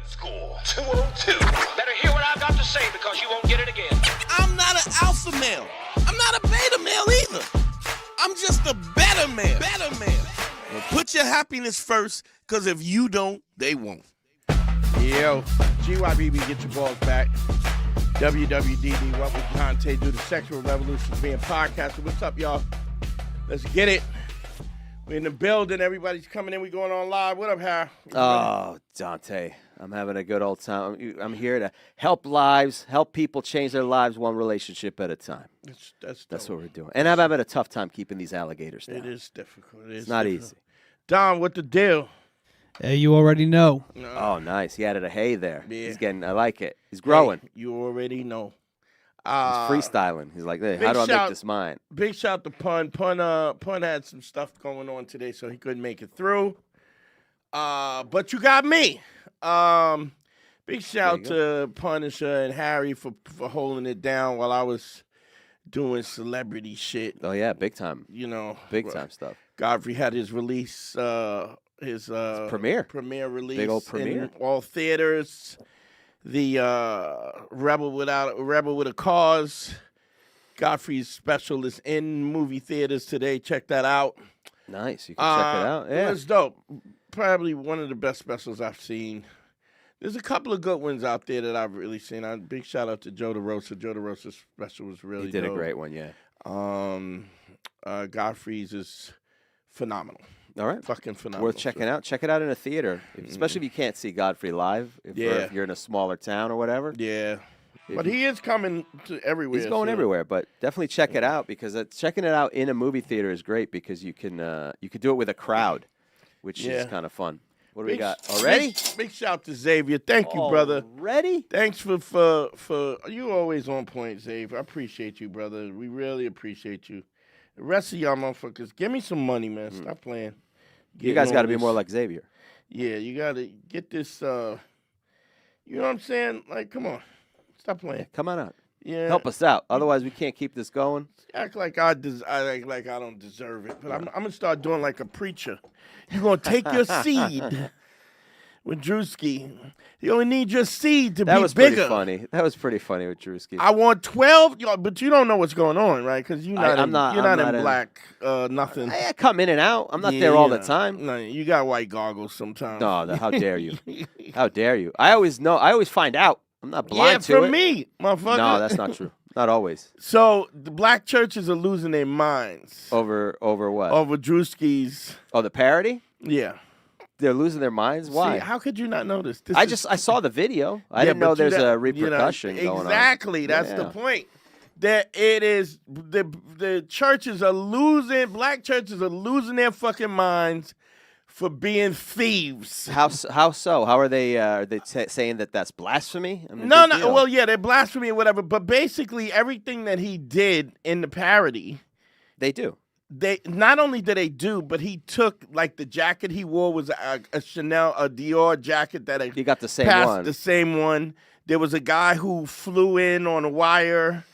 Score 202. Better hear what I've got to say because you won't get it again. I'm not an alpha male. I'm not a beta male either. I'm just a better man. Well, put your happiness first, because if you don't, they won't. Yo, GYBB, get your balls back. WWDD, what would Dante do? The Sexual Revolution being podcasted. What's up, y'all? Let's get it. We're in the building. Everybody's coming in. We going on live. What up, Harry? Oh, Dante, I'm having a good old time. I'm here to help lives, help people change their lives one relationship at a time. That's what we're doing. And I'm having a tough time keeping these alligators down. It is difficult. It's not easy. Don, what the deal? Hey, you already know. No. Oh, nice. He added a hay there. Yeah. I like it. He's growing. Hey, you already know. He's freestyling. He's like, hey, how do I make this mine? Big shout to Pun. Pun had some stuff going on today, so he couldn't make it through. But you got me. Big shout to Punisher and Harry for holding it down while I was doing celebrity shit. Oh, yeah, big time. You know. Big time stuff. Godfrey had his release, his premiere release. Big old premiere. In all theaters. The Rebel with a Cause. Godfrey's special is in movie theaters today. Check that out. Nice. You can check it out. Yeah. It's dope. Probably one of the best specials I've seen. There's a couple of good ones out there that I've really seen. Big shout out to Joe DeRosa. Joe DeRosa's special was really dope. He did a great one, yeah. Godfrey's is phenomenal. All right. Fucking phenomenal. Worth checking out. Check it out in a theater, especially if you can't see Godfrey live, if you're in a smaller town or whatever. Yeah. But he is coming to everywhere. He's going everywhere, but definitely check it out, because checking it out in a movie theater is great, because you can do it with a crowd, which is kind of fun. What do we got? Already? Big shout to Xavier. Thank you, brother. Ready? Thanks for you always on point, Xavier. I appreciate you, brother. We really appreciate you. The rest of y'all motherfuckers, give me some money, man. Stop playing. You guys got to be more like Xavier. Yeah, you got to get this, you know what I'm saying? Like, come on. Stop playing. Yeah, come on out. Yeah. Help us out. Otherwise, we can't keep this going. Act like I act like I don't deserve it. But I'm going to start doing like a preacher. You're going to take your seed with Drewski. You only need your seed to be bigger. That was pretty funny. That was pretty funny with Drewski. I want 12, but you don't know what's going on, right? Because you're not in black, nothing. I come in and out. I'm not there all the time. No, you got white goggles sometimes. No, how dare you? How dare you? I always find out. I'm not blind to it. Yeah, for me, motherfucker. No, that's not true. Not always. So the black churches are losing their minds. Over what? Over Drewski's. Oh, the parody? Yeah. They're losing their minds? Why? See, how could you not notice? I saw the video. I didn't know there's a repercussion going on. Exactly. That's the point. That it is the churches are losing, black churches are losing their fucking minds for being thieves. How so? How are they saying that that's blasphemy? I mean, no. Well, yeah, they're blasphemy or whatever. But basically, everything that he did in the parody, they do. They not only did they do, but he took like the jacket he wore was a Chanel, a Dior jacket that he got the same one. The same one. There was a guy who flew in on a wire.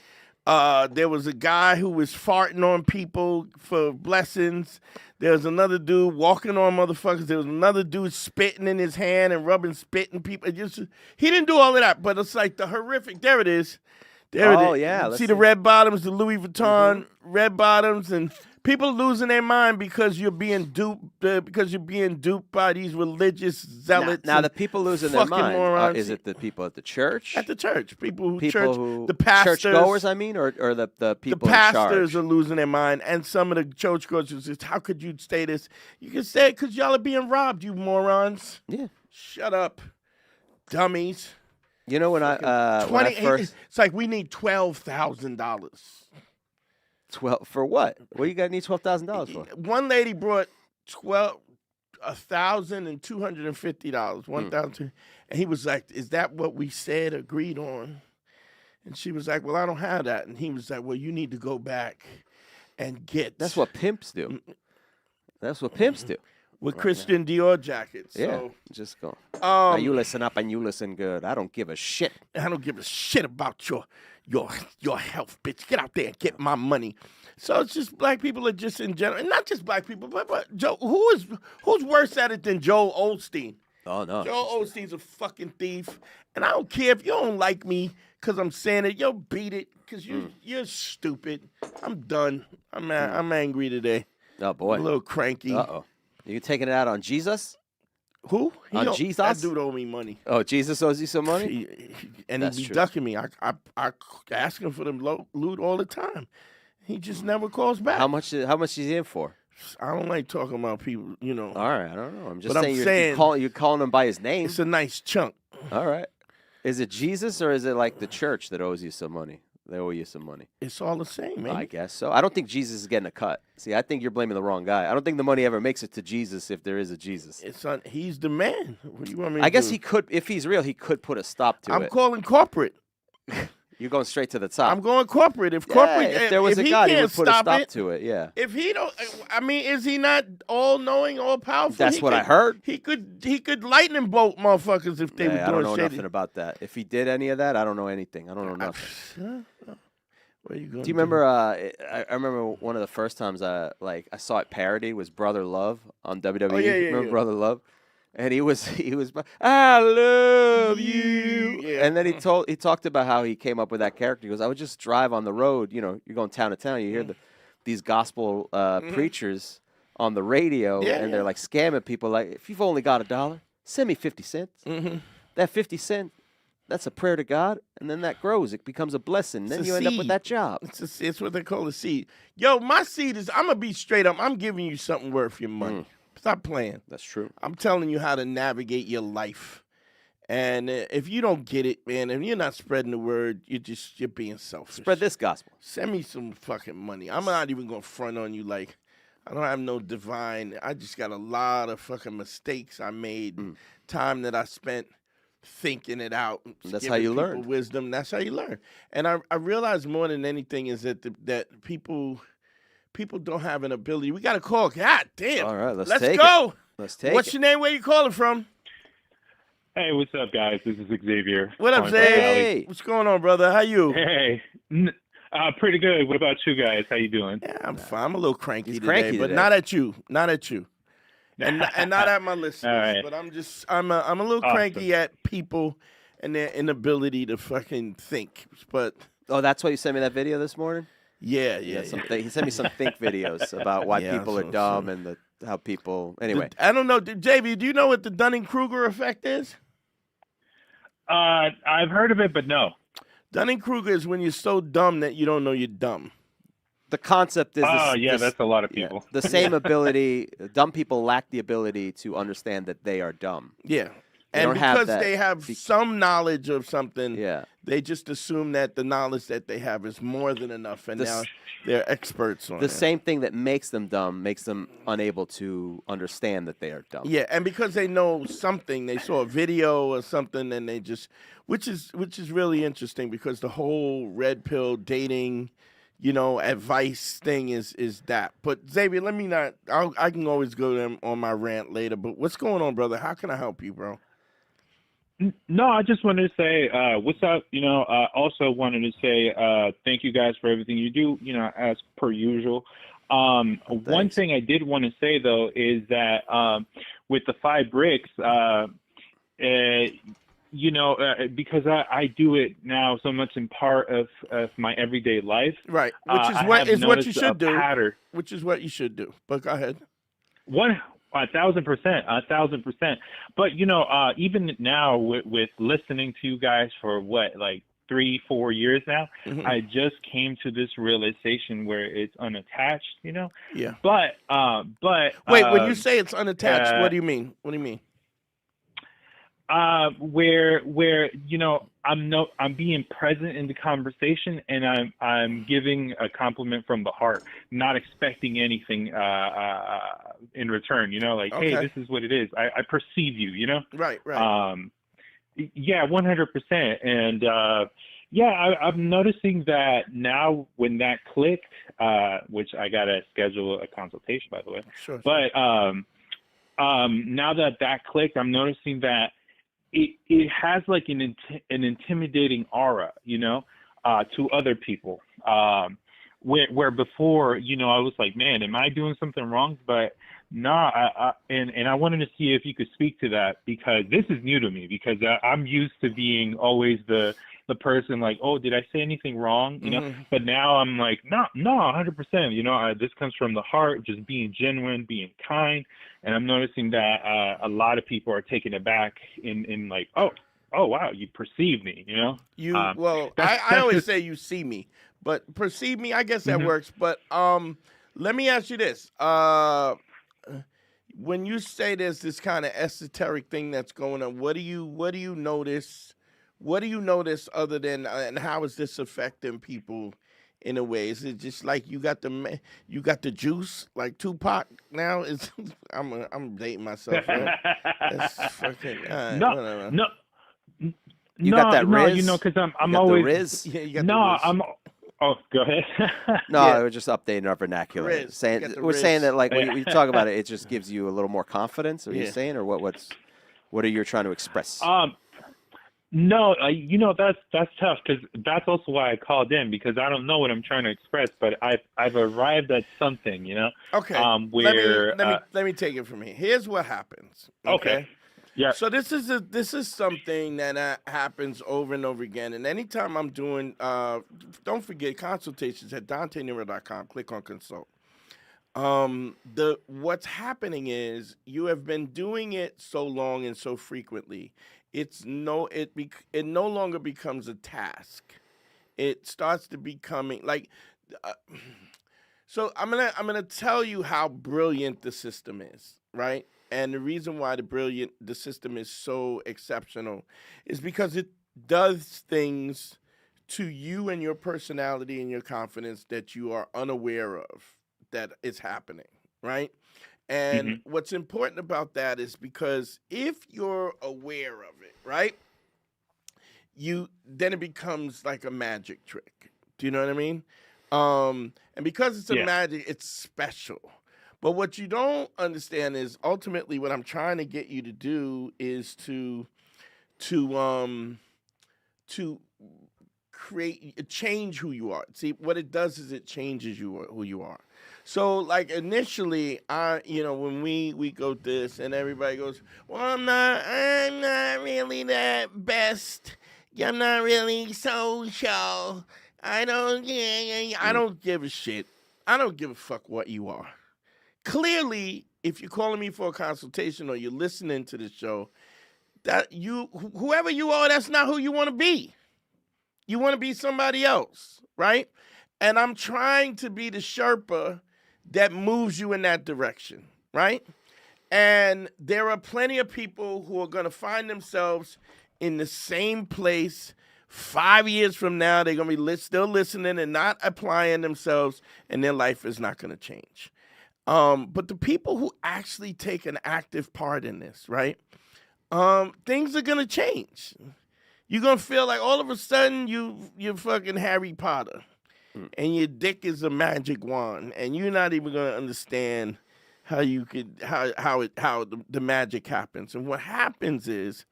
There was a guy who was farting on people for blessings. There was another dude walking on motherfuckers. There was another dude spitting in his hand and rubbing spit in people. He didn't do all of that, but it's like the horrific. There it is. There it is. Yeah. See the red bottoms, the Louis Vuitton red bottoms, and people losing their mind because you're being duped. Because you're being duped by these religious zealots. Now the people losing their mind. Is it the people at the church? At the church, the pastors, churchgoers. I mean, or the people. The pastors are losing their mind, and some of the churchgoers are just, how could you say this? You can say it because y'all are being robbed, you morons. Yeah. Shut up, dummies. You know when I first, it's like we need $12,000. 12 for what? What you got need $12,000 for? One lady brought $1,250. 1,000, and he was like, "Is that what we said agreed on?" And she was like, "Well, I don't have that." And he was like, "Well, you need to go back and get." That's what pimps do. That's what pimps do. With Christian Dior jackets. Yeah, so, just go. Now you listen up and you listen good. I don't give a shit. I don't give a shit about your health, bitch. Get out there and get my money. So it's just black people are just in general, and not just black people, but Joe. Who's worse at it than Joel Osteen? Oh, no. Joel Osteen's a fucking thief. And I don't care if you don't like me because I'm saying it. Yo, beat it because you're stupid. I'm done. I'm angry today. Oh, boy. I'm a little cranky. Uh-oh. You taking it out on Jesus? Who? On Jesus? That dude owe me money. Oh, Jesus owes you some money? He That's be true. ducking me. I ask him for the loot all the time. He just never calls back. How much is he in for? I don't like talking about people, All right, I don't know. I'm just But I'm saying, saying- you're calling him by his name. It's a nice chunk. All right. Is it Jesus or is it like the church that owes you some money? They owe you some money. It's all the same, man. I guess so. I don't think Jesus is getting a cut. See, I think you're blaming the wrong guy. I don't think the money ever makes it to Jesus if there is a Jesus. He's the man. What do you want me to I guess do? he could, if he's real, he could put a stop to I'm it. calling corporate. You're going straight to the top. I'm going corporate. If Yeah, corporate, if there was if a God, he can't would put a stop stop it, to it. Yeah. If he don't, I mean, is he not all knowing, all powerful? That's what I heard. He could lightning bolt motherfuckers if they were doing I don't know shit. nothing about that. If he did any of that, I don't know anything. I don't know nothing. What are you going? Do you remember? I remember one of the first times I saw it parodied was Brother Love on WWE. Oh, yeah, Remember yeah. Brother Love? And he was I love you. Yeah. And then he talked about how he came up with that character. He goes, I would just drive on the road. You know, you're going town to town. You hear these gospel preachers on the radio, Yeah, and they're like scamming people. Like, if you've only got $1, send me 50 cents. That 50 cent. That's a prayer to God, and then that grows. It becomes a blessing. Then a you end up with seed. that job. It's what they call a seed. Yo, my seed is. I'm gonna be straight up. I'm giving you something worth your money. Stop playing. That's true. I'm telling you how to navigate your life. And if you don't get it, man, and you're not spreading the word, you're being selfish. Spread this gospel. Send me some fucking money. I'm not even gonna front on you like I don't have no divine. I just got a lot of fucking mistakes I made, time that I spent thinking it out. That's giving how you people learn. Wisdom. That's how you learn. And I realize more than anything is that that people don't have an ability. We got to call. God damn. All right, let's go. take it. Let's take What's it. your name? Where you calling from? Hey, what's up, guys? This is Xavier. What up, calling from Zay? Cali. Hey. What's going on, brother? How you? Hey, pretty good. What about you guys? How you doing? Yeah, I'm fine. I'm a little cranky He's today, cranky but today. not at you. Not at you. And not at my listeners. All right. But I'm a little Awesome. cranky at people and their inability to fucking think. But Oh, that's why you sent me that video this morning? yeah. He sent me some think videos about why Yeah, people are so- dumb and how people. Anyway, I don't know. JV, do you know what the Dunning-Kruger effect is? I've heard of it, but no. Dunning-Kruger is when you're so dumb that you don't know you're dumb. the concept is. Oh, yeah, that's a lot of yeah, people. the same ability. Dumb people lack the ability to understand that they are dumb. Yeah. They And don't have because that they have some knowledge of something, Yeah. they just assume that the knowledge that they have is more than enough, and The now s- they're experts on The it. same thing that makes them dumb makes them unable to understand that they are dumb. Yeah, and because they know something, they saw a video or something, and they just, which is really interesting because the whole red pill dating, advice thing is that. But Xavier, let me not. I can always go to them on my rant later. But what's going on, brother? How can I help you, bro? No, I just wanted to say what's up. Also wanted to say thank you guys for everything you do. As per usual. One thing I did want to say though is that with the 5 bricks, because I do it now so much in part of my everyday life. Right, which is I what have is what you noticed should a do. pattern. Which is what you should do. But go ahead. 1,000%. But even now with listening to you guys for like 3-4 years now, Mhm. I just came to this realization where it's unattached. Yeah. But Wait, when you say it's unattached, what do you mean? What do you mean? where I'm being present in the conversation, and I'm giving a compliment from the heart, not expecting anything in return. Like, Okay. hey, this is what it is. I perceive you. Right. Yeah, 100%. And I'm noticing that now when that clicked, which I gotta schedule a consultation, by the way. Sure. But now that clicked, I'm noticing that it has like an intimidating aura, to other people. where before, I was like, man, am I doing something wrong? But no, and I wanted to see if you could speak to that, because this is new to me, because I'm used to being always the person like, oh, did I say anything wrong? But now I'm like, no, 100%. This comes from the heart, just being genuine, being kind. And I'm noticing that a lot of people are taken aback in like, oh, wow, you perceive me, I always say you see me, but perceive me, I guess that works. But let me ask you this. When you say there's this kind of esoteric thing that's going on, what do you notice? What do you notice other than, and how is this affecting people in a way? Is it just like you got the juice like Tupac now? I'm dating myself. Right? That's fucking whatever. No. You got that Riz? Because I'm you got always the Riz? Yeah, you got the Riz. Oh, go ahead. No, I was just updating our vernacular. Riz. We're saying that like when you talk about it, it just gives you a little more confidence. Are you saying, or what are you trying to express? No, that's tough, because that's also why I called in, because I don't know what I'm trying to express, but I've arrived at something, Okay. Where let me take it from here. Here's what happens. Okay. Yeah. So this is something that happens over and over again. And anytime I'm doing, don't forget consultations at DanteandHarry.com. Click on consult. What's happening is you have been doing it so long and so frequently. It no longer becomes a task. It starts to becoming like. So I'm gonna tell you how brilliant the system is, right? And the reason why the system is so exceptional is because it does things to you and your personality and your confidence that you are unaware of that is happening, right? And what's important about that is because if you're aware of it, right, then it becomes like a magic trick. Do you know what I mean? And because it's a magic, it's special. But what you don't understand is ultimately what I'm trying to get you to do is to change who you are. See, what it does is it changes who you are. So like initially, when we go this and everybody goes, well, I'm not really that best. I'm not really social. I don't give a shit. I don't give a fuck what you are. Clearly, if you're calling me for a consultation or you're listening to the show, that whoever you are, that's not who you want to be. You want to be somebody else, right? And I'm trying to be the Sherpa that moves you in that direction, right? And there are plenty of people who are going to find themselves in the same place 5 years from now. They're going to be still listening and not applying themselves, and their life is not going to change. But the people who actually take an active part in this, right? Things are going to change. You're going to feel like all of a sudden you're fucking Harry Potter and your dick is a magic wand, and you're not even going to understand how the magic happens. And what happens is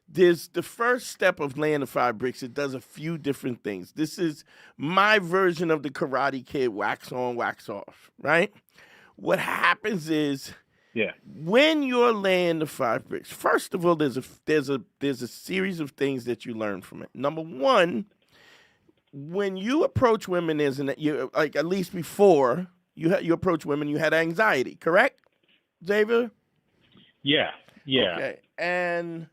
there's the first step of laying the 5 bricks. It does a few different things. This is my version of the Karate Kid, wax on, wax off, right? What happens is, when you're laying the 5 bricks, first of all, there's a series of things that you learn from it. Number one, when you approach women, like at least before you approach women, you had anxiety, correct, Xavier? Yeah. Okay, and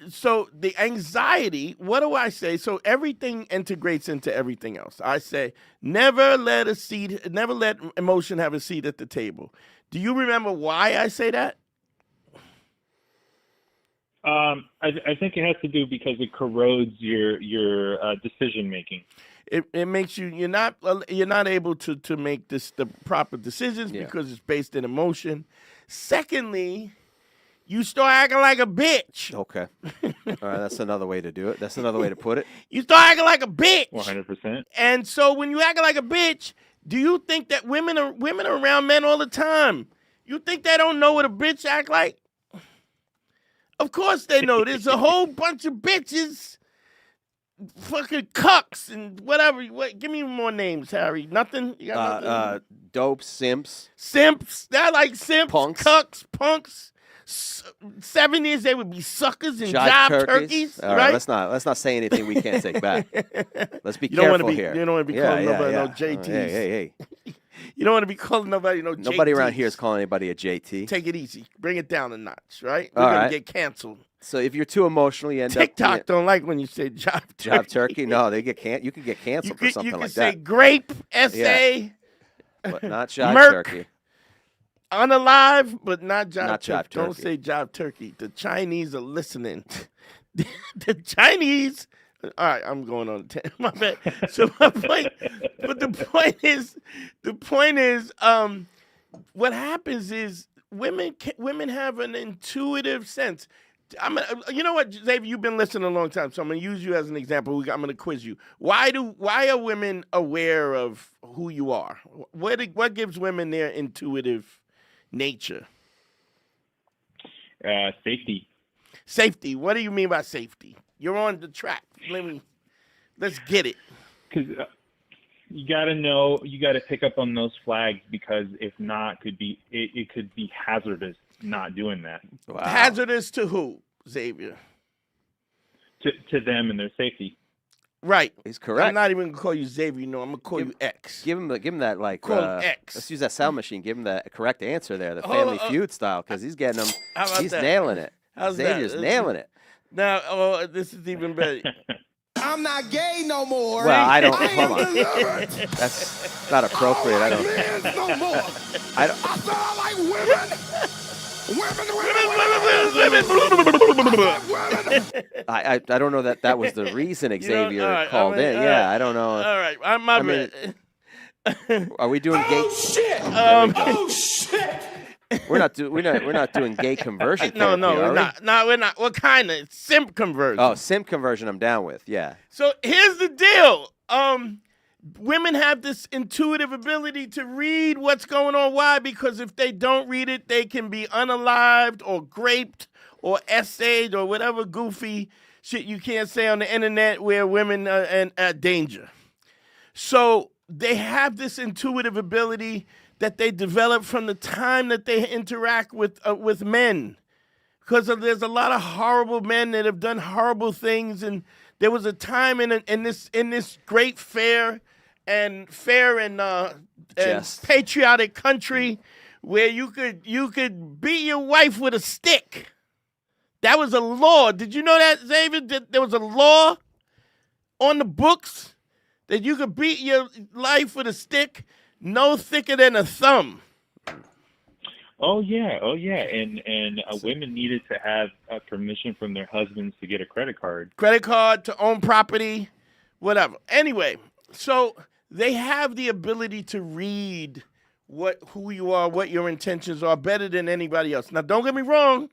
so the anxiety, what do I say? So everything integrates into everything else. I say, never let emotion have a seat at the table. Do you remember why I say that? I think it has to do because it corrodes your decision making. It makes you're not able to make the proper decisions because it's based in emotion. Secondly, you start acting like a bitch. Okay. All right, that's another way to do it. That's another way to put it. You start acting like a bitch. 100%. And so when you act like a bitch, do you think that women are around men all the time? You think they don't know what a bitch act like? Of course they know. There's a whole bunch of bitches, fucking cucks and whatever. Give me more names, Harry. Nothing? You got nothing? Dopes, simps. Simps. They're like simps, Punks. cucks, punks. 70s, they would be suckers and Jive job turkeys. turkeys, All right? Let's not say anything we can't take back. Let's be You don't careful want to be. here. You don't want to be calling nobody no JTs. Hey. You don't want to be calling nobody no JTs. Nobody around here is calling anybody a JT. Take it easy. Bring it down a notch, right? We're All gonna right. get canceled. So if you're too emotional, you end TikTok up don't like when you say jive turkey. Jive turkey. No, they get you can get canceled for something you like can say that. grape, SA, But not jive Merc. turkey. unalive, but not jive Not jive turkey. Don't turkey. say jive turkey. The Chinese are listening. The Chinese. All right, I'm going on. My bad. So my point, but the point is, what happens is women have an intuitive sense. You know what, Xavier, you've been listening a long time, so I'm gonna use you as an example. I'm gonna quiz you. Why are women aware of who you are? What gives women their intuitive nature? Safety. Safety. What do you mean by safety? You're on the track. Let's get it. Because you got to know, you got to pick up on those flags, because if not, it could be hazardous not doing that. Wow. Hazardous to who, Xavier? To them and their safety. Right. He's correct. I'm not even gonna call you Xavier. No, I'm gonna call you X. Give him that like. Call him X. Let's use that sound machine. Give him the correct answer there, the Hold Family on, Feud style, because he's getting them. How about He's that? nailing it. How's Xavier's that? nailing it. Now, this is even better. I'm not gay no more. Well, I don't. I Hold am on. delivered. That's not appropriate. I don't. Men no more. I don't. I said I like women. I don't know that was the reason Xavier all right, called in. all Yeah, right. I don't know. All right, my bad. Are we doing gay? Oh shit! Oh shit! We're not doing gay conversion. No, therapy, we're are we? not. No, we're not. What kind of simp conversion? Oh, sim conversion. I'm down with. Yeah. So here's the deal. Women have this intuitive ability to read what's going on. Why? Because if they don't read it, they can be unalived or graped or essayed or whatever goofy shit you can't say on the internet where women are in danger. So they have this intuitive ability that they develop from the time that they interact with men. Because there's a lot of horrible men that have done horrible things, and there was a time in this great fair and patriotic country where you could beat your wife with a stick. That was a law. Did you know that, Xavier? That there was a law on the books that you could beat your life with a stick no thicker than a thumb. Oh yeah, and women needed to have permission from their husbands to get a credit card. Credit card, to own property, whatever. Anyway, so they have the ability to read who you are, what your intentions are, better than anybody else. Now, don't get me wrong.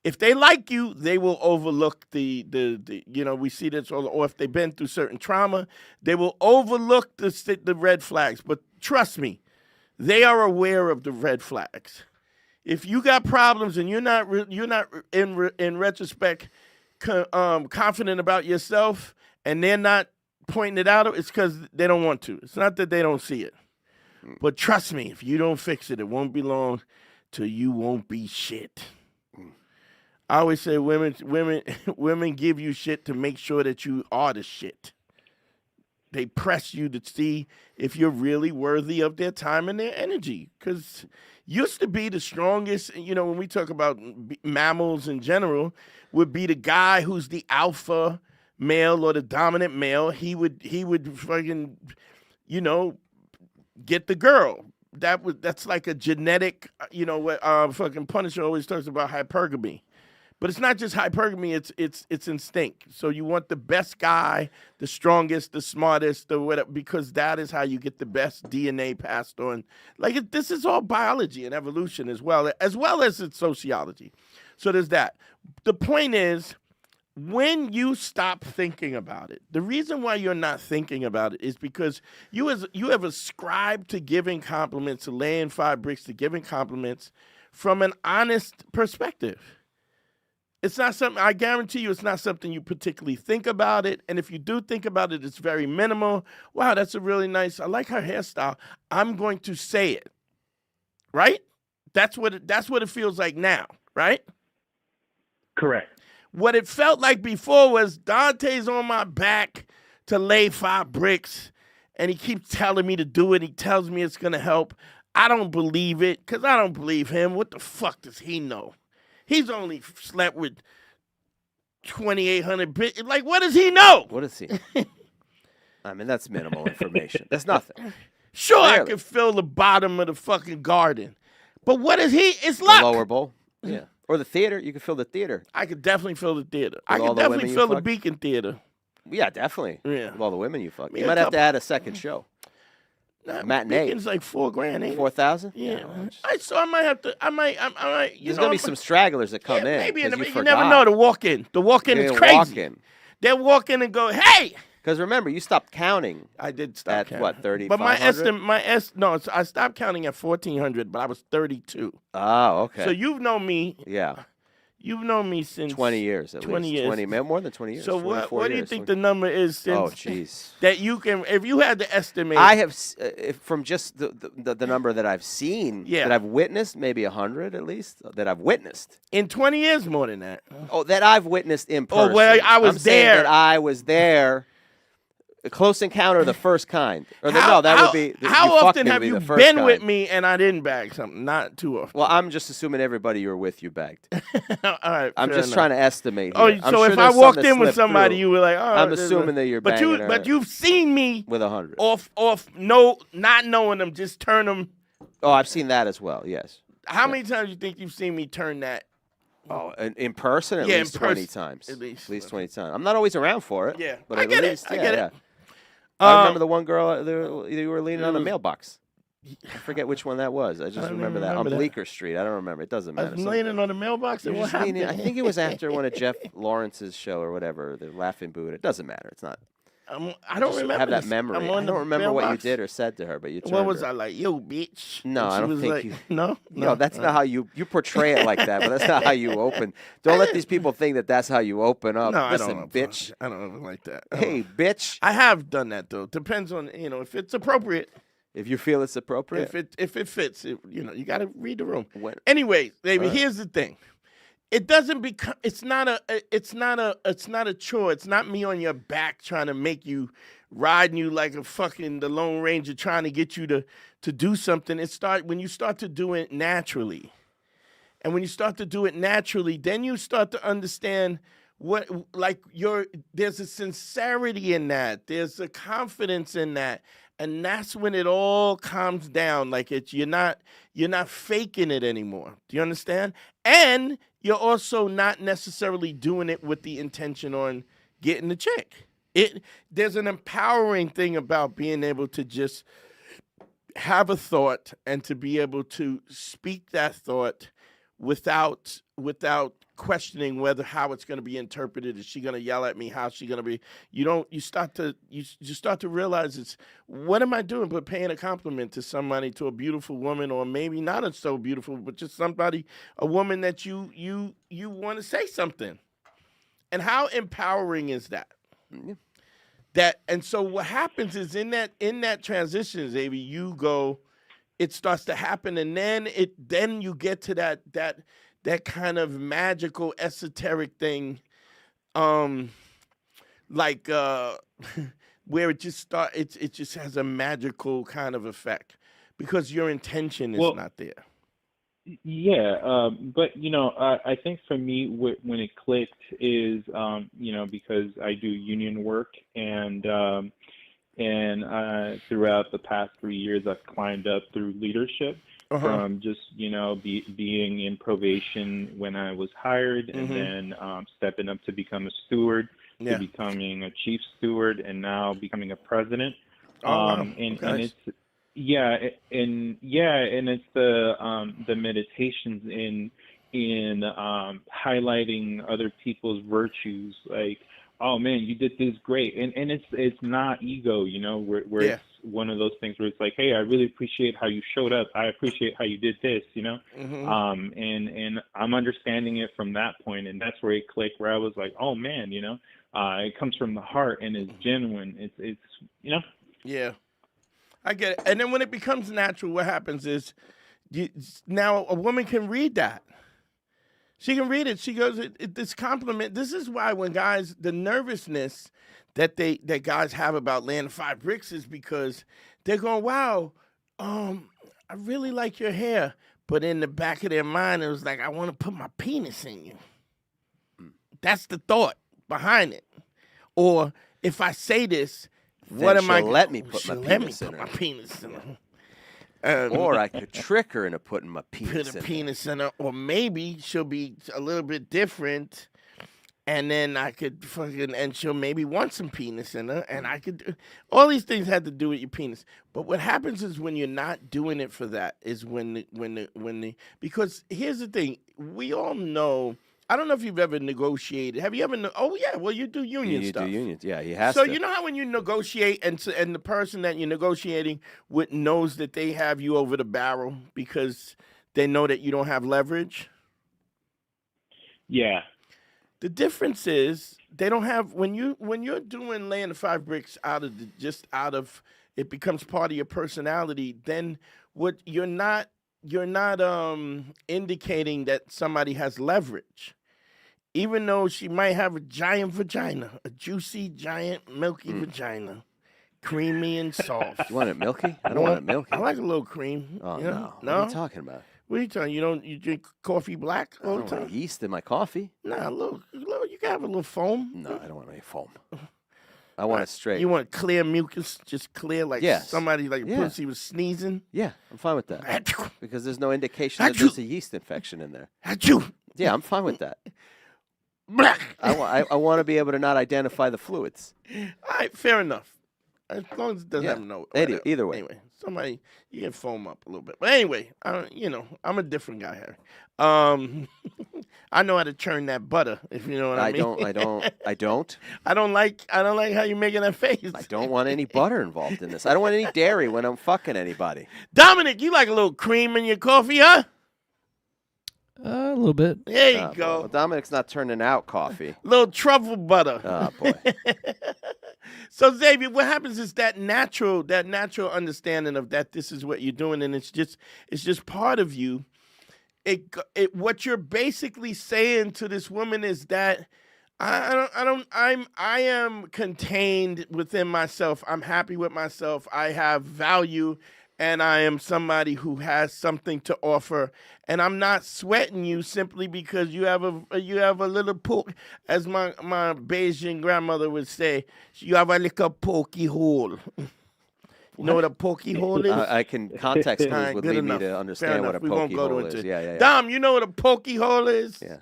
If they like you, they will overlook the we see this, or if they've been through certain trauma, they will overlook the red flags. But trust me, they are aware of the red flags. If you got problems and you're not in retrospect confident about yourself, and they're not pointing it out, it's because they don't want to. It's not that they don't see it. But trust me, if you don't fix it, it won't be long till you won't be shit. I always say women give you shit to make sure that you are the shit. They press you to see if you're really worthy of their time and their energy. Because used to be the strongest, when we talk about mammals in general, would be the guy who's the alpha male or the dominant male. He would fucking, get the girl. That's like a genetic, what fucking Punisher always talks about, hypergamy. But it's not just hypergamy, it's instinct. So you want the best guy, the strongest, the smartest, the whatever, because that is how you get the best DNA passed on. This is all biology and evolution as well as it's sociology. So there's that. The point is, when you stop thinking about it, the reason why you're not thinking about it is because you have ascribed to giving compliments, to laying 5 bricks, to giving compliments from an honest perspective. It's not something, I guarantee you, it's not something you particularly think about it. And if you do think about it, it's very minimal. Wow, that's a really nice, I like her hairstyle. I'm going to say it. Right? That's what it feels like now, right? Correct. What it felt like before was Dante's on my back to lay 5 bricks, and he keeps telling me to do it. He tells me it's going to help. I don't believe it because I don't believe him. What the fuck does he know? He's only slept with 2,800 bitches. Like, what does he know? What is he? I mean, that's minimal information. That's nothing. Sure, Barely. I could fill the bottom of the fucking garden. But what is he? It's luck. The lower bowl. Yeah. Or the theater. You could fill the theater. I could definitely fill the theater. I all could the definitely women you fill the fucked? Beacon Theater. Yeah, definitely. Yeah. With all the women you fuck. Me You a might have to couple. add a second show. Nah, Matinee. Beacon's like $4,000, ain't it? 4,000? Yeah. well, So I might have to. I might. You There's know, gonna be some stragglers that come yeah, in. maybe 'cause in the, you you never forgot. know. The walk-in. The walk-in is You're crazy. walking. They walk in and go, "Hey." Because remember, you stopped counting. I did stop At counting. what, But my 3,500? estimate, no, I stopped counting at 1,400, but I was 32. Oh, okay. So you've known me. yeah, You've known me since 20 years at 20 least. years. 20, more than 20 years. So what? 24 What do you years. think the number is since? Oh, jeez. That you can, if you had to estimate. I have, from just the number that I've seen, Yeah. that I've witnessed, maybe 100 at least, that I've witnessed. in 20 years more than that. Oh, that I've witnessed in person. Oh, well, I was I'm saying there. that I was there. A close encounter of the first kind. Or How would be. How you fucked often me would have be you the first been with kind. me and I didn't bag something? Not too often. Well, I'm just assuming everybody you were with you bagged. All right. I'm fair just enough. trying to estimate. Oh, Here. I'm so sure if there's I some walked that in with slipped somebody, through you were like, "Oh." I'm assuming that you're banging her but you've seen me with 100. off, no, not knowing them, just turn them. Oh, I've seen that as well. Yes. How many times do you think you've seen me turn that? Oh, in person, at Yeah, in least 20 person. times. At least. 20 times. I'm not always around for it. Yeah. but I at get it. least, I yeah, get it. yeah. I remember the one girl you were leaning on the mailbox. I forget which one that was. I just don't remember even that remember on that. Bleecker Street. I don't remember. It doesn't I matter. was leaning on the mailbox and You're what just leaning- happened? I think it was after one of Jeff Lawrence's show or whatever, the Laughing Buddha. It doesn't matter. It's not. I don't just remember. have that this. memory. I'm I on don't the remember what you mailbox. did or said to her, but you turned What was her. I like? Yo, bitch. No, And I she don't was think like, you. No, No, that's not how you portray it like that. But that's not how you open. Don't let these people think that that's how you open up. No, Listen, I don't. bitch. I don't ever like that. Hey, bitch. I have done that though. Depends on if it's appropriate. If you feel it's appropriate. If it fits, you got to read the room. When- Anyway, baby, here's the thing. It doesn't become. It's not a chore. It's not me on your back trying to make you riding you like a fucking the Lone Ranger trying to get you to do something. When you start to do it naturally, and when you start to do it naturally, then you start to understand there's a sincerity in that. There's a confidence in that. And that's when it all calms down. Like you're not faking it anymore. Do you understand? And you're also not necessarily doing it with the intention on getting the chick. There's an empowering thing about being able to just have a thought and to be able to speak that thought without questioning how it's going to be interpreted. Is she going to yell at me? How's she going to be? You start to realize what am I doing but paying a compliment to somebody, to a beautiful woman, or maybe not so beautiful, but just a woman that you want to say something. And how empowering is that? Mm-hmm. And so what happens is in that transition, Xavier, it starts to happen, and then you get to that kind of magical, esoteric thing, where it just has a magical kind of effect because your intention is not there. Yeah, but I think for me, when it clicked is, because I do union work and throughout the past 3 years, I've climbed up through leadership. From just being in probation when I was hired, and then stepping up to become a steward, to becoming a chief steward, and now becoming a president. And it's the meditations in highlighting other people's virtues, like oh man, you did this great, and it's not ego, where Yeah. it's one of those things where it's like, hey, I really appreciate how you showed up. I appreciate how you did this, Mm-hmm. and I'm understanding it from that point, and that's where it clicked, where I was like, oh man, it comes from the heart and it's genuine. It's Yeah, I get it. And then when it becomes natural, what happens is now a woman can read that. She can read it. She goes, this compliment. This is why when guys, the nervousness that guys have about laying the 5 bricks is because they're going, wow, I really like your hair. But in the back of their mind, it was like, I want to put my penis in you. That's the thought behind it. Or if I say this, what am I? Let me put my penis in her. Or I could trick her into putting my penis in her. Or maybe she'll be a little bit different, and then I could and she'll maybe want some penis in her, and I could. All these things had to do with your penis. But what happens is when you're not doing it for that is when because here's the thing, we all know. I don't know if you've ever negotiated. Have you ever? Oh yeah, well you do union stuff. You do unions, yeah. He has so to. You know how when you negotiate and the person that you're negotiating with knows that they have you over the barrel because they know that you don't have leverage. Yeah. The difference is they don't have when you're doing laying the 5 bricks out of it becomes part of your personality. Then what you're not indicating that somebody has leverage. Even though she might have a giant vagina, a juicy, giant, milky vagina, creamy and soft. You want it milky? I don't want it milky. I like a little cream. Oh, no. What are you talking about? What are you talking? You drink coffee black all the time? I don't want yeast in my coffee. Nah, a little. You can have a little foam. No, I don't want any foam. I want it straight. You want clear mucus, just clear, like somebody like a pussy was sneezing? Yeah, I'm fine with that. Because there's no indication that there's a yeast infection in there. Yeah, I'm fine with that. I want to be able to not identify the fluids. All right, fair enough. As long as it doesn't have no. Either way. Anyway, somebody you can foam up a little bit. But anyway, I'm a different guy, Harry. I know how to churn that butter, if you know what I mean. I don't. I don't like how you're making that face. I don't want any butter involved in this. I don't want any dairy when I'm fucking anybody. Dominic, you like a little cream in your coffee, huh? A little bit. There you go. Well, Dominic's not turning out coffee. Little truffle butter. Oh boy. So Xavier, what happens is that natural understanding of that this is what you're doing, and it's just part of you. What you're basically saying to this woman is that I am contained within myself. I'm happy with myself. I have value, and I am somebody who has something to offer. And I'm not sweating you simply because you have a little poke, as my Beijing grandmother would say. You have a little pokey hole. You know what a pokey hole is? I can context clues would lead me to understand what a pokey hole is. Yeah. Dom, you know what a pokey hole is? Yeah.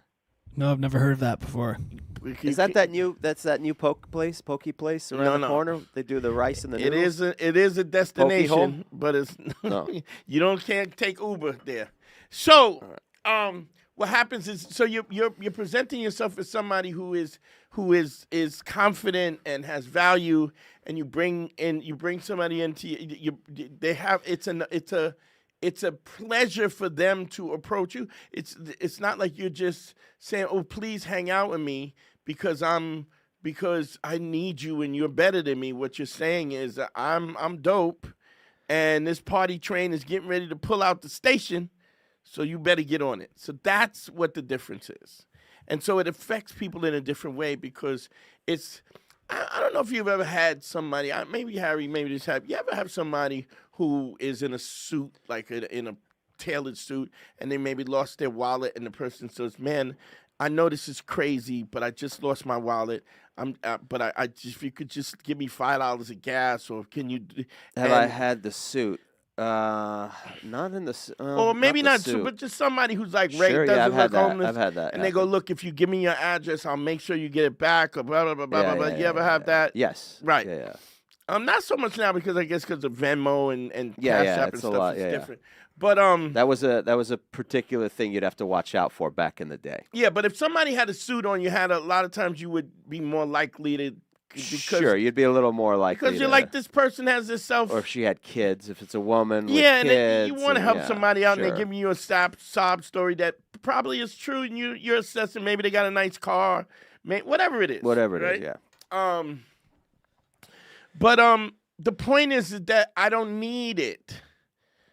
No, I've never heard of that before. Is that new? That's that new pokey place around the corner. They do the rice and the noodles. It is a destination, but it's you can't take Uber there. So, what happens is, so you're presenting yourself as somebody who is confident and has value, and you bring somebody into you. They have it's a pleasure for them to approach you. It's not like you're just saying, "Oh, please hang out with me because I need you and you're better than me." What you're saying is, I'm dope, and this party train is getting ready to pull out the station, so you better get on it. So that's what the difference is. And so it affects people in a different way because it's, I don't know if you've ever had somebody, maybe Harry, maybe this happened. You ever have somebody who is in a suit, like in a tailored suit, and they maybe lost their wallet, and the person says, "Man, I know this is crazy, but I just lost my wallet. But I just, if you could just give me $5 of gas, or can you?" Have I had the suit? Not in the or maybe not suit, but just somebody who's like doesn't look homeless. I've had that. And they go, "Look, if you give me your address, I'll make sure you get it back." Or blah blah blah blah blah. You ever have that? Yes. Right. Yeah. Not so much now because I guess because of Venmo and Cash App and it's a stuff lot. is Yeah, different. But that was a particular thing you'd have to watch out for back in the day. yeah, but if somebody had a suit on, you had a lot of times you would be more likely to. Because, Sure, you'd be a little more likely because you're like, this person has this self. or if she had kids, if it's a woman with Yeah, and kids, you want to help somebody out, and sure. they're giving you a sob story that probably is true, and you're assessing maybe they got a nice car, whatever it is. Whatever it right? is, yeah. But the point is that I don't need it,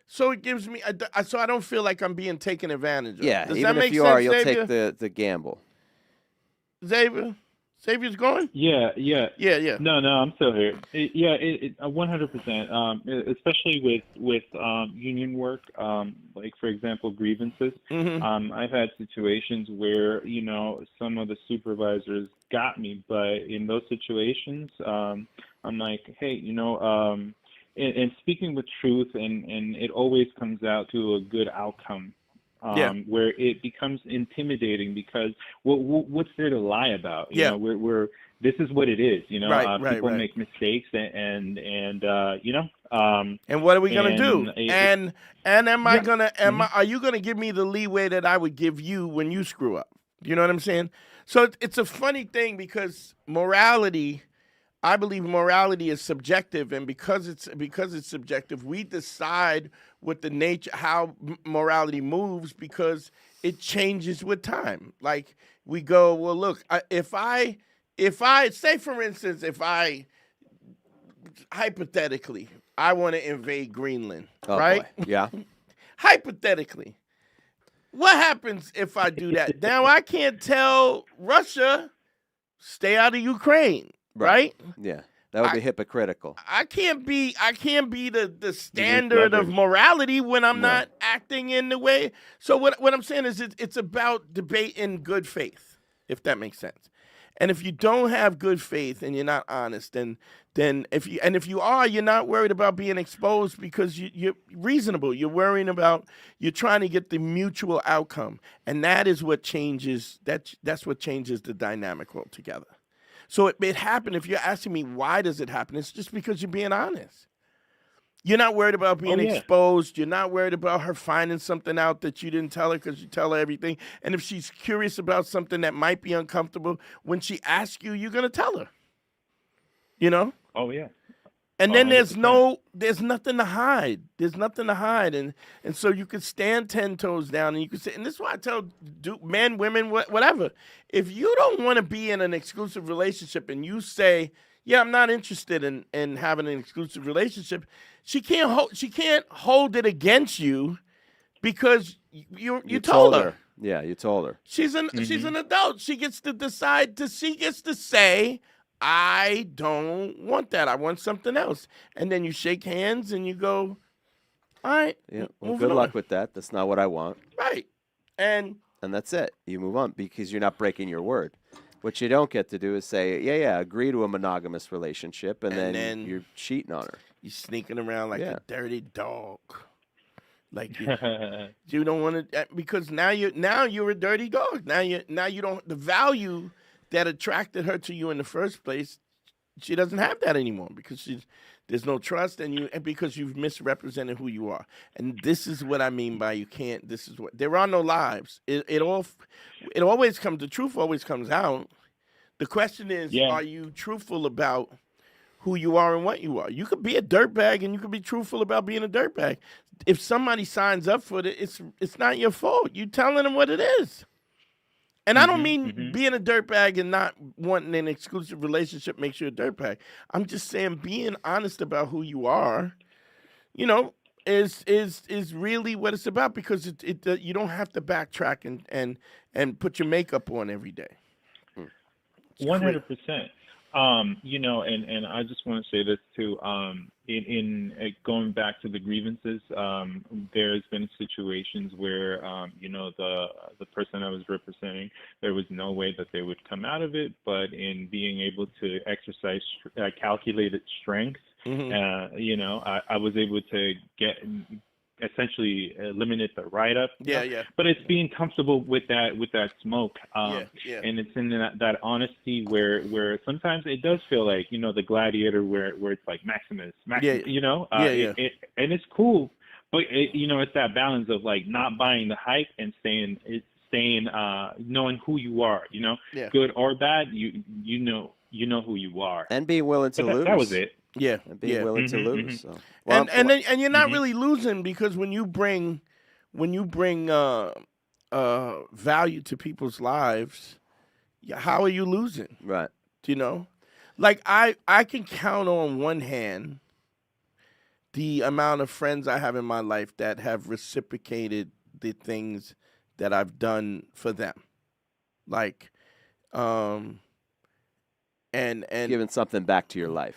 so it gives me so I don't feel like I'm being taken advantage of. Yeah, Does even that make if you sense, are, you'll Xavier? take the gamble. Xavier's going? Yeah. Yeah. No, I'm still here. 100%. Especially with union work, like for example grievances. Mm-hmm. I've had situations where some of the supervisors got me, but in those situations, I'm like, hey, and speaking with truth, and it always comes out to a good outcome. Where it becomes intimidating because what's there to lie about? You know, we're this is what it is. People make mistakes, and and what are we gonna do? And am I gonna are you gonna give me the leeway that I would give you when you screw up? You know what I'm saying? So it's a funny thing because morality. I believe morality is subjective, and because it's subjective, we decide what the nature, how morality moves, because it changes with time. Like we go, well, look, if I say, for instance, if I hypothetically I want to invade Greenland, right? Boy. Yeah. Hypothetically, what happens if I do that? Now I can't tell Russia stay out of Ukraine. Right? Yeah. That would be hypocritical. I can't be the standard of morality when I'm not acting in the way. So what I'm saying is it's about debate in good faith, if that makes sense. And if you don't have good faith and you're not honest, then if you are, you're not worried about being exposed because you're reasonable. You're worrying about, you're trying to get the mutual outcome, and that is what changes. That's what changes the dynamic altogether. So it happened. If you're asking me why does it happen, it's just because you're being honest. You're not worried about being exposed. You're not worried about her finding something out that you didn't tell her because you tell her everything. And if she's curious about something that might be uncomfortable, when she asks you, you're going to tell her. You know? Oh, yeah. And then there's nothing to hide. There's nothing to hide. And so you can stand 10 toes down and you can say, and this is why I tell men, women, whatever. If you don't want to be in an exclusive relationship and you say, yeah, I'm not interested in having an exclusive relationship, she can't hold it against you because you told her. Yeah, you told her. She's an adult. She gets to decide she gets to say, I don't want that. I want something else. And then you shake hands and you go, all right. Yeah. Well, good luck with that. That's not what I want. Right. And that's it. You move on because you're not breaking your word. What you don't get to do is say, yeah, agree to a monogamous relationship, and then you're cheating on her. You're sneaking around like a dirty dog. Like you don't want to, because now you're a dirty dog. Now you don't, the value that attracted her to you in the first place, she doesn't have that anymore because there's no trust and because you've misrepresented who you are. And this is what I mean by you can't. This is what, there are no lives. The truth always comes out. The question is, are you truthful about who you are and what you are? You could be a dirtbag and you could be truthful about being a dirtbag. If somebody signs up for it, it's not your fault. You telling them what it is. And I don't mean being a dirtbag and not wanting an exclusive relationship makes you a dirtbag. I'm just saying being honest about who you are, is really what it's about, because you don't have to backtrack and put your makeup on every day. 100%. And I just want to say this too. In going back to the grievances, there's been situations where the person I was representing, there was no way that they would come out of it, but in being able to exercise calculated strength, I was able to essentially eliminate the write up. Yeah. But it's being comfortable with that smoke. Yeah. And it's in that honesty where sometimes it does feel like, you know, the Gladiator where it's like Maximus, you know, Yeah. And it's cool, but you know, it's that balance of like not buying the hype and staying knowing who you are, you know, good or bad, you know who you are, and being willing to lose. That was it. Yeah. And being willing to lose. So. Well, and you're not really losing, because when you bring value to people's lives, how are you losing? Right. You know, like I can count on one hand the amount of friends I have in my life that have reciprocated the things that I've done for them, like, and giving something back to your life,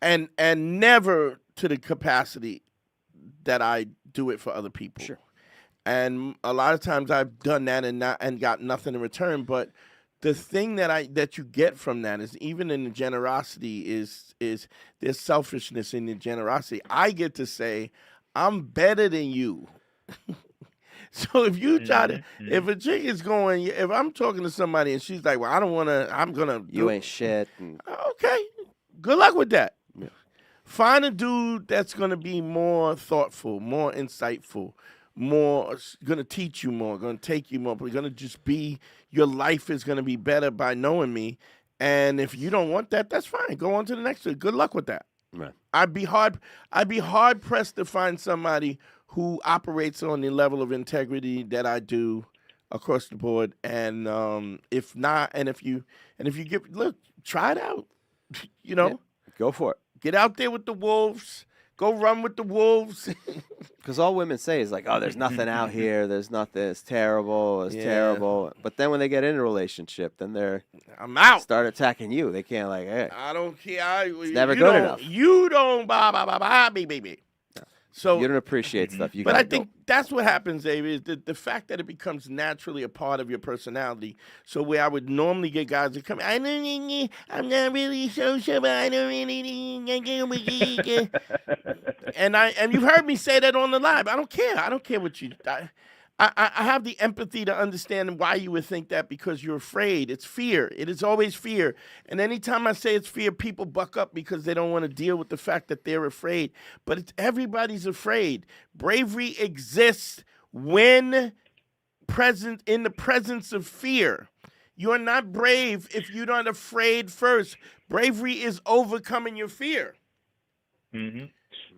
and never to the capacity that I do it for other people. Sure. And a lot of times I've done that and got nothing in return. But the thing that you get from that is, even in the generosity, is there's selfishness in the generosity. I get to say, I'm better than you. So if you try to, if a chick is going, if I'm talking to somebody and she's like, well, I don't want to, I'm going to. You ain't shit. Okay. Good luck with that. Yeah. Find a dude that's going to be more thoughtful, more insightful, more going to teach you more, going to take you more, but going to just be, your life is going to be better by knowing me. And if you don't want that, that's fine. Go on to the next one. Good luck with that. Right. I'd be hard pressed to find somebody who operates on the level of integrity that I do across the board. And if not, and if you try it out. You know, yeah, go for it. Get out there with the wolves. Go run with the wolves. Because all women say is like, oh, there's nothing out here. There's nothing. It's terrible. It's terrible. But then when they get in a relationship, then I'm out. Start attacking you. They can't like, hey. I don't care. It's never good enough. You don't baby. So you don't appreciate stuff. But I think that's what happens, David, is the fact that it becomes naturally a part of your personality. So where I would normally get guys that come, I'm not really social, but I don't really. And you've heard me say that on the live. I don't care. I don't care what you. I have the empathy to understand why you would think that, because you're afraid. It's fear. It is always fear. And anytime I say it's fear, people buck up because they don't want to deal with the fact that they're afraid. But everybody's afraid. Bravery exists when in the presence of fear. You're not brave if you're not afraid first. Bravery is overcoming your fear. Mm-hmm.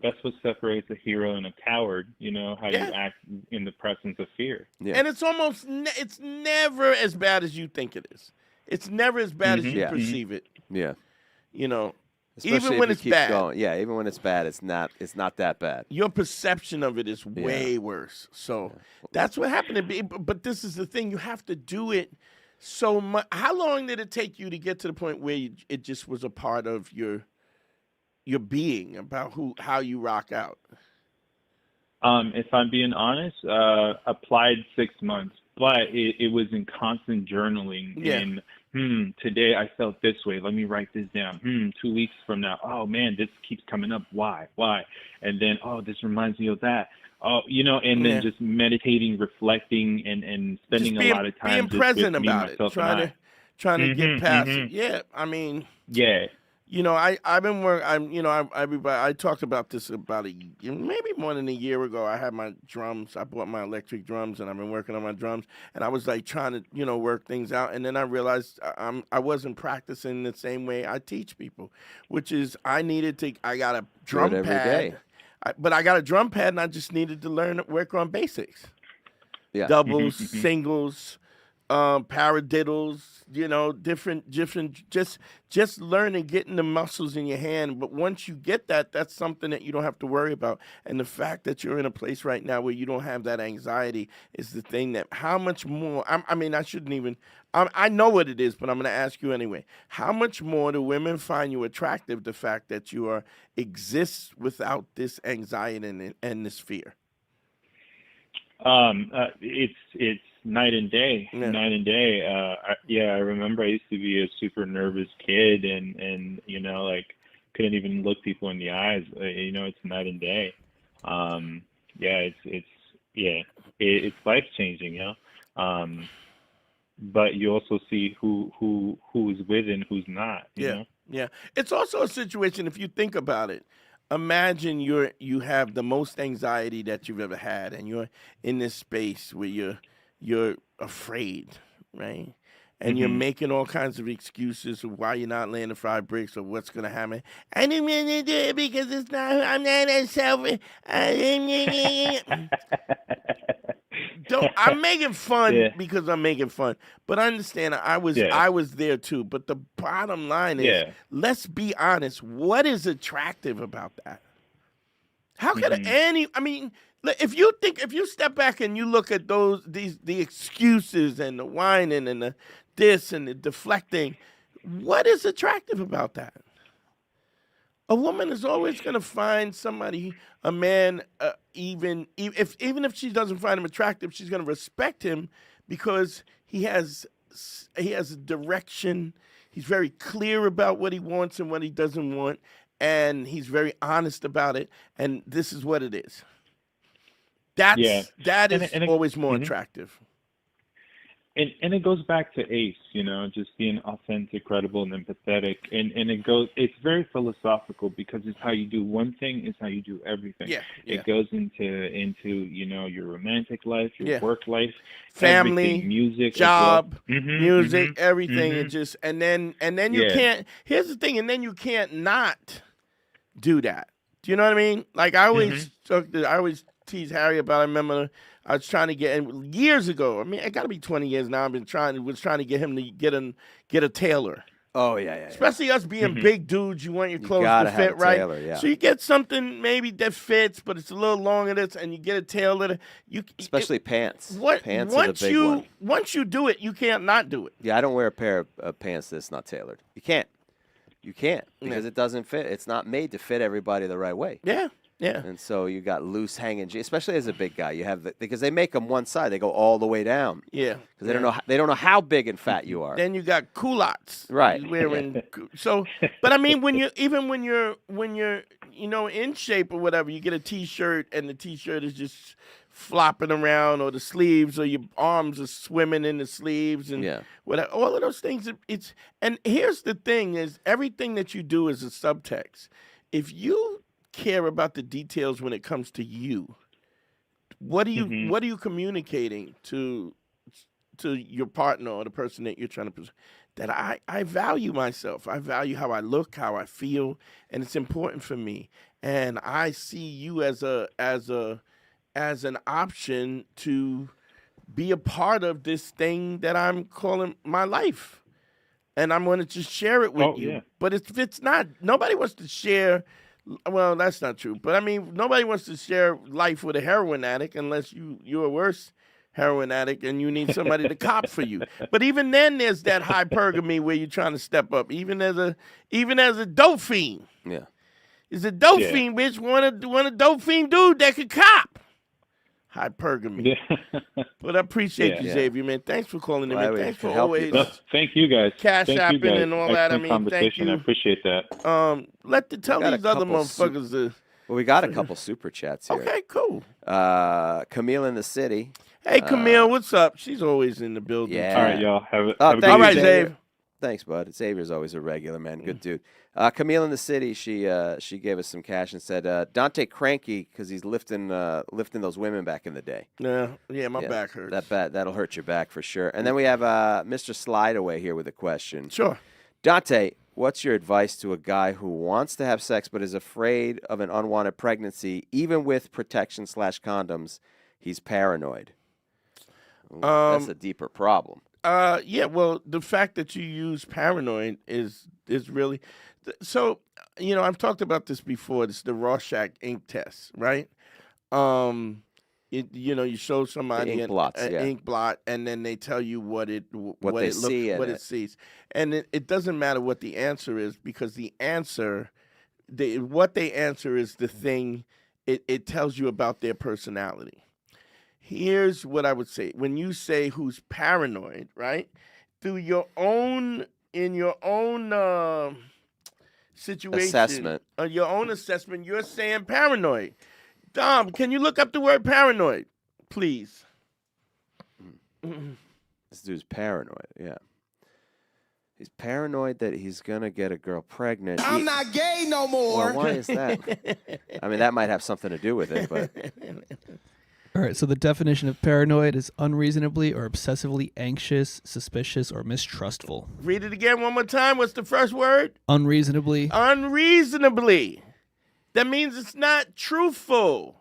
That's what separates a hero and a coward, you know, how you act in the presence of fear. Yeah. And it's almost, it's never as bad as you think it is. It's never as bad as you perceive it. Yeah. You know, especially even when it's bad. Going. Yeah, even when it's bad, it's not that bad. Your perception of it is way worse. So that's what happened. But this is the thing. You have to do it so much. How long did it take you to get to the point where it just was a part of your being, about how you rock out? If I'm being honest, applied 6 months, but it was in constant journaling. And today I felt this way. Let me write this down. 2 weeks from now, oh man, this keeps coming up. Why? And then, oh, this reminds me of that. Oh, you know, and then just meditating, reflecting, and spending a lot of time being present with about me, it, trying to get past it. Yeah, I mean, You know, I've been working. I talked about this about maybe more than a year ago. I had my drums. I bought my electric drums, and I've been working on my drums. And I was like trying to, work things out. And then I realized I wasn't practicing the same way I teach people, which is I got a drum pad every day. But I got a drum pad, and I just needed to work on basics. Yeah, doubles, singles. Paradiddles, different, just learning, getting the muscles in your hand. But once you get that, that's something that you don't have to worry about. And the fact that you're in a place right now where you don't have that anxiety is the thing that, how much more, I shouldn't even, I know what it is, but I'm going to ask you anyway. How much more do women find you attractive, the fact that you exists without this anxiety and this fear? It's night and day. I remember I used to be a super nervous kid and couldn't even look people in the eyes. It's night and day. Yeah, it's life changing, you know. But you also see who's with and who's not. You know. Yeah. It's also a situation, if you think about it. Imagine you have the most anxiety that you've ever had, and you're in this space where you're afraid, right? And you're making all kinds of excuses of why you're not laying the 5 bricks or what's going to happen. I didn't mean to do it because it's not. I'm not as selfish. I'm making fun because I'm making fun, but I understand I was there too. But the bottom line is, let's be honest. What is attractive about that? How could I mean, if you step back and you look at the excuses and the whining and the this and the deflecting, what is attractive about that? A woman is always going to find somebody, a man, even if she doesn't find him attractive, she's going to respect him because he has a direction. He's very clear about what he wants and what he doesn't want, and he's very honest about it. And this is what it is. That is always more attractive. And it goes back to Ace, you know, just being authentic, credible, and empathetic. And it's very philosophical because it's how you do one thing is how you do everything. It goes into you know, your romantic life, your work life, family, music, job, music, everything. And then you can't. Here's the thing, and then you can't not do that. Do you know what I mean? Like I always tease Harry about. I remember I was trying to years ago. I mean, it got to be 20 years now. Was trying to get him to get a tailor. Oh yeah. Especially us being big dudes, you want your clothes to fit right. Tailor, So you get something maybe that fits, but it's a little longer. And you get a tailor. Especially pants. Pants once is a big one. Once you do it, you can't not do it. Yeah, I don't wear a pair of pants that's not tailored. You can't because it doesn't fit. It's not made to fit everybody the right way. Yeah. And so you got loose hanging jeans, especially as a big guy. You have because they make them one side, they go all the way down. Yeah, because they don't know how big and fat you are. Then you got culottes, right? Wearing so, but I mean, when you're you know in shape or whatever, you get a T-shirt and the T-shirt is just flopping around, or the sleeves, or your arms are swimming in the sleeves, and whatever. All of those things. And here's the thing: is everything that you do is a subtext. If you care about the details when it comes to you, what are you communicating to your partner or the person that you're trying to present? That I value myself. I value how I look, how I feel, and it's important for me. And I see you as an option to be a part of this thing that I'm calling my life. And I'm going to just share it with you. Yeah. But if it's not, nobody wants to share. Well, that's not true. But I mean, nobody wants to share life with a heroin addict unless you're a worse heroin addict and you need somebody to cop for you. But even then, there's that hypergamy where you're trying to step up. Even as a dope fiend. Yeah. Is a dope fiend, bitch. Want a dope fiend dude that could cop. Hypergamy. Yeah. But I appreciate you, Xavier, man. Thanks for calling in, man. Thanks for always. Thank you, guys. Cash apping and all that. I mean, thank you. I appreciate that. Tell these other motherfuckers. Well, we got a couple super chats here. Okay, cool. Camille in the city. Hey, Camille, what's up? She's always in the building. Yeah. All right, y'all. Have a all right, Xavier. Thanks, bud. Xavier's always a regular, man. Good dude. Camille in the city, she gave us some cash and said, Dante cranky because he's lifting those women back in the day. Yeah, my back hurts. That'll hurt your back for sure. And then we have Mr. Slideaway here with a question. Sure. Dante, what's your advice to a guy who wants to have sex but is afraid of an unwanted pregnancy, even with protection / condoms? He's paranoid. Ooh, that's a deeper problem. Yeah, well, the fact that you use paranoid is really so. You know, I've talked about this before. It's the Rorschach ink test, right? You show somebody an ink blot, and then they tell you what it sees, and it doesn't matter what the answer is because what they answer is the thing. It tells you about their personality. Here's what I would say. When you say who's paranoid, right? In your own situation. Assessment. Your own assessment, you're saying paranoid. Dom, can you look up the word paranoid, please? This dude's paranoid. Yeah. He's paranoid that he's going to get a girl pregnant. I'm not gay no more. Well, why is that? I mean, that might have something to do with it, but All right, so the definition of paranoid is unreasonably or obsessively anxious, suspicious, or mistrustful. Read it again one more time. What's the first word? Unreasonably. Unreasonably. That means it's not truthful.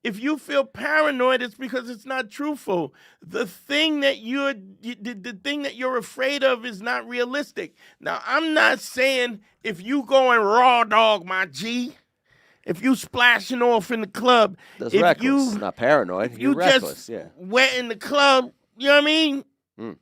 If you feel paranoid, it's because it's not truthful. The thing that you're afraid of is not realistic. Now, I'm not saying if you going raw dog, my G, if you splashing off in the club, that's if reckless. you Not paranoid. if You're you reckless. just Yeah. wet in the club, you know what I mean? You're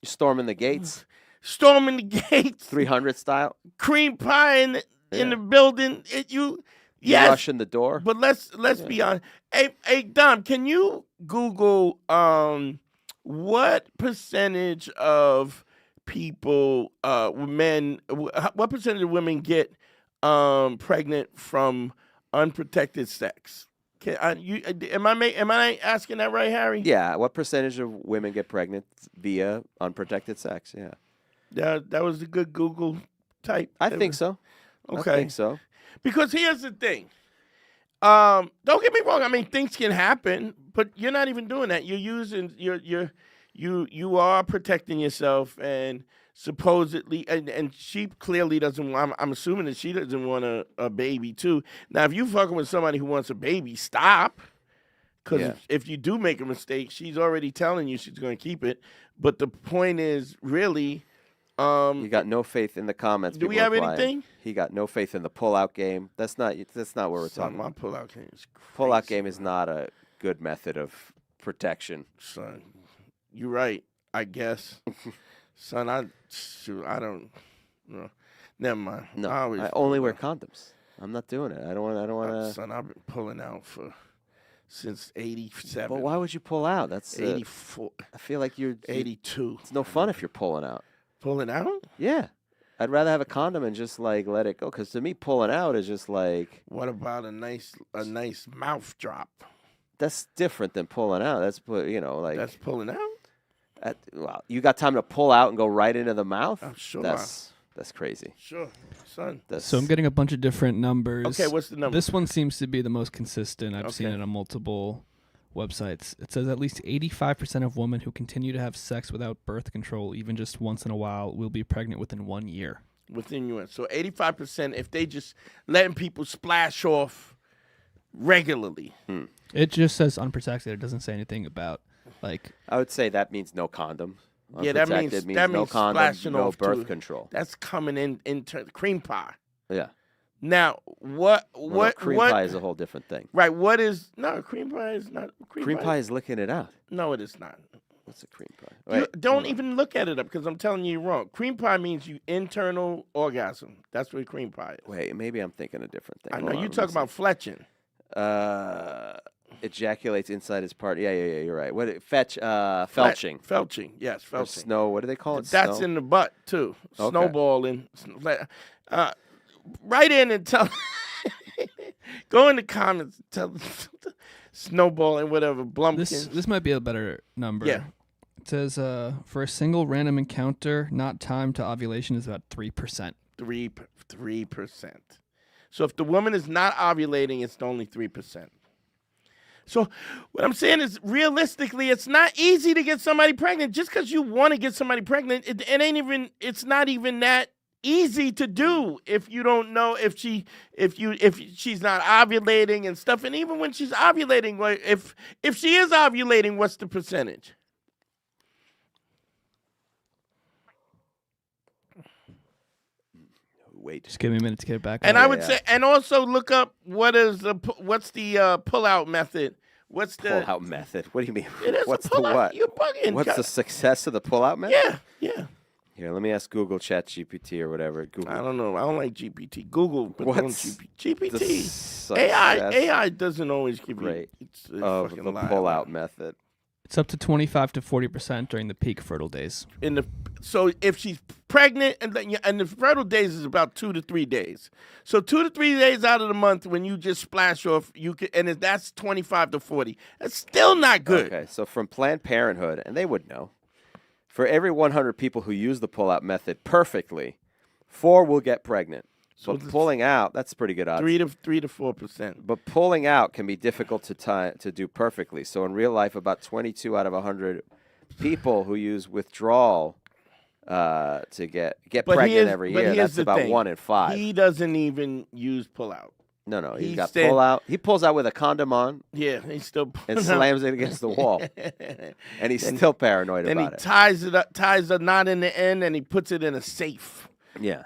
storming the gates, Storming the gates, 300 style. cream pie in Yeah. the building. You Yes, rushing the door. but let's be honest. Hey, Dom, can you Google what percentage of people, men, what percentage of women get pregnant from unprotected sex? Am I asking that right, Harry? Yeah. What percentage of women get pregnant via unprotected sex? Yeah. That was a good Google type. I think so. Okay. I think so. Because here's the thing. Don't get me wrong. I mean, things can happen, but you're not even doing that. You're using you are protecting yourself, and supposedly, and she clearly doesn't. I'm assuming that she doesn't want a baby too. Now, if you fucking with somebody who wants a baby, stop. Because if you do make a mistake, she's already telling you she's going to keep it. But the point is, really. You got no faith in the comments. Do we people have replying. anything? He got no faith in the pullout game. That's not what we're Son, talking my about. pullout game is crazy. Pullout game is not a good method of protection. Son, you're right. I guess. Son, I don't. No, never mind. No, always I only pull wear out. condoms. I'm not doing it. I don't want to. Son, I've been pulling out since '87. But why would you pull out? That's 84, I feel like you're 82. It's no fun if you're pulling out. Pulling out? Yeah, I'd rather have a condom and just like let it go. Because to me, pulling out is just like What about a nice mouth drop? that's different than pulling out. That's like That's pulling out? well, you got time to pull out and go right into the mouth. I'm sure. That's crazy. Sure, son. So I'm getting a bunch of different numbers. Okay, what's the number? This one seems to be the most consistent. I've seen Okay. it on multiple websites. It says at least 85% of women who continue to have sex without birth control, even just once in a while, will be pregnant within 1 year. Within U.S. So 85% if they just letting people splash off regularly. It just says unprotected. It doesn't say anything about like. I would say that means no condom. Yeah, that means Unprotected no condom, splashing no off birth too. control. That's coming in cream pie. Yeah. Now, what Cream what pie is a whole different thing. right, what is no cream pie is not Cream pie is licking it out. No, it is not. What's a cream pie? You Wait, don't hold on. even look at it up because I'm telling you you're wrong. Cream pie means you internal orgasm. That's what cream pie is. Wait, maybe I'm thinking a different thing. I Hold know on, you let me talk see. about fletching. Ejaculates inside his part. Yeah, you're right. Felching. Felching, yes, Or felching. snow. What do they call it? That's Snow? in the butt too. Okay. Snowballing. Write in and tell. Go in the comments. And tell snowballing, whatever. Blumpkins. This might be a better number. Yeah. It says for a single random encounter, not timed to ovulation, is about 3%. 3%. So if the woman is not ovulating, it's only 3%. So what I'm saying is, realistically, it's not easy to get somebody pregnant. Just because you want to get somebody pregnant, it's not even that easy to do if you don't know if she's not ovulating and stuff. And even when she's ovulating, like if she is ovulating, what's the percentage? Wait. Just give me a minute to get it back. And up. I would say, and also look up what's the pull-out method. What's the Pull-out method. What do you mean? It is What's a the pull-out. what? You're bugging. What's the success of the pull-out method? Yeah. Here, let me ask Google Chat GPT or whatever. Google. I don't know. I don't like GPT. Google, but don't What's GPT. the AI success AI doesn't always give you rate it's a of fucking the lie. pull-out method. It's up to 25 to 40% during the peak fertile days. So if she's pregnant, and the fertile days is about 2 to 3 days. So 2 to 3 days out of the month when you just splash off, and if that's 25 to 40. That's still not good. Okay, so from Planned Parenthood, and they would know, for every 100 people who use the pull-out method perfectly, 4 will get pregnant. So pulling out, that's pretty good odds. 3 to 4%. But pulling out can be difficult to do perfectly. So in real life, about 22 out of 100 people who use withdrawal to get pregnant every year, that's about 1 in 5. He doesn't even use pullout. No, he's got pull-out. He pulls out with a condom on. Yeah, he's still and slams it against the wall. And he's still paranoid about it. And he ties it up, ties a knot in the end, and he puts it in a safe. Yeah.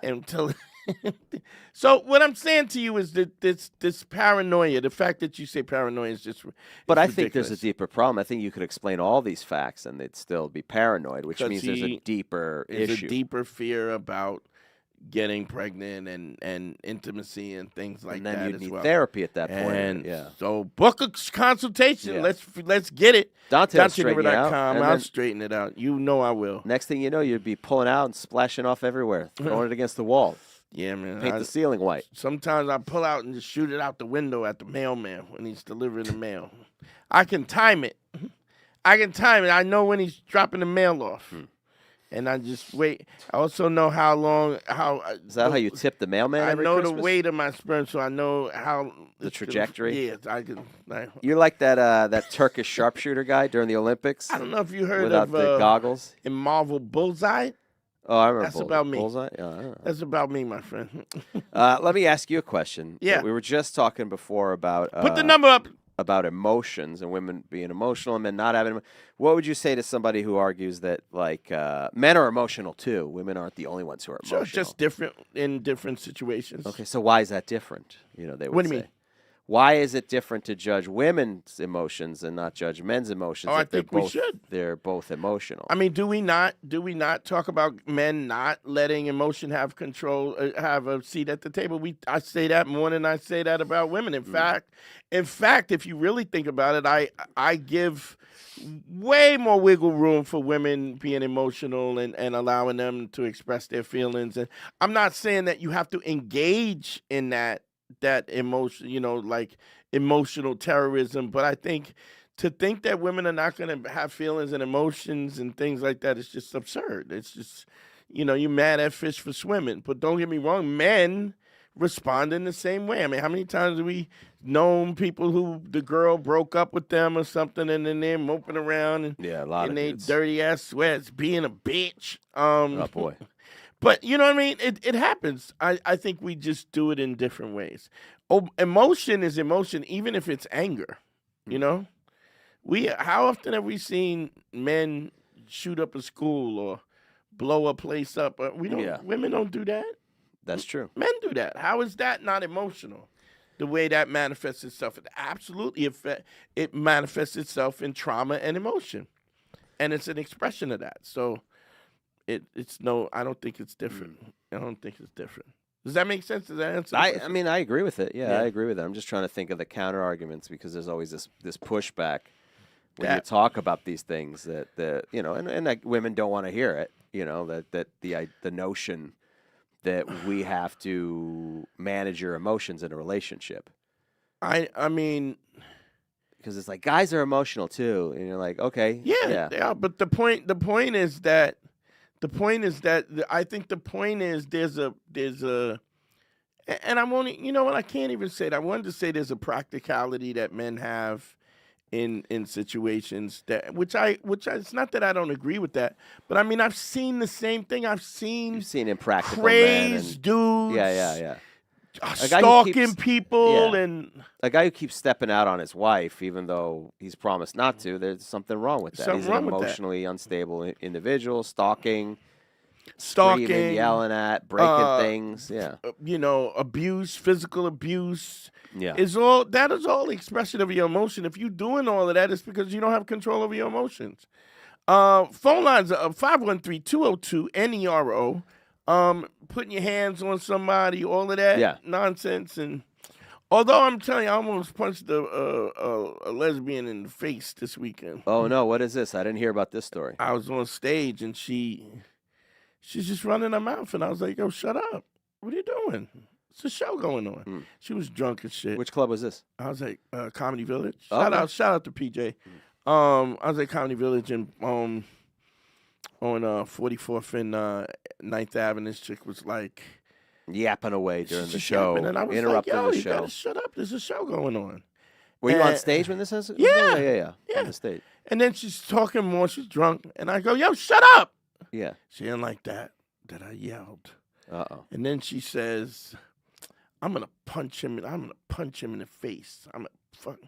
So what I'm saying to you is that this paranoia, the fact that you say paranoia is just But I ridiculous. think there's a deeper problem. I think you could explain all these facts and they'd still be paranoid, which means there's a deeper issue. There's a deeper fear about getting pregnant and intimacy and things like that. And then you'd as need well. therapy at that point. And yeah. so book a consultation. Yeah. Let's get it. Dante will straighten you out, DanteandHarry.com. and I'll then- straighten it out. You know I will. Next thing you know, you'd be pulling out and splashing off everywhere, throwing it against the wall. Yeah, man. Paint the ceiling white. Sometimes I pull out and just shoot it out the window at the mailman when he's delivering the mail. I can time it. I know when he's dropping the mail off. And I just wait. I also know how long. Is that how you tip the mailman every I know Christmas? the weight of my sperm, so I know how The trajectory? Yeah, I can. You're like that Turkish sharpshooter guy during the Olympics. I don't know if you heard without of the goggles. in Marvel Bullseye. Oh, I remember. That's about me. Bullseye? Yeah, I don't know. That's about me, my friend. Let me ask you a question. Yeah. We were just talking before about Put the number up. about emotions and women being emotional and men not having. What would you say to somebody who argues that men are emotional too? Women aren't the only ones who are emotional. Sure, just different in different situations. Okay, so why is that different? They would What do you say. mean? Why is it different to judge women's emotions and not judge men's emotions? Oh, I if they're think we both- should. They're both emotional. I mean, do we not talk about men not letting emotion have control, have a seat at the table? I say that more than I say that about women. In fact, if you really think about it, I give way more wiggle room for women being emotional and allowing them to express their feelings. And I'm not saying that you have to engage in that emotion, like emotional terrorism, but I think to think that women are not going to have feelings and emotions and things like that is just absurd. It's just, you're mad at fish for swimming. But don't get me wrong, men respond in the same way. I mean, how many times have we known people who the girl broke up with them or something and then they're moping around and, yeah, a lot in of their dudes. dirty ass sweats being a bitch? Oh boy. But you know what I mean? It happens. I think we just do it in different ways. Emotion is emotion, even if it's anger. How often have we seen men shoot up a school or blow a place up? We don't. Yeah. Women don't do that. That's true. Men do that. How is that not emotional? The way that manifests itself, it manifests itself in trauma and emotion, and it's an expression of that. So. I don't think it's different. I don't think it's different. Does that make sense? Does that answer? I mean, I agree with it. Yeah, Yeah. I agree with it. I'm just trying to think of the counter arguments because there's always this pushback when you That- talk about these things that and like women don't want to hear it. That the notion that we have to manage your emotions in a relationship. I mean, Because it's like guys are emotional too, and you're like, okay, yeah, they are. But the point is that I think the point is there's a, and I'm only, what, I can't even say it. I wanted to say there's a practicality that men have in situations which it's not that I don't agree with that, but I mean, I've seen the same thing. I've seen You've seen impractical men crazed and, dudes. yeah. A guy who Stalking keeps- people yeah. and A guy who keeps stepping out on his wife, even though he's promised not to, there's something wrong with that. Something He's wrong an with that. emotionally unstable individual, stalking, stalking, screaming, yelling at, breaking things. Yeah. Abuse, physical abuse. Yeah. That is all the expression of your emotion. If you're doing all of that, it's because you don't have control over your emotions. Phone lines are 513-202-NERO. Putting your hands on somebody, all of that Yeah. nonsense, and Although I'm telling you, I almost punched a lesbian in the face this weekend. Oh no, what is this? I didn't hear about this story. I was on stage and she's just running her mouth, and I was like, "Yo, shut up! What are you doing? It's a show going on." She was drunk as shit. Which club was this? I was like, Comedy Village. Okay. Shout out to PJ. I was at Comedy Village and on 44th and 9th Avenue. This chick was like Yapping away during the she's show, yapping, and I was interrupting like, Yo, the you show. gotta shut up. There's a show going on. Were you on And- stage when this is? Yeah. Yeah. Yeah. On the stage. And then she's talking more. She's drunk, and I go, "Yo, shut up!" Yeah. She didn't like that I yelled. Uh-oh. And then she says, "I'm gonna punch him. I'm gonna punch him in the face. I'm gonna fuck."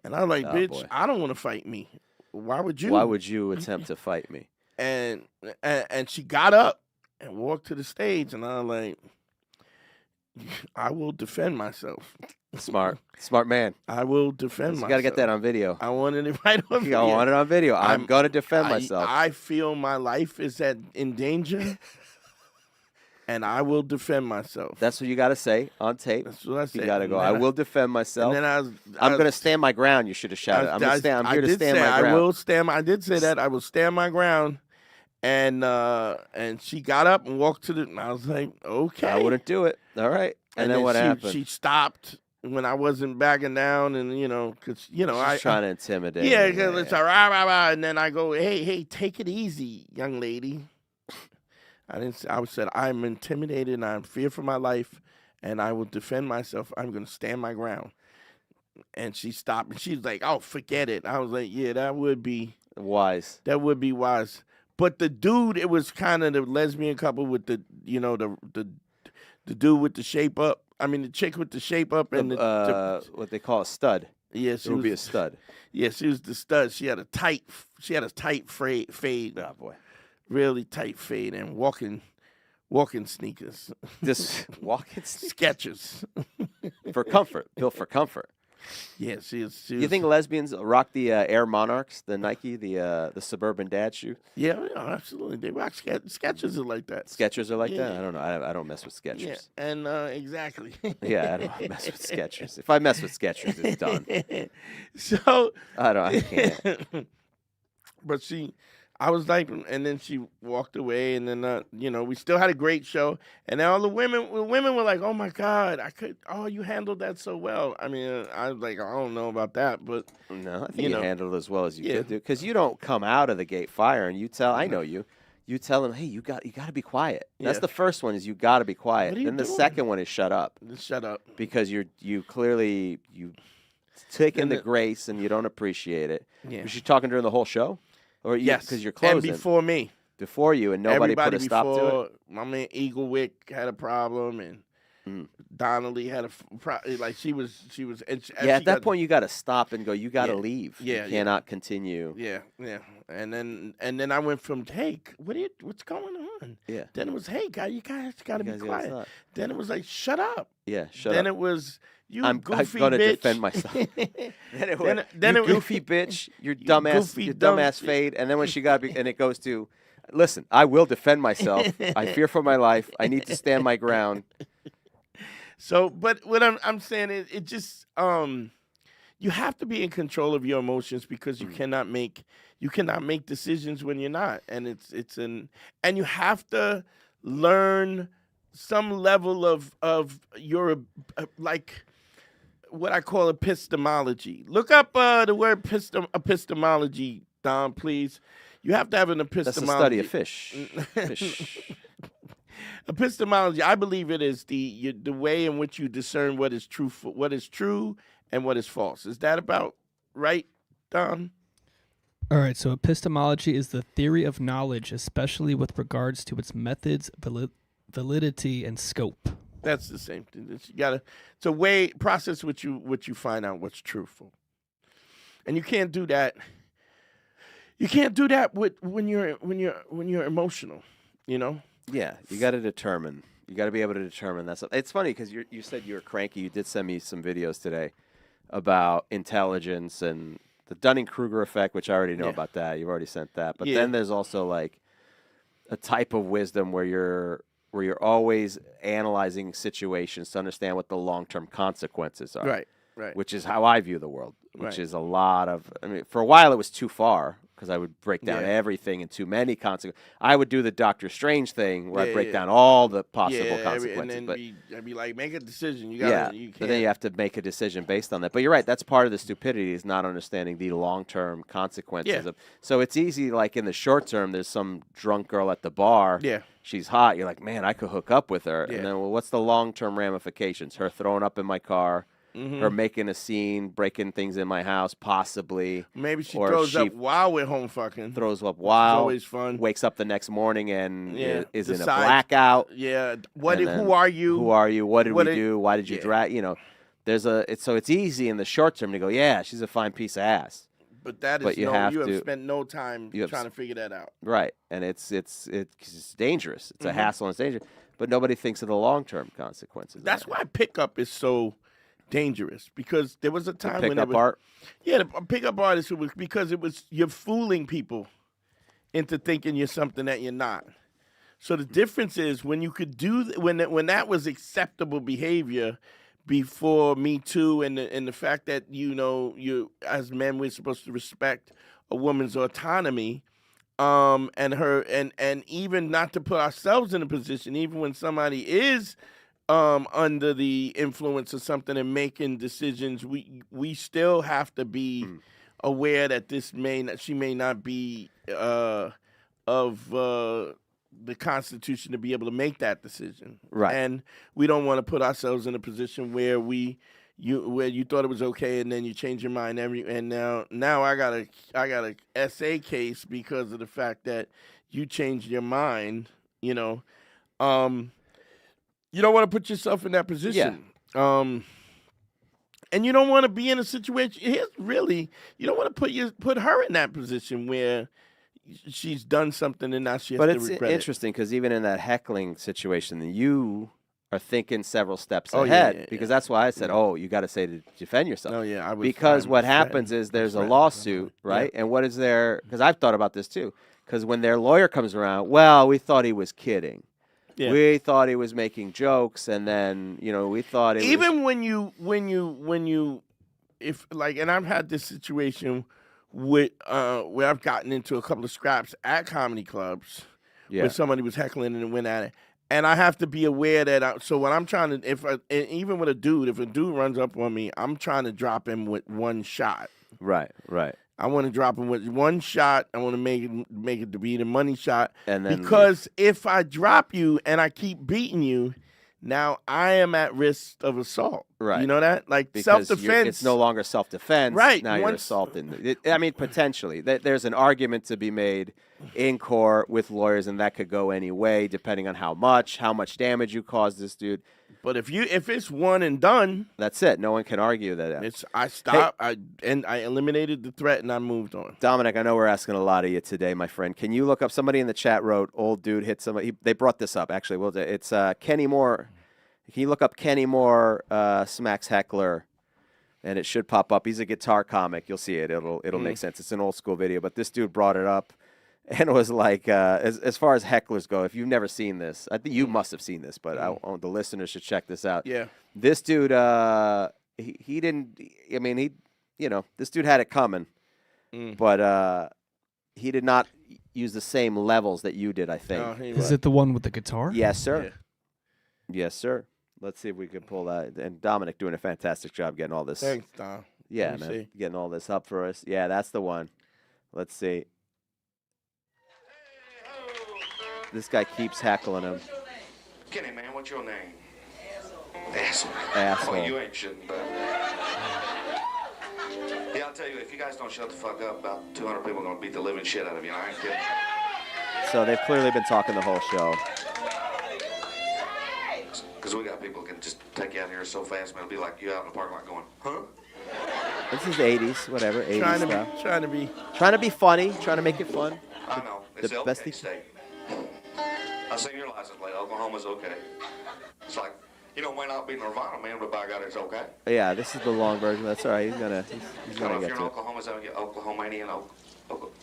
And I was like, Oh, "Bitch, boy. I don't want to fight me. Why would you?" Why would you attempt to fight me? And she got up and walked to the stage, and I was like, "I will defend myself. Smart man. I will defend myself. You got to get that on video. I wanted it right on You video. want it on video. I'm going to defend myself. I feel my life is in danger, and I will defend myself. That's what you got to say on tape. That's what I said. You got to go. And I then will defend myself. And then I'm going to stand my ground. You should have shouted. I'm here to stand my ground. I will stand. I did say that. I will stand my ground. And she got up and walked to the. And I was like, okay. I wouldn't do it. All right. And then what happened? She stopped when I wasn't backing down, and because I trying to intimidate. Yeah, me. because it's a rah rah rah, and then I go, hey, take it easy, young lady. I didn't. I said I'm intimidated and I'm fear for my life, and I will defend myself. I'm going to stand my ground. And she stopped, and she's like, "Oh, forget it." I was like, "Yeah, that would be wise. That would be wise." But the dude, it was kind of the lesbian couple with the dude with the shape up. I mean, the chick with the shape up and what they call a stud. Yeah, it would be a stud. Yeah, she was the stud. She had a tight fade. Oh boy, really tight fade and walking sneakers. Just walking Skechers for comfort, built for comfort. Yeah, she was. You think lesbians rock the Air Monarchs, the Nike, the suburban dad shoe? Yeah, absolutely. They rock Skechers are like that. Skechers are like that. I don't know. I don't mess with Skechers. Yeah, and exactly. Yeah, I don't mess with Skechers. If I mess with Skechers, it's done. So I can't. But I was like, and then she walked away, and then we still had a great show, and then all the women were like, "Oh my God, you handled that so well." I mean, I was like, I don't know about that, but no, I think you handled it as well as you could do, because you don't come out of the gate fire and you tell, I know you tell them, hey, you got to be quiet. That's the first one is you got to be quiet. Then the second one is shut up. Shut up, because you clearly take in the grace and you don't appreciate it. Yeah. Was she talking during the whole show? Or yes, because you're closing. And before me. Before you, and nobody put a stop to it? My man Eaglewick had a problem, and Donnelly had she was. And at that point, you got to stop and go. You got to leave. Yeah, you cannot continue. Yeah. And then I went from, hey, what's going on? Yeah. Then it was, hey, you guys got to be quiet. Then it was like, shut up. Yeah, shut up. Then it was, I'm goofy bitch. I'm going to defend myself. then it goofy bitch, your dumbass fade. And then when she got, and it goes to, listen, I will defend myself. I fear for my life. I need to stand my ground. So, but what I'm saying is, it just, you have to be in control of your emotions, because you cannot make decisions when you're not, and and you have to learn some level of your like what I call epistemology. Look up the word epistemology, Don, please. You have to have an epistemology. That's the study of fish. Epistemology, I believe it is the way in which you discern what is true and what is false. Is that about right, Don? All right, so epistemology is the theory of knowledge, especially with regards to its methods, validity, and scope. That's the same thing. It's a process which you find out what's truthful, and you can't do that. You can't do that when you're emotional. Yeah, you got to determine. You got to be able to determine that. It's funny because you said you were cranky. You did send me some videos today about intelligence and the Dunning-Kruger effect, which I already know about that. You've already sent that. But then there's also like a type of wisdom where you're where you're always analyzing situations to understand what the long-term consequences are. Right. Which is how I view the world, which Right. is a lot of. I mean, for a while it was too far because I would break down Yeah. everything and too many consequences. I would do the Doctor Strange thing where I break Yeah. down all the possible Yeah, consequences. and But then I'd be like, make a decision. You yeah, gotta, you can't. but then you have to make a decision based on that. But you're right. That's part of the stupidity is not understanding the long-term consequences Yeah. of. So it's easy, like in the short term, there's some drunk girl at the bar. Yeah. She's hot. You're like, man, I could hook up with her. Yeah. And then, well, what's the long-term ramifications? Her throwing up in my car. Mm-hmm. Her making a scene, breaking things in my house, possibly. Maybe she or throws she up while we're home fucking. Throws up while. always fun. Wakes up the next morning and Yeah, is in a decides- blackout. Yeah. And then, Who are you? Who are you? What did What we did- do? Why did you Yeah. drag? You know, so it's easy in the short term to go, yeah, she's a fine piece of ass. But that is But you you have have to- spent no time you have trying s- to figure that out. Right. And it's dangerous. It's Mm-hmm. a hassle and it's dangerous. But nobody thinks of the long-term consequences. of That's that. why pickup is so dangerous, because there was a The time when it pickup was art. the pickup artist who was, because it was, you're fooling people into thinking you're something that you're not. So the difference is when you could do when that was acceptable behavior before Me Too, and the fact that you as men we're supposed to respect a woman's autonomy, and her and even not to put ourselves in a position, even when somebody is under the influence of something and making decisions, we still have to be aware that she may not be of the Constitution to be able to make that decision. Right. And we don't want to put ourselves in a position where you thought it was okay and then you change your mind and now I got a SA case because of the fact that you changed your mind. You don't want to put yourself in that position. And you don't want to be in a situation. You don't want to put her in that position where she's done something and now she has But to it's regret it. interesting because even in that heckling situation, you are thinking several steps Oh, ahead yeah. because that's why I said, "Oh, you got to say to defend yourself." Oh yeah, Because what happens is there's a lawsuit, right? And what is there? Because I've thought about this too. Because when their lawyer comes around, well, we thought he was kidding. Yeah. We thought he was making jokes, and then we thought it Even was, when you if like, and I've had this situation with where I've gotten into a couple of scraps at comedy clubs yeah, where somebody was heckling and went at it, and I have to be aware that so when I'm trying to even with a dude, if a dude runs up on me, I'm trying to drop him with one shot. right. I want to drop him with one shot. I want to make it to be the money shot. And then because if I drop you and I keep beating you, now I am at risk of assault. Right. You know that? Like Because self-defense. it's no longer self-defense. Right. Now you're Once- assaulting. I mean, potentially. There's an argument to be made in court with lawyers, and that could go any way, depending on how much damage you caused this dude. But if it's one and done, That's it. No one can argue that. I stopped. I eliminated the threat and I moved on. Dominic, I know we're asking a lot of you today, my friend. Can you look up, somebody in the chat wrote, old dude hit somebody. They brought this up, actually. Well, it's Kenny Moore. Can you look up Kenny Moore smacks heckler? And it should pop up. He's a guitar comic. You'll see it. It'll make sense. It's an old school video. But this dude brought it up and it was like, as far as hecklers go, if you've never seen this, I think you must have seen this, but the listeners should check this out. Yeah. This dude, he didn't, I mean, this dude had it coming, but he did not use the same levels that you did, I think. Oh, he Is was. it the one with the guitar? Yes, sir. Yeah. Yes, sir. Let's see if we can pull that. And Dominic doing a fantastic job getting all this. Thanks, Tom. Yeah, Let me man. see. Getting all this up for us. Yeah, that's the one. Let's see. This guy keeps heckling him. Kenny, man, what's your name? Asshole. Asshole. Well, you ain't shouldn't, but... Yeah, I'll tell you, if you guys don't shut the fuck up, about 200 people are going to beat the living shit out of you, and I ain't kidding. So they've clearly been talking the whole show. Because we got people who can just take you out here so fast, man, it'll be like you out in the parking lot going, huh? This is 80s, whatever, 80s Trying stuff. to be Trying to be funny, trying to make it fun. I know. It's The the best okay thing- state. I seen your license plate. Oklahoma's okay. It's like, may not be Nirvana, man, but by God, it's okay. Yeah, this is the long version. That's all right. He's gonna If get you're in to it. Oklahoma, so you Oklahomanian,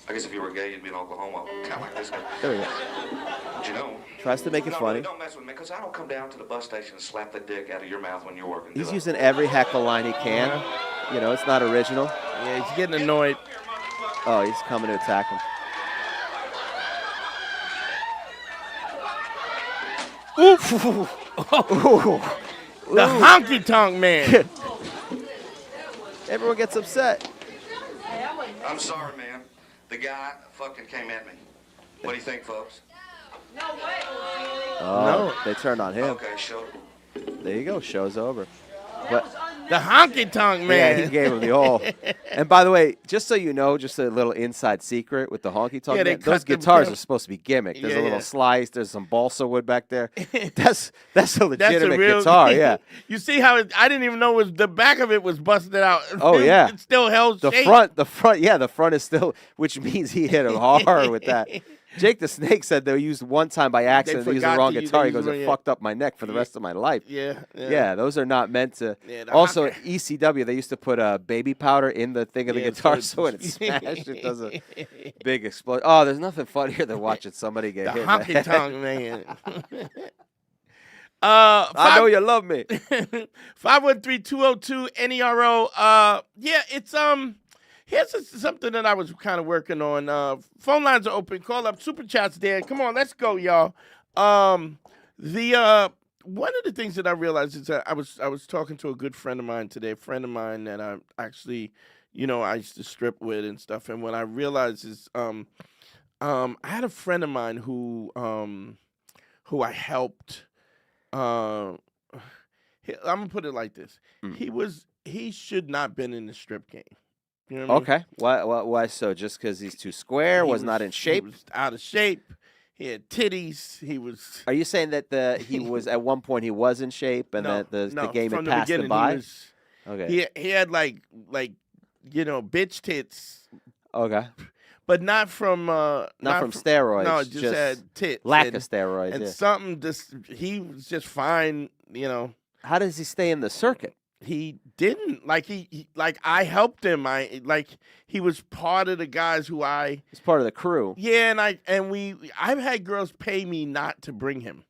I guess if you were gay, you'd be in Oklahoma, kind of like this guy. There we go. But you know. Tries to make it No, funny. really, don't mess with me, because I don't come down to the bus station and slap the dick out of your mouth when you're working. He's using every heckle line he can. You know, it's not original. Yeah, he's getting annoyed. Oh, he's coming to attack him. Oof. The honky tonk man. Everyone gets upset. I'm sorry, man. The guy fucking came at me. What do you think, folks? Oh, they turned on him. Okay, show. There you go. Show's over. But The honky tonk man. yeah, he gave him the all. And by the way, just so you know, just a little inside secret with the honky tonk Yeah, they man, those cut them guitars down. are supposed to be gimmick. There's Yeah, a little yeah. slice. There's some balsa wood back there. That's a That's a legitimate real guitar. Yeah. You see how I didn't even know the back of it was busted out. Oh, yeah. It still held The shape. front, yeah, the front is still, which means he hit him hard with that. Jake the Snake said they used one time by accident. They used the forgot wrong to use- guitar. they He goes, used the it wrong- fucked up my neck for the rest of my life. Yeah. Yeah, those are not meant to. Yeah, the Also, hockey- ECW, they used to put baby powder in the thing of the Yeah, guitar, so so when it smashed, it does a big explosion. Oh, there's nothing funnier than watching somebody get The hit. in the honky head. tonk man. I know you love me. 513-202-NERO. Yeah, it's here's something that I was kind of working on. Phone lines are open. Call up. Super chat's there. Come on, let's go, y'all. The one of the things that I realized is that I was talking to a good friend of mine today, a friend of mine that I actually, I used to strip with and stuff. And what I realized is I had a friend of mine who I helped. I'm gonna put it like this: he should not been in the strip game. You know what I mean? Okay. Why so? Just because he's too square, He was not in shape? He was out of shape. He had titties. He was. Are you saying that he was at one point he was in shape and that the game from had the passed him beginning, by? Okay. He had like bitch tits, Okay. but not from Not from steroids. No, just had tits. Lack and, of steroids. and Yeah. something. He was just fine. How does he stay in the circuit? He didn't he I helped him. He was part of the guys who He's part of the crew. Yeah, I've had girls pay me not to bring him.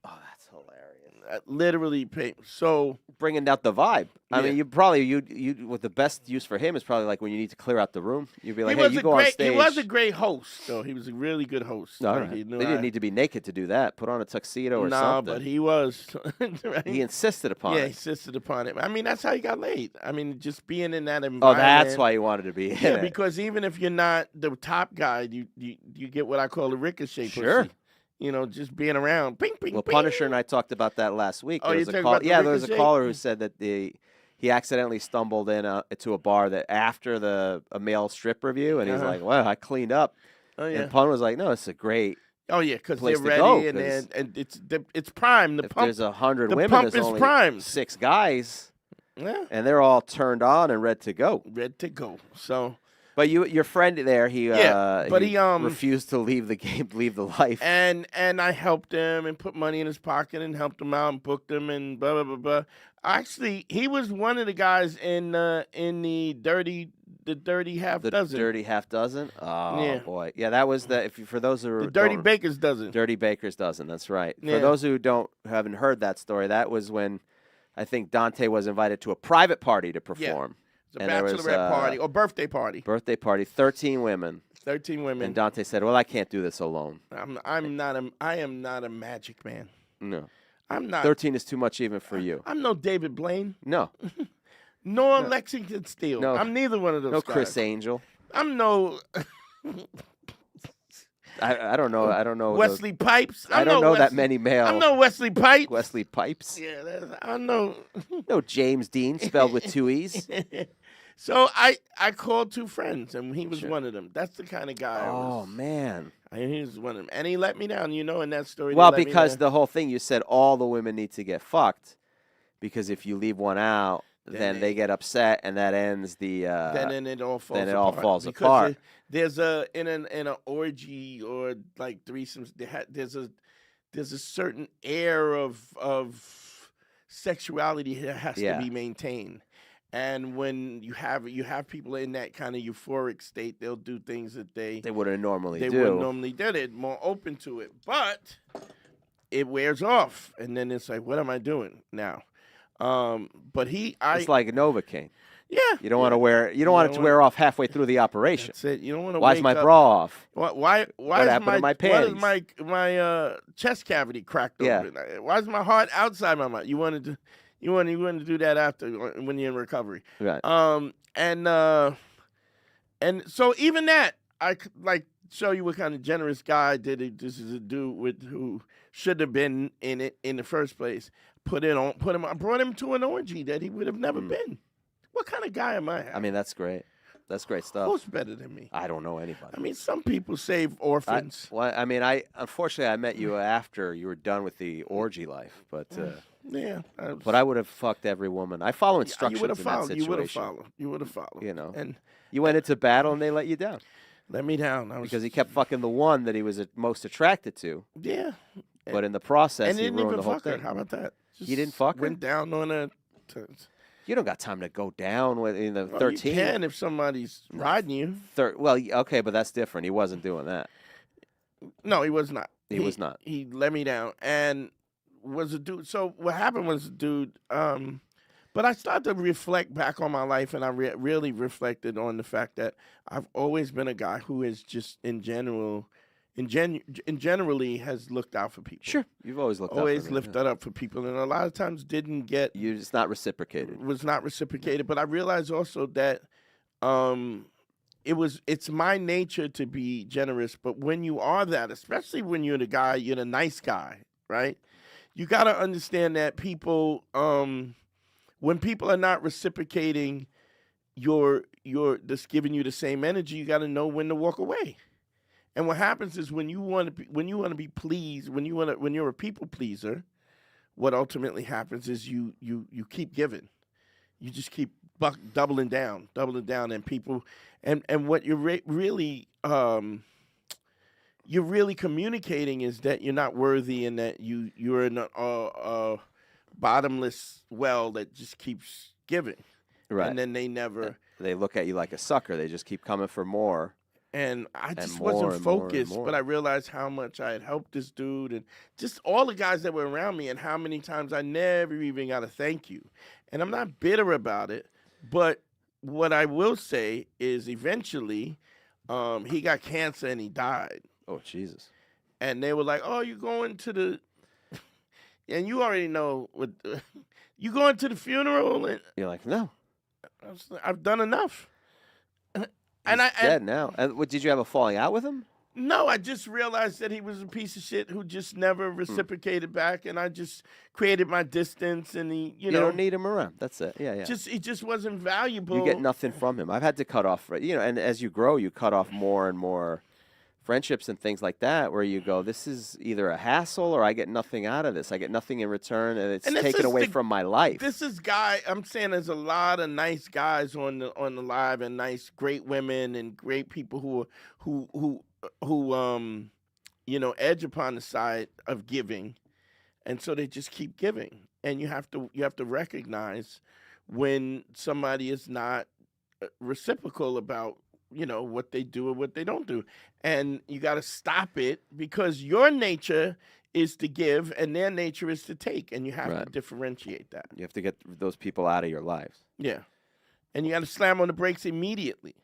Oh, that's hilarious. Literally pay. So Bringing out the vibe. I Yeah. mean, you probably you what the best use for him is probably like when you need to clear out the room. You'd be like, hey, you go on stage. He was a great host, though. He was a really good host. No, Like, no, he knew they didn't how- need to be naked to do that. Put on a tuxedo or Nah, something. but he was. Right? He insisted upon Yeah, it. he insisted upon it. I mean, that's how he got laid. I mean, just being in that Oh, environment. that's why he wanted to be in Yeah, it. because even if you're not the top guy, you get what I call a ricochet Sure. pussy. Just being around. Ping, ping, Well, ping. Punisher and I talked about that last week. Oh, There you was a talking call- about the yeah, there was a Ricochet? caller who said that he accidentally stumbled into a bar that after a male strip review, and he's Uh-huh. like, "Well, I cleaned up." Oh yeah. And Pun was like, "No, it's a great. Oh yeah, because place they're to go, ready 'cause and it's prime. The If pump. there's 100 the women, pump there's is only primed. 6 guys, Yeah, and they're all turned on and ready to go." ready to go. So. But your friend there, he But he refused to leave the game, leave the life. And I helped him and put money in his pocket and helped him out and booked him and blah blah blah blah. Actually, he was one of the guys in the dirty half The dozen. dirty half dozen. Oh Yeah. boy, yeah, that was for those who The dirty don't- baker's dozen. Dirty Baker's dozen. That's right. Yeah. For those who haven't heard that story, that was when I think Dante was invited to a private party to perform. It's a And there was, bachelorette party or birthday party. Birthday party, 13 women, 13 women. and Dante said, "Well, I can't do this alone. I am not a magic man. No, I'm not. 13 is too much even for you. I'm no David Blaine, No, nor Lexington Steele. No. I'm neither one of those no guys. Chris Angel. I'm no I don't know. I don't know Wesley Pipes. I I'm don't no know that Wesley- many male I'm no Wesley Pipes. Wesley Pipes. Yeah, I know. No James Dean spelled with 2 e's. So I called 2 friends, and he was one of them. That's the kind of guy I Oh was. man. He was one of them. And he let me down, in that story. they Well, let me because down. the whole thing you said all the women need to get fucked, because if you leave one out, then they get upset, and that ends the. then it all falls. then it all apart. falls Because apart. There's in an orgy or like threesomes. There's a certain air of sexuality that has Yeah. to be maintained. And when you have people in that kind of euphoric state, they'll do things that they wouldn't normally do. wouldn't normally do. They're more open to it, but it wears off, and then it's like, what am I doing now? But it's like Novocaine. Yeah. You don't want to wear. You don't want it to wear off halfway through the operation. That's it. You don't want to. Why is my bra off? Why what happened to my panties? Why is my chest cavity cracked open? Why is my heart outside my mouth? You wanted to do that after when you're in recovery. Right. And so even that, I could like show you what kind of generous guy did it. This is a dude who should have been in it in the first place. Brought him to an orgy that he would have never been. What kind of guy am I? I mean, that's great. That's great stuff. Who's better than me? I don't know anybody. I mean, some people save orphans. Unfortunately, I met you after you were done with the orgy life, but yeah. But I would have fucked every woman. I follow instructions in that situation. You would have followed. You know, and you went into battle and they let you down. Let me down. Because he kept fucking the one that he was most attracted to. Yeah. But in the process, and he didn't ruined even the whole fuck thing. her. How about that? He didn't fuck her? Went down on her. You don't got time to go down in the 13. You can if somebody's riding you. Well, okay, but that's different. He wasn't doing that. No, he was not. He was not. He let me down and was a dude. So what happened was, dude. But I started to reflect back on my life, and I really reflected on the fact that I've always been a guy who is just generally has looked out for people. Sure, you've always looked always lifted up for people, and a lot of times didn't get. It's not reciprocated. Was not reciprocated, but I realized also that it's my nature to be generous. But when you are that, especially when you're the nice guy, right? You got to understand that people, when people are not reciprocating your just giving you the same energy, you got to know when to walk away. And what happens is when you want to be pleased, when you're a people pleaser, what ultimately happens is you keep giving, you just keep doubling down, and people, and what you're really communicating is that you're not worthy and that you're in a bottomless well that just keeps giving, right? And then they look at you like a sucker. They just keep coming for more. And I just wasn't focused, but I realized how much I had helped this dude and just all the guys that were around me and how many times I never even got a thank you. And I'm not bitter about it, but what I will say is eventually he got cancer and he died. Oh, Jesus. And they were like, oh, you're going to the – and you already know what you going to the funeral? And you're like, no. I've done enough. He's dead now. And did you have a falling out with him? No, I just realized that he was a piece of shit who just never reciprocated back, and I just created my distance. And you don't need him around. That's it. Yeah. He just wasn't valuable. You get nothing from him. I've had to cut off. And as you grow, you cut off more and more friendships and things like that, where you go, this is either a hassle or I get nothing out of this. I get nothing in return, and it's taken away from my life. I'm saying there's a lot of nice guys on the live, and nice, great women and great people who edge upon the side of giving, and so they just keep giving. And you have to recognize when somebody is not reciprocal about what they do or what they don't do. And you got to stop it, because your nature is to give and their nature is to take. And you have to differentiate that. You have to get those people out of your lives. Yeah. And you got to slam on the brakes immediately.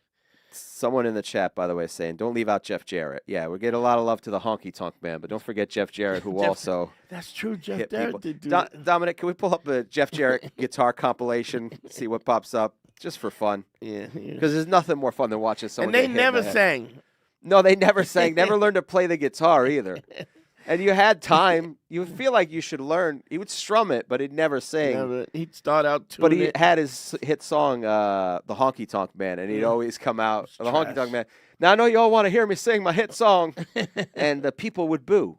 Someone in the chat, by the way, is saying, don't leave out Jeff Jarrett. Yeah, we get a lot of love to the Honky Tonk Man, but don't forget Jeff Jarrett, who also That's true. Jeff Jarrett did do Dominic, can we pull up a Jeff Jarrett guitar compilation, see what pops up? Just for fun. Yeah. Because there's nothing more fun than watching someone And they never sang. No, they never sang. Never learned to play the guitar either. And you had time. You feel like you should learn. He would strum it, but he'd never sing. He'd start out tuning But he had his hit song, The Honky Tonk Man, and he'd always come out, The Honky Tonk Man. Now, I know you all want to hear me sing my hit song. And the people would boo.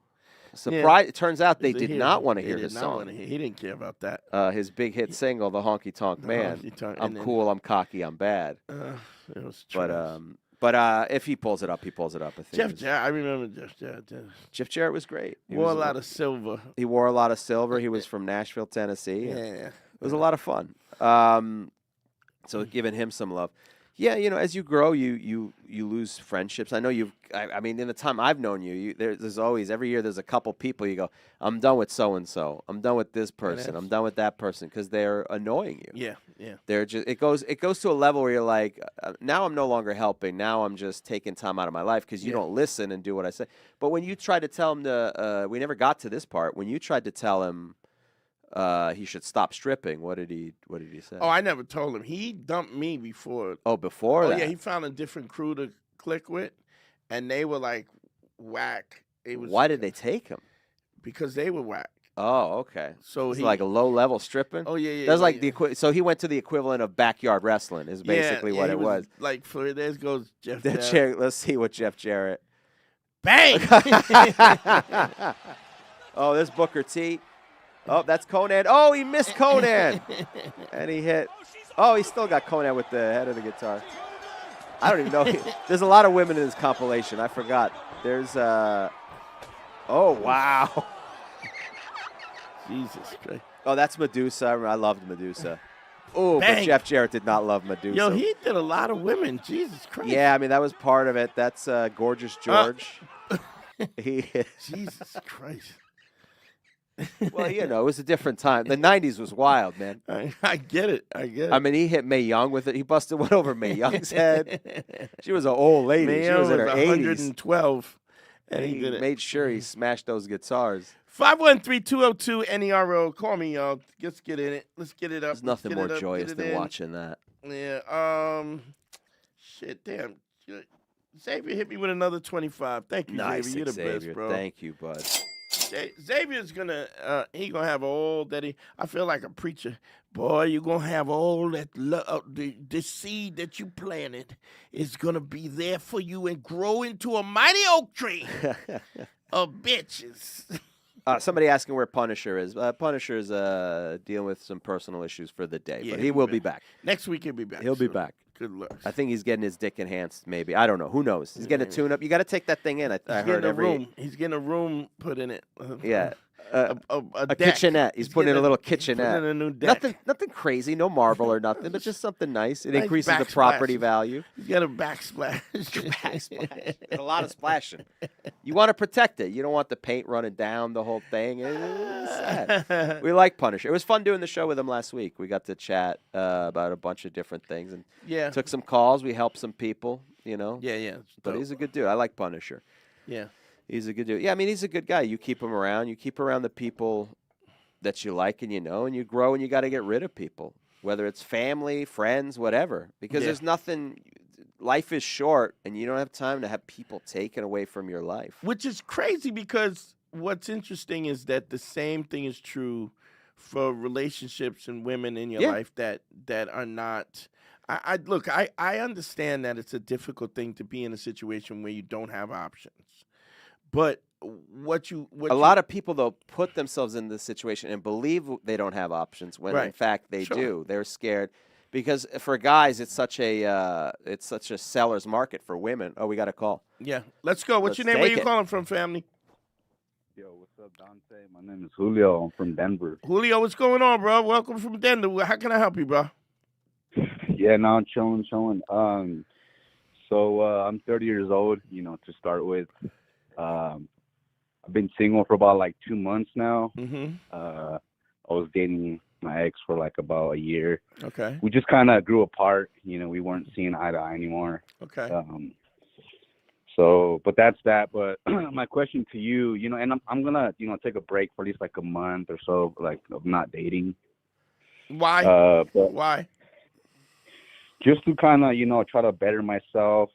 Surprise! It turns out they did not want to hear his song. He didn't care about that. His big hit single, "The Honky Tonk Man." I'm cool. I'm cocky. I'm bad. It was trash. But if he pulls it up, he pulls it up. I think Jeff Jarrett. I remember Jeff Jarrett. Jeff Jarrett was great. He wore a lot of silver. He wore a lot of silver. He was from Nashville, Tennessee. Yeah. It was a lot of fun. So giving him some love. Yeah, as you grow, you lose friendships. I know I mean, in the time I've known you, there's always, every year there's a couple people you go, I'm done with so-and-so. I'm done with this person. I'm done with that person because they're annoying you. Yeah, yeah. They're just, it goes to a level where you're like, now I'm no longer helping. Now I'm just taking time out of my life because you don't listen and do what I say. But when you tried to tell him we never got to this part. When you tried to tell him he should stop stripping, what did he say? Oh, I never told him. He dumped me before. Oh, before that? Oh, yeah, he found a different crew to click with, and they were like whack. Why did they take him? Because they were whack. Oh, okay. So it's like a low-level stripping? Oh, yeah. That's like so he went to the equivalent of backyard wrestling is basically what it was. Like, there goes Jeff Jarrett. Let's see what Jeff Jarrett. Bang! Oh, there's Booker T. Oh, that's Conan. Oh, he missed Conan. And he hit. Oh, he still got Conan with the head of the guitar. I don't even know. There's a lot of women in this compilation. I forgot. There's, oh, wow. Jesus Christ. Oh, that's Medusa. I loved Medusa. Oh, but Jeff Jarrett did not love Medusa. Yo, he did a lot of women. Jesus Christ. Yeah, I mean, that was part of it. That's Gorgeous George. Jesus Christ. Well, it was a different time. The 90s was wild, man. I get it. I mean, he hit Mae Young with it. He busted one over Mae Young's head. She was an old lady. Mae She was in her 112. And he made sure he smashed those guitars. 513-202-NERO. Call me, y'all. Let's get in it. Let's get it up. There's nothing more joyous than watching that. Yeah. Shit, damn. Xavier hit me with another 25. Thank you, nice, Xavier. You're the Xavier. best, bro. Thank you, bud. Xavier's gonna have all that I feel like a preacher. Boy, you're gonna have all that the seed that you planted is gonna be there for you and grow into a mighty oak tree of bitches. Somebody asking where Punisher is. Punisher's dealing with some personal issues for the day, but he will be back. Next week he'll be back. He'll be back. Good luck. I think he's getting his dick enhanced, maybe. I don't know. Who knows? He's getting a tune-up. You got to take that thing in. I heard room. He's getting a room put in it. Yeah. A kitchenette. He's putting in a little kitchenette. Putting in a new deck. Nothing crazy, no marble or nothing, but just something nice. It nice increases the property value. He's got a backsplash. Backsplash. There's a lot of splashing. You want to protect it. You don't want the paint running down the whole thing. It's sad. We like Punisher. It was fun doing the show with him last week. We got to chat about a bunch of different things and took some calls. We helped some people, Yeah. But he's a good dude. I like Punisher. Yeah. He's a good dude. Yeah, I mean, he's a good guy. You keep him around. You keep around the people that you like and and you grow, and you got to get rid of people, whether it's family, friends, whatever. Because there's nothing. Life is short, and you don't have time to have people taken away from your life. Which is crazy because what's interesting is that the same thing is true for relationships and women in your life that are not. I understand that it's a difficult thing to be in a situation where you don't have options. But a lot of people though put themselves in this situation and believe they don't have options when in fact they do. They're scared because for guys it's such a seller's market. For women, we got a call. Yeah, let's go. What's your name? Where you calling from, family? Yo, what's up, Dante? My name is Julio. I'm from Denver. Julio, what's going on, bro? Welcome from Denver. How can I help you, bro? Yeah, no, I'm chilling. So I'm 30 years old. To start with. I've been single for about 2 months now. Mm-hmm. I was dating my ex for about a year. Okay. We just kind of grew apart. We weren't seeing eye to eye anymore. Okay. But that's that. But my question to you, and I'm gonna, take a break for at least a month or so, of not dating. Why? Why? Just to kind of, try to better myself.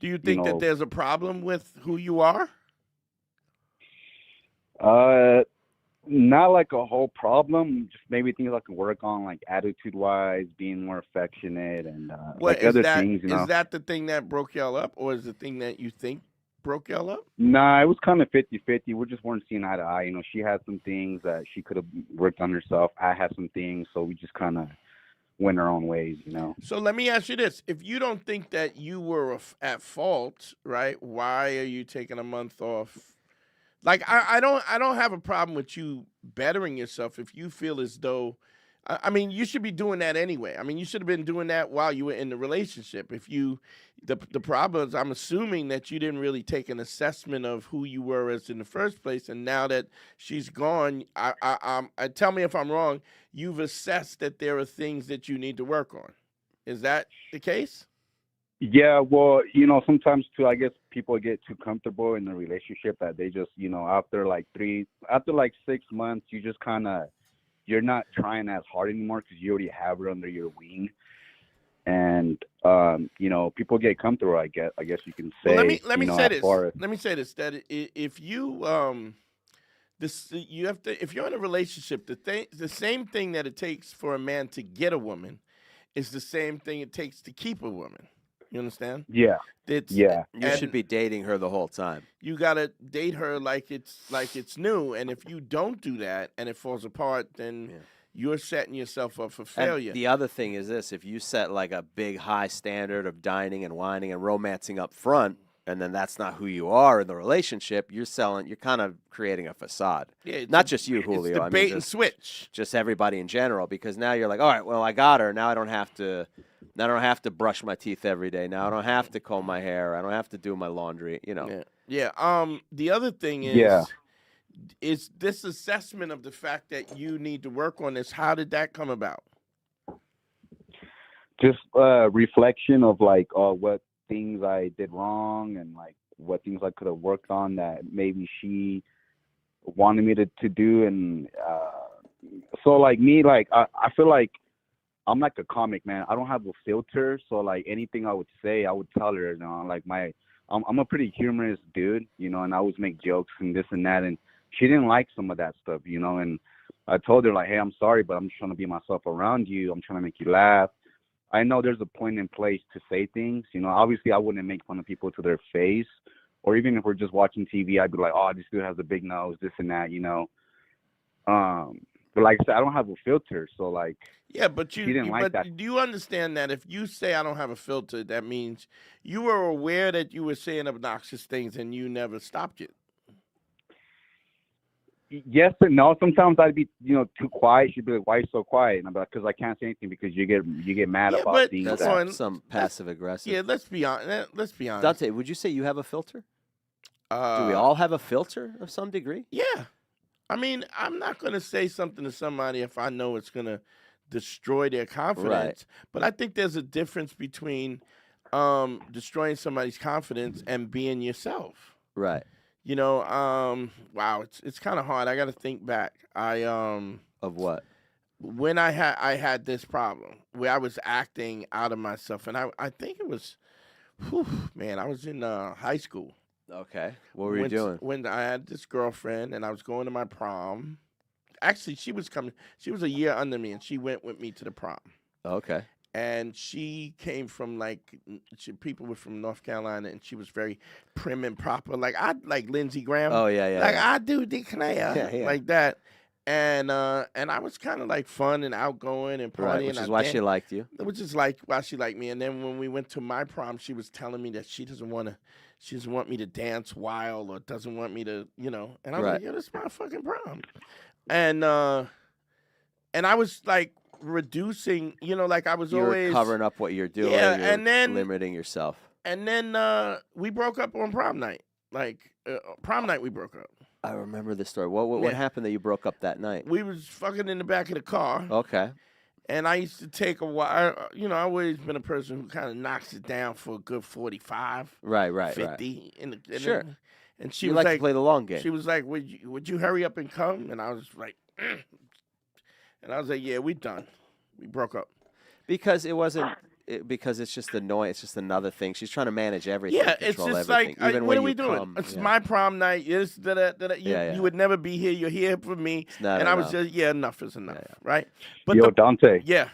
Do you think that there's a problem with who you are? Not a whole problem. Just maybe things I can work on, attitude-wise, being more affectionate and other things. Is that the thing that broke y'all up, or is the thing that you think broke y'all up? Nah, it was kind of 50-50. We just weren't seeing eye to eye. She had some things that she could have worked on herself. I had some things, so we just kind of went our own ways, So let me ask you this. If you don't think that you were at fault, right, why are you taking a month off? I don't have a problem with you bettering yourself if you feel as though I mean, you should be doing that anyway. I mean, you should have been doing that while you were in the relationship. If you, the problem is, I'm assuming that you didn't really take an assessment of who you were as in the first place, and now that she's gone, I tell me if I'm wrong. You've assessed that there are things that you need to work on. Is that the case? Yeah, well, you know, sometimes too, I guess people get too comfortable in the relationship that they just, you know, after like 6 months, you just kind of, you're not trying as hard anymore because you already have her under your wing. And, you know, people get comfortable, I guess you can say. Well, let me you know, say as this. far as- Let me say this, that if you, you have to, if you're in a relationship, the same thing that it takes for a man to get a woman is the same thing it takes to keep a woman. You understand? Yeah. You should be dating her the whole time. You gotta date her like it's new, and if you don't do that and it falls apart, then you're setting yourself up for failure. And the other thing is this: if you set like a big high standard of dining and whining and romancing up front, and then that's not who you are in the relationship, you're kind of creating a facade. Yeah, not just you, Julio. It's the bait and switch. Just everybody in general, because now you're like, all right, well, I got her. Now I don't have to. Now I don't have to brush my teeth every day. Now I don't have to comb my hair. I don't have to do my laundry. You know. Yeah. The other thing is, is this assessment of the fact that you need to work on this. How did that come about? Just reflection of like what things I did wrong and like what things I could have worked on that maybe she wanted me to do. And so like me, like I feel like I'm like a comic, man. I don't have a filter, so like anything I would say, I would tell her. You know, like I'm a pretty humorous dude, you know, and I always make jokes and this and that. And she didn't like some of that stuff, you know. And I told her like, hey, I'm sorry, but I'm just trying to be myself around you. I'm trying to make you laugh. I know there's a point in place to say things, you know. Obviously, I wouldn't make fun of people to their face, or even if we're just watching TV, I'd be like, oh, this dude has a big nose, this and that, you know. But like I said, I don't have a filter, so like. Yeah, but she didn't like that. Do you understand that if you say I don't have a filter, that means you were aware that you were saying obnoxious things and you never stopped it? Yes and no. Sometimes I'd be, you know, too quiet. She'd be like, "Why are you so quiet?" And I'm like, "Because I can't say anything because you get mad about things." That's some passive aggressive. Yeah, let's be honest. Dante, would you say you have a filter? Do we all have a filter of some degree? Yeah. I mean, I'm not going to say something to somebody if I know it's going to destroy their confidence. Right. But I think there's a difference between destroying somebody's confidence and being yourself. Right. You know, wow, it's kind of hard. I got to think back. Of what? When I had this problem where I was acting out of myself, and I think it was, man, I was in high school. Okay. What were you doing? When I had this girlfriend and I was going to my prom. Actually, she was coming. She was a year under me, and she went with me to the prom. Okay. And she came from people were from North Carolina, and she was very prim and proper. Like Lindsey Graham. Oh yeah. Like I do declare, like that. And I was kind of like fun and outgoing and partying. Right, which is why she liked you. Which is like why she liked me. And then when we went to my prom, she was telling me that she doesn't want me to dance wild or doesn't want me to, you know. And I was like, yeah, this is my fucking prom. And I was like reducing, you know, like I was always covering up what you're doing. Yeah, you're and then limiting yourself. And then we broke up on prom night. Like prom night, we broke up. I remember this story. What happened that you broke up that night? We was fucking in the back of the car. Okay. And I used to take a while. You know, I've always been a person who kind of knocks it down for a good 45. Right. 50. Sure. And she you was like to play the long game. She was like, would you hurry up and come? And I was like, and I was like, yeah, we done. We broke up. Because it wasn't. Because it's just annoying. It's just another thing. She's trying to manage everything. Yeah, it's just everything. like, even what when are we you doing? come, It's my prom night. You would never be here. You're here for me. And I was just, enough is enough, right? But Yo, Dante. Yeah.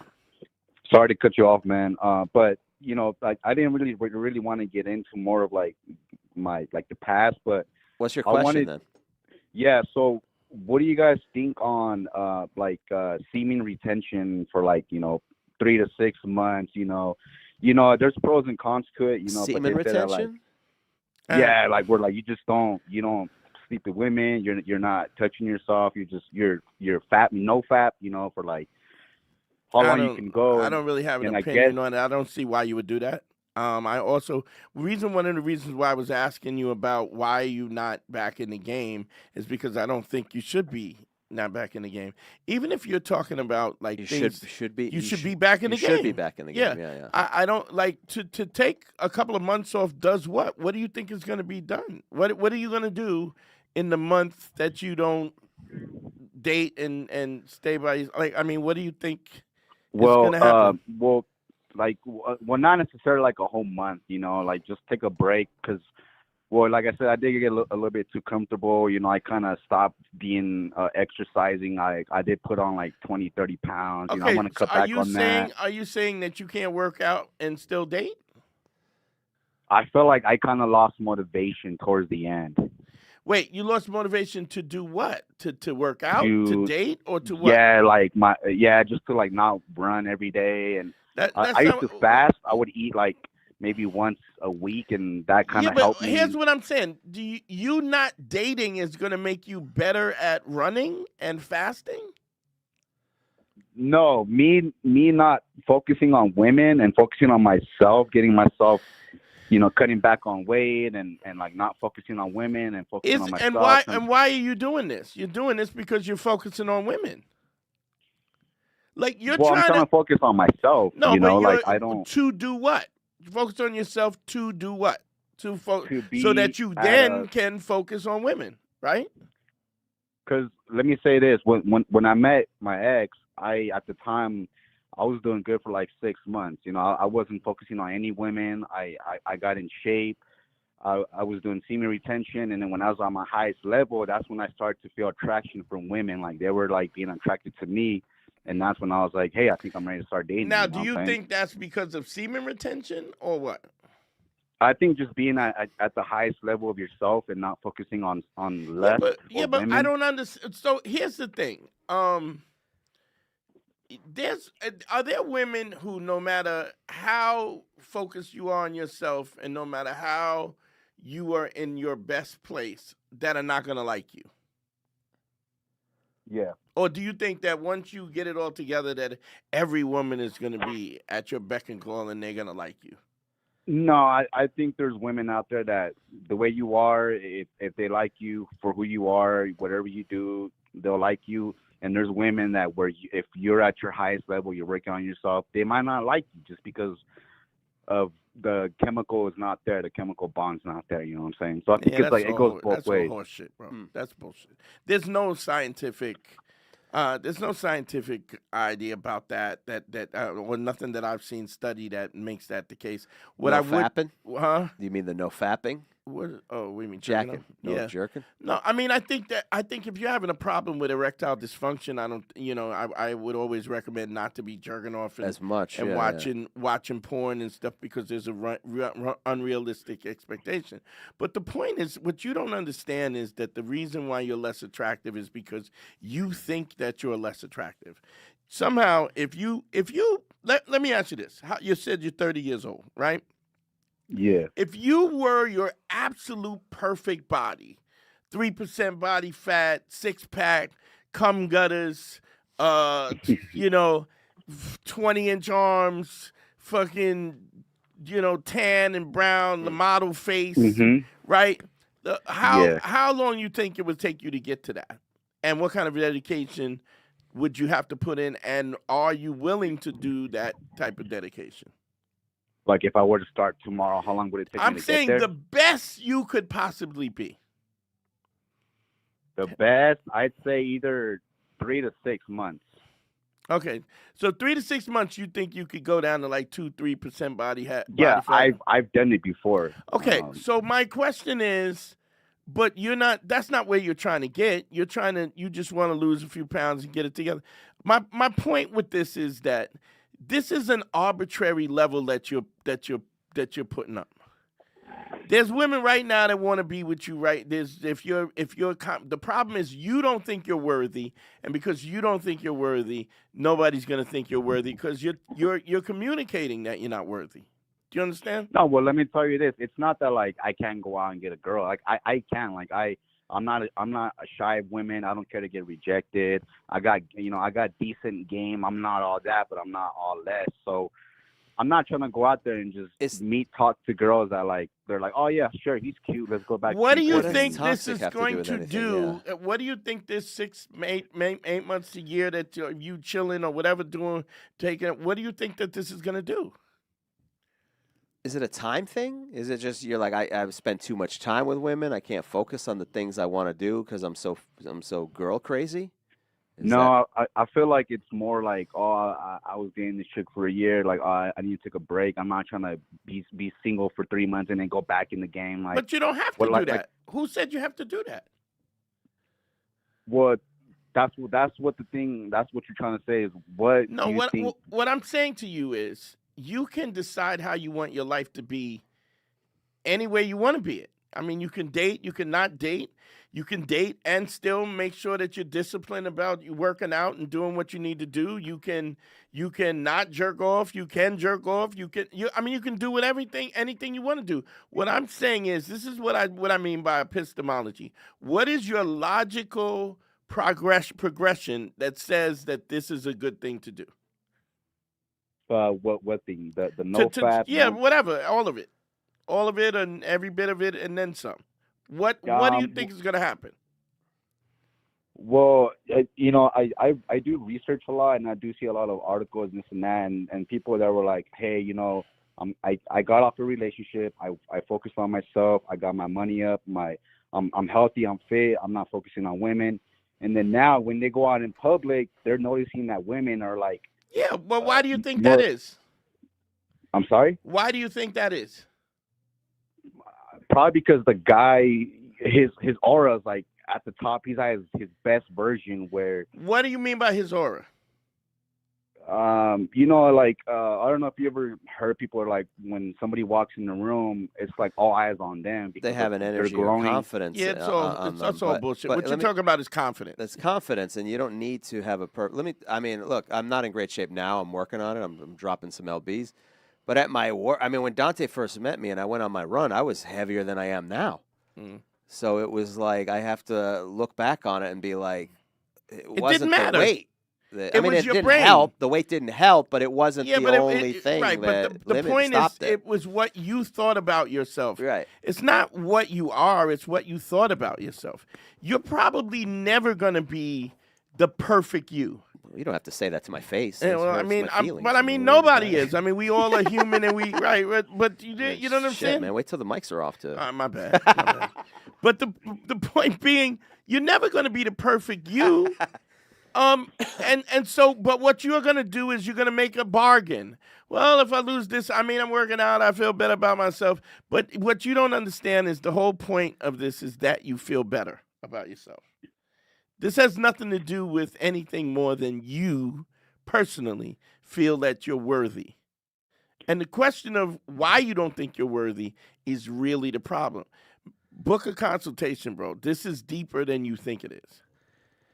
Sorry to cut you off, man. But you know, like I didn't really want to get into more of like my the past. But what's your question then? Yeah. So, what do you guys think on semen retention for 3 to 6 months? You know, there's pros and cons to it. You know, semen but they retention. Where you don't sleep with women. You're not touching yourself. You're fat, no fap. You know, for how long you can go. I don't really have an and opinion on it. I don't see why you would do that. I also one of the reasons why I was asking you about why you not back in the game is because I don't think you should be not back in the game. Even if you're talking about like You things, should be. you should be back in the You game. should be back in the game. Yeah. I don't like to take a couple of months off. Does what? What do you think is going to be done? What are you going to do in the month that you don't date and stay by? Like, I mean, what do you think is going to happen? Not necessarily like a whole month, like just take a break because, like I said, I did get a little bit too comfortable. I kind of stopped being exercising. I did put on like 20, 30 pounds. Okay, I want to cut back on that. Are you saying that you can't work out and still date? I feel like I kind of lost motivation towards the end. Wait, you lost motivation to do what? To work out, to date, or to what? Yeah, just to like not run every day. And I used to fast. I would eat like maybe once a week, and that kind of helped me. Here's what I'm saying: you not dating is going to make you better at running and fasting? No, me not focusing on women and focusing on myself, getting myself, cutting back on weight and like not focusing on women and focusing on myself. And why are you doing this? You're doing this because you're focusing on women. Like I'm trying to focus on myself. No, but I don't. To do what? You focus on yourself to do what? So that you then can focus on women, right? Because let me say this: when I met my ex, at the time I was doing good for like 6 months. I wasn't focusing on any women. I got in shape. I was doing semen retention, and then when I was on my highest level, that's when I started to feel attraction from women. Like they were like being attracted to me. And that's when I was like, hey, I think I'm ready to start dating. Now, do you think that's because of semen retention or what? I think just being at the highest level of yourself and not focusing on less. But I don't understand. So here's the thing. Are there women who, no matter how focused you are on yourself and no matter how you are in your best place, that are not going to like you? Yeah. Or do you think that once you get it all together that every woman is going to be at your beck and call and they're going to like you? No, I think there's women out there that the way you are, if they like you for who you are, whatever you do, they'll like you. And there's women that if you're at your highest level, you're working on yourself, they might not like you just because of the chemical is not there, the chemical bond's not there. You know what I'm saying? So I think it goes both ways. That's horseshit, bro. That's bullshit. There's no scientific idea about that or nothing that I've seen study that makes that the case. Fapping? Huh? You mean the no fapping? What do you mean jacking? No jerking? No, I mean I think if you're having a problem with erectile dysfunction, I would always recommend not to be jerking off as much and watching porn and stuff because there's a unrealistic expectation. But the point is, what you don't understand is that the reason why you're less attractive is because you think that you're less attractive. Somehow, if you let me ask you this: you said you're 30 years old, right? Yeah. If you were your absolute perfect body, 3% body fat, 6-pack, cum gutters, 20-inch arms, fucking, tan and brown, the model face, right? How long you think it would take you to get to that? And what kind of dedication would you have to put in? And are you willing to do that type of dedication? Like if I were to start tomorrow, how long would it take me to get there? I'm saying the best you could possibly be. The best, I'd say either 3 to 6 months. Okay, so 3 to 6 months, you think you could go down to like 2-3% body fat? Yeah, I've done it before. Okay, so my question is, but you're not. That's not where you're trying to get. You just want to lose a few pounds and get it together. My point with this is that this is an arbitrary level that you're putting up. There's women right now that want to be with you, right? The problem is you don't think you're worthy, and because you don't think you're worthy, nobody's gonna think you're worthy because you're communicating that you're not worthy. Do you understand? No, well, let me tell you this: it's not that like I can't go out and get a girl. Like I can. Like I I'm not a shy woman. I don't care to get rejected. I got decent game. I'm not all that, but I'm not all less. So I'm not trying to go out there and just talk to girls that they're like, oh yeah, sure, he's cute. Let's go back. What do you does think this toxic is have to do going with to anything? do? Yeah. What do you think this 8 months a year that you chilling or whatever doing, taking? What do you think that this is going to do? Is it a time thing? Is it just you're like I've spent too much time with women? I can't focus on the things I want to do because I'm so girl crazy? No, I feel like it's more like, I was dating this chick for a year. Like, I need to take a break. I'm not trying to be single for 3 months and then go back in the game. Like, but you don't have to do that. Who said you have to do that? Well, that's what you're trying to say is what. No, what I'm saying to you is you can decide how you want your life to be any way you want to be it. I mean, you can date, you can not date. You can date and still make sure that you're disciplined about you working out and doing what you need to do. You can not jerk off. You can jerk off. You can do anything you want to do. What I'm saying is, this is what I mean by epistemology. What is your logical progression that says that this is a good thing to do? What thing? The no fat? Yeah, whatever. All of it, and every bit of it, and then some. What do you think is going to happen? Well, I do research a lot, and I do see a lot of articles and this and that, and people that were like, hey, I got off a relationship, I focused on myself, I got my money up, I'm healthy, I'm fit, I'm not focusing on women, and then now when they go out in public, they're noticing that women are like. Yeah, but why do you think that is? I'm sorry? Why do you think that is? Probably because the guy, his aura is like at the top. He's at his best version. Where? What do you mean by his aura? I don't know if you ever heard people are like, when somebody walks in the room, it's like all eyes on them. They have an energy of confidence. Yeah, it's all bullshit. What you're talking about is confidence. That's confidence, and you don't need to have look, I'm not in great shape now. I'm working on it. I'm dropping some lbs. But at my work, when Dante first met me and I went on my run, I was heavier than I am now. Mm. So it was like I have to look back on it and be like, it wasn't didn't matter. The weight. It was your didn't brain. help. The weight didn't help, but it wasn't the only thing. Right, but the point is, it was what you thought about yourself. Right. It's not what you are, it's what you thought about yourself. You're probably never going to be the perfect you. You don't have to say that to my face. Yeah, well, nobody is. We all are human, and right. But you know what I'm saying? Man, wait till the mics are off. My bad. But the point being, you're never going to be the perfect you. But what you're going to do is you're going to make a bargain. Well, if I lose this, I'm working out. I feel better about myself. But what you don't understand is the whole point of this is that you feel better about yourself. This has nothing to do with anything more than you personally feel that you're worthy. And the question of why you don't think you're worthy is really the problem. Book a consultation, bro. This is deeper than you think it is.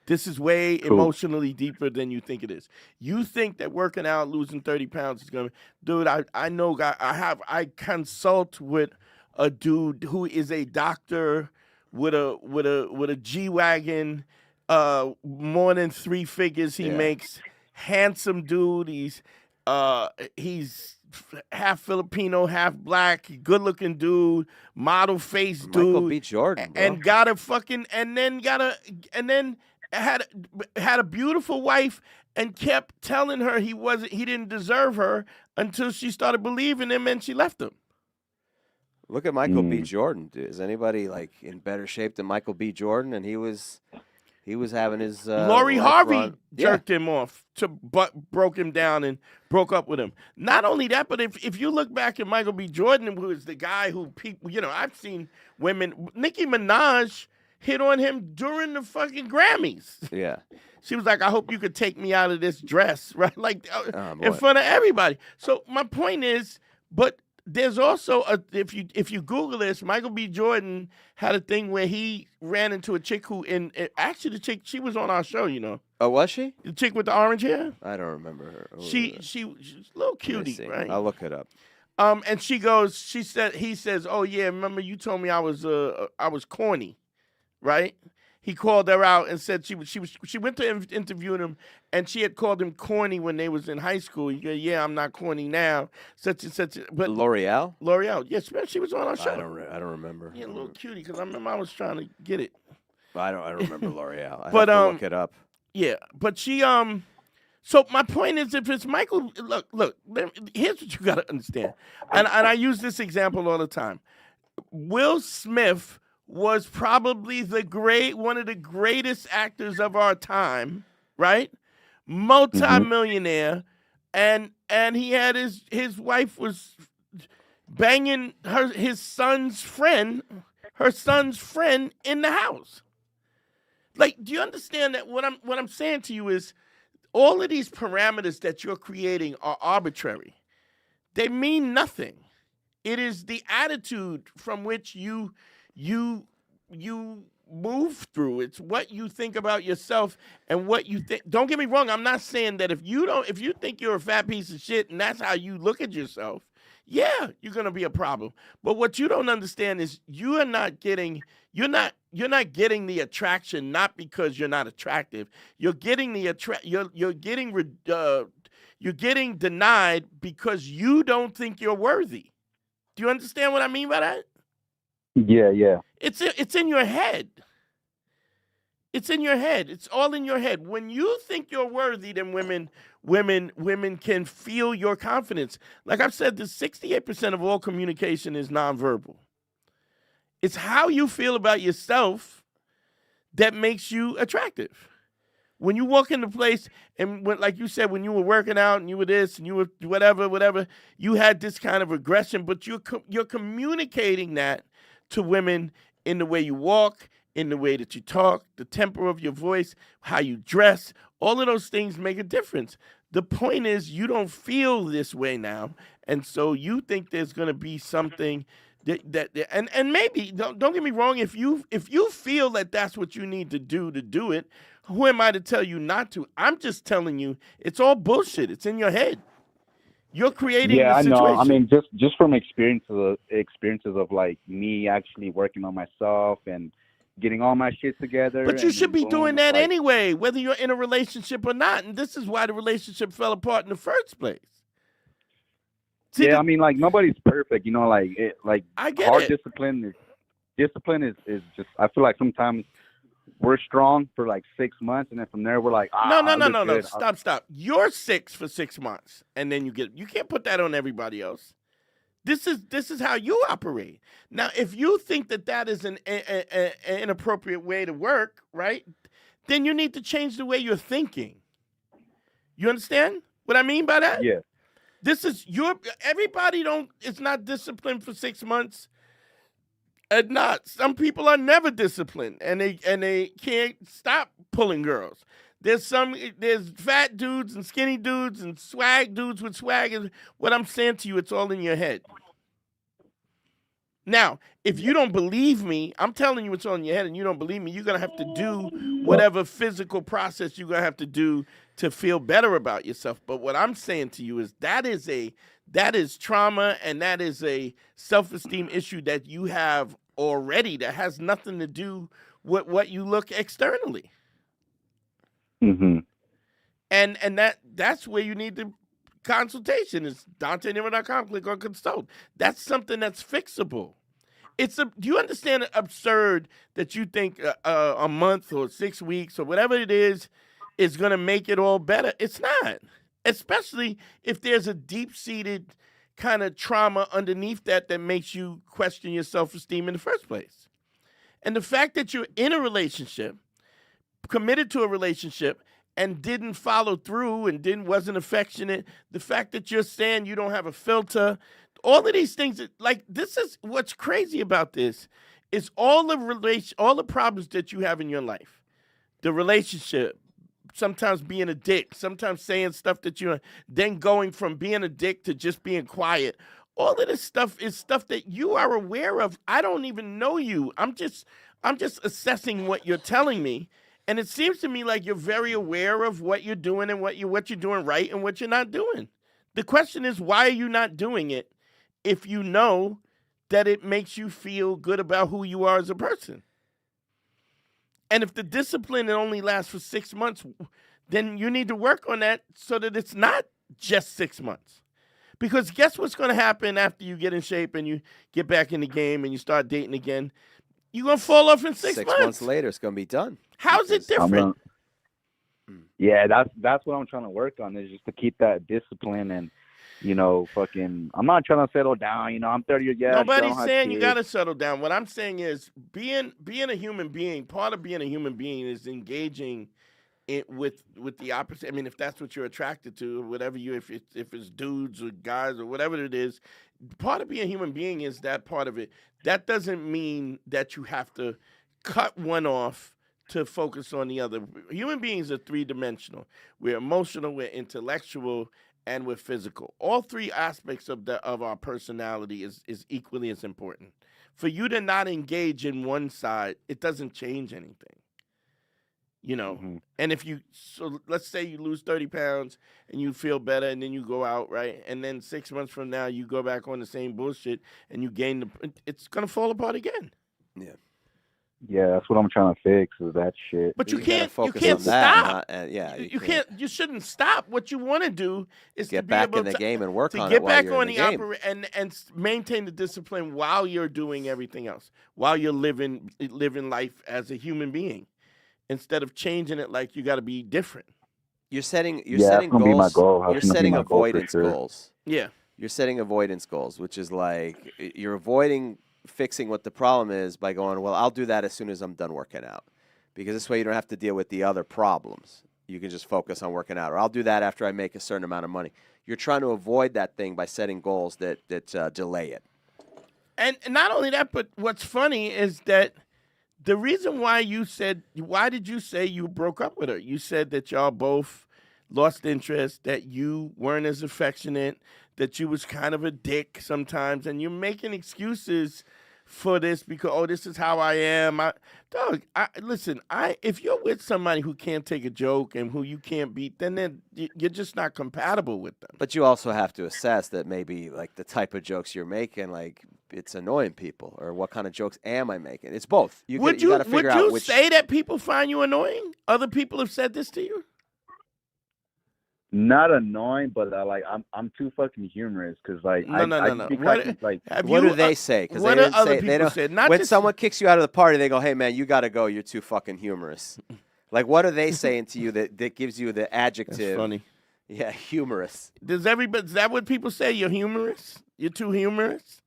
This is way emotionally deeper than you think it is. You think that working out, losing 30 pounds is going to... Dude, I know, I consult with a dude who is a doctor with a G-Wagon, more than 3 figures he makes. Handsome dude. He's half Filipino, half black, good looking dude, model face dude. Michael B. Jordan, bro. And got a fucking and then had a beautiful wife and kept telling her he didn't deserve her until she started believing him and she left him. Look at Michael B. Jordan. Dude. Is anybody in better shape than Michael B. Jordan? And he was having his Lori Harvey jerked him off, broke him down and broke up with him. Not only that, but if you look back at Michael B. Jordan, who is the guy who people, I've seen women. Nicki Minaj hit on him during the fucking Grammys. Yeah, she was like, "I hope you could take me out of this dress," right? In front of everybody. So my point is, but. There's also if you Google this, Michael B. Jordan had a thing where he ran into a chick actually the chick, she was on our show, Oh, was she? The chick with the orange hair? I don't remember her. She's a little cutie, right? I'll look it up. And he says, "Oh yeah, remember you told me I was corny." right? He called her out and said she went to interview him, and she had called him corny when they was in high school. You go, yeah, I'm not corny now. Such and such. But L'Oreal? Yes, man, she was on our show. I don't remember. Yeah, a little cutie, because I remember I was trying to get it. I don't remember L'Oreal. I But, have to look it up. Yeah, but she So my point is, if it's Michael, look. Here's what you got to understand, and I use this example all the time. Will Smith was probably one of the greatest actors of our time, right? Multi-millionaire, and he had his wife was banging her son's friend in the house. Like, do you understand that what I'm saying to you is all of these parameters that you're creating are arbitrary. They mean nothing. It is the attitude from which you move through. It's what you think about yourself and what you think. Don't get me wrong. I'm not saying that if you think you're a fat piece of shit and that's how you look at yourself, yeah, you're going to be a problem. But what you don't understand is you're not getting the attraction not because you're not attractive. You're getting you're getting denied because you don't think you're worthy. Do you understand what I mean by that? Yeah. It's in your head. It's in your head. It's all in your head. When you think you're worthy, then women can feel your confidence. Like I've said, the 68% of all communication is nonverbal. It's how you feel about yourself that makes you attractive. When you walk into a place and like you said, when you were working out and you were this and you were whatever, you had this kind of aggression, but you're communicating that to women in the way you walk, in the way that you talk, the tempo of your voice, how you dress. All of those things make a difference. The point is you don't feel this way now, and so you think there's going to be something that and maybe don't get me wrong, if you feel that that's what you need to do it, who am I to tell you not to? I'm just telling you it's all bullshit. It's in your head. You're creating the situation. I know. I mean, just from experiences of like me actually working on myself and getting all my shit together. But you should be doing that anyway, whether you're in a relationship or not. And this is why the relationship fell apart in the first place. See, I mean, like nobody's perfect, I get hard it. discipline is just. I feel like sometimes we're strong for like 6 months, and then from there we're like, no. Stop. You're 6 for 6 months, and then you can't put that on everybody else. This is how you operate. Now, if you think that is an inappropriate way to work, right? Then you need to change the way you're thinking. You understand what I mean by that? Yeah. Everybody it's not disciplined for 6 months. And not. Some people are never disciplined, and they can't stop pulling girls. There's fat dudes and skinny dudes and swag dudes with swag. And what I'm saying to you, it's all in your head. Now, if you don't believe me, I'm telling you it's all in your head, and you don't believe me, you're gonna have to do whatever physical process you're gonna have to do to feel better about yourself. But what I'm saying to you is that is trauma, and that is a self-esteem issue that you have already that has nothing to do with what you look externally. Mm-hmm. And that's where you need the consultation. It's DanteandHarry.com. Click on consult. That's something that's fixable. Do you understand it absurd that you think a month or 6 weeks or whatever it is going to make it all better? It's not. Especially if there's a deep-seated kind of trauma underneath that makes you question your self-esteem in the first place. And the fact that you're in a relationship, committed to a relationship, and didn't follow through and wasn't affectionate, the fact that you're saying you don't have a filter, all of these things, this is what's crazy about this, is all the problems that you have in your life. The relationship, sometimes being a dick, sometimes saying stuff that then going from being a dick to just being quiet. All of this stuff is stuff that you are aware of. I don't even know you. I'm just assessing what you're telling me. And it seems to me like you're very aware of what you're doing and what you're doing right and what you're not doing. The question is, why are you not doing it if you know that it makes you feel good about who you are as a person? And if the discipline only lasts for 6 months, then you need to work on that so that it's not just 6 months. Because guess what's going to happen after you get in shape and you get back in the game and you start dating again? You're going to fall off in 6 months. 6 months later, it's going to be done. How's it different? Yeah, that's what I'm trying to work on, is just to keep that discipline and, fucking. I'm not trying to settle down. I'm 30 years. Yeah, nobody's saying you got to settle down. What I'm saying is being a human being. Part of being a human being is engaging with the opposite. I mean, if that's what you're attracted to, whatever if it's dudes or guys or whatever it is, part of being a human being is that part of it. That doesn't mean that you have to cut one off to focus on the other. Human beings are three-dimensional. We're emotional, we're intellectual, and we're physical. All three aspects of our personality is equally as important. For you to not engage in one side, it doesn't change anything. And so let's say you lose 30 pounds and you feel better and then you go out, right? And then 6 months from now, you go back on the same bullshit and you gain it's going to fall apart again. Yeah. Yeah, that's what I'm trying to fix, is that shit. But you can't stop. You shouldn't stop. What you want to do is get to be back able in the game and work on to it get while back you're on in the game. and maintain the discipline while you're doing everything else, while you're living life as a human being, instead of changing it like you got to be different. You're setting that's gonna goals. be my goal. You're setting avoidance goal. goals. Yeah. You're setting avoidance goals, which is like you're avoiding fixing what the problem is by going, well, I'll do that as soon as I'm done working out. Because this way you don't have to deal with the other problems. You can just focus on working out. Or I'll do that after I make a certain amount of money. You're trying to avoid that thing by setting goals that delay it. And not only that, but what's funny is that the reason why did you say you broke up with her? You said that y'all both lost interest, that you weren't as affectionate, that you was kind of a dick sometimes, and you're making excuses for this because, this is how I am. Listen, if you're with somebody who can't take a joke and who you can't beat, then you're just not compatible with them. But you also have to assess that maybe like the type of jokes you're making, like it's annoying people, or what kind of jokes am I making? It's both. Would you say that people find you annoying? Other people have said this to you? Not annoying, but I'm too fucking humorous because no. What do they say? Because what do other people say? When someone kicks you out of the party, they go, "Hey man, you got to go. You're too fucking humorous." Like, what are they saying to you that gives you the adjective? That's funny. Yeah, humorous. Is that what people say? You're humorous? You're too humorous?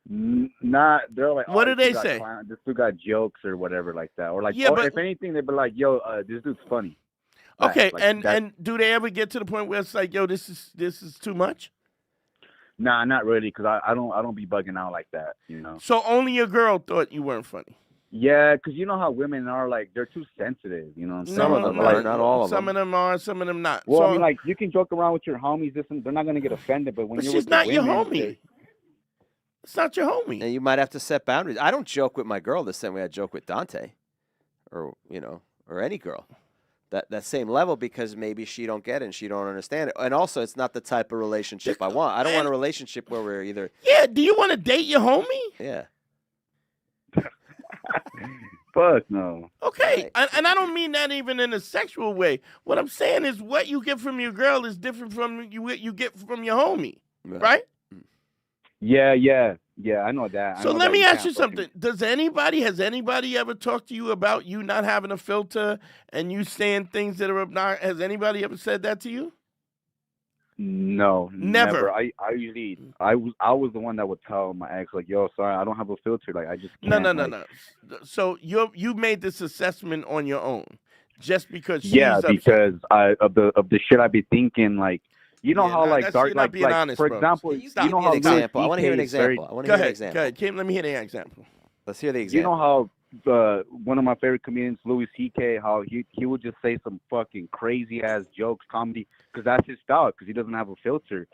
Not. They're like, what do they say? This dude got jokes or whatever like that, or like, but if anything, they'd be like, "Yo, this dude's funny." Okay, and do they ever get to the point where it's like, yo, this is too much? Nah, not really, because I don't be bugging out like that, So only your girl thought you weren't funny. Yeah, because you know how women are, like, they're too sensitive, Some of them are, not all of them. Some of them are, some of them not. Well, I mean, like, you can joke around with your homies, they're not going to get offended, but when you're she's with not women, your homie. It's not your homie. And you might have to set boundaries. I don't joke with my girl the same way I joke with Dante or any girl. That same level, because maybe she don't get it and she don't understand it. And also, it's not the type of relationship I want. I don't want a relationship where we're either... Yeah, do you want to date your homie? Yeah. Fuck no. Okay, and I don't mean that even in a sexual way. What I'm saying is what you get from your girl is different from you get from your homie, right? Yeah, I know that. So let me ask you something. Has anybody ever talked to you about you not having a filter and you saying things that are obnoxious? Has anybody ever said that to you? No, never. I was the one that would tell my ex, like, yo, sorry, I don't have a filter. Like, I just can't. No. So you made this assessment on your own, just because she's because of the shit I be thinking, like. You know how like dark, like honest, for bro. example, you know how example. I want to hear an example. Go ahead. Kim, let me hear the example. Let's hear the example. You know how one of my favorite comedians, Louis C.K., how he would just say some fucking crazy ass jokes, comedy, because that's his style, because he doesn't have a filter.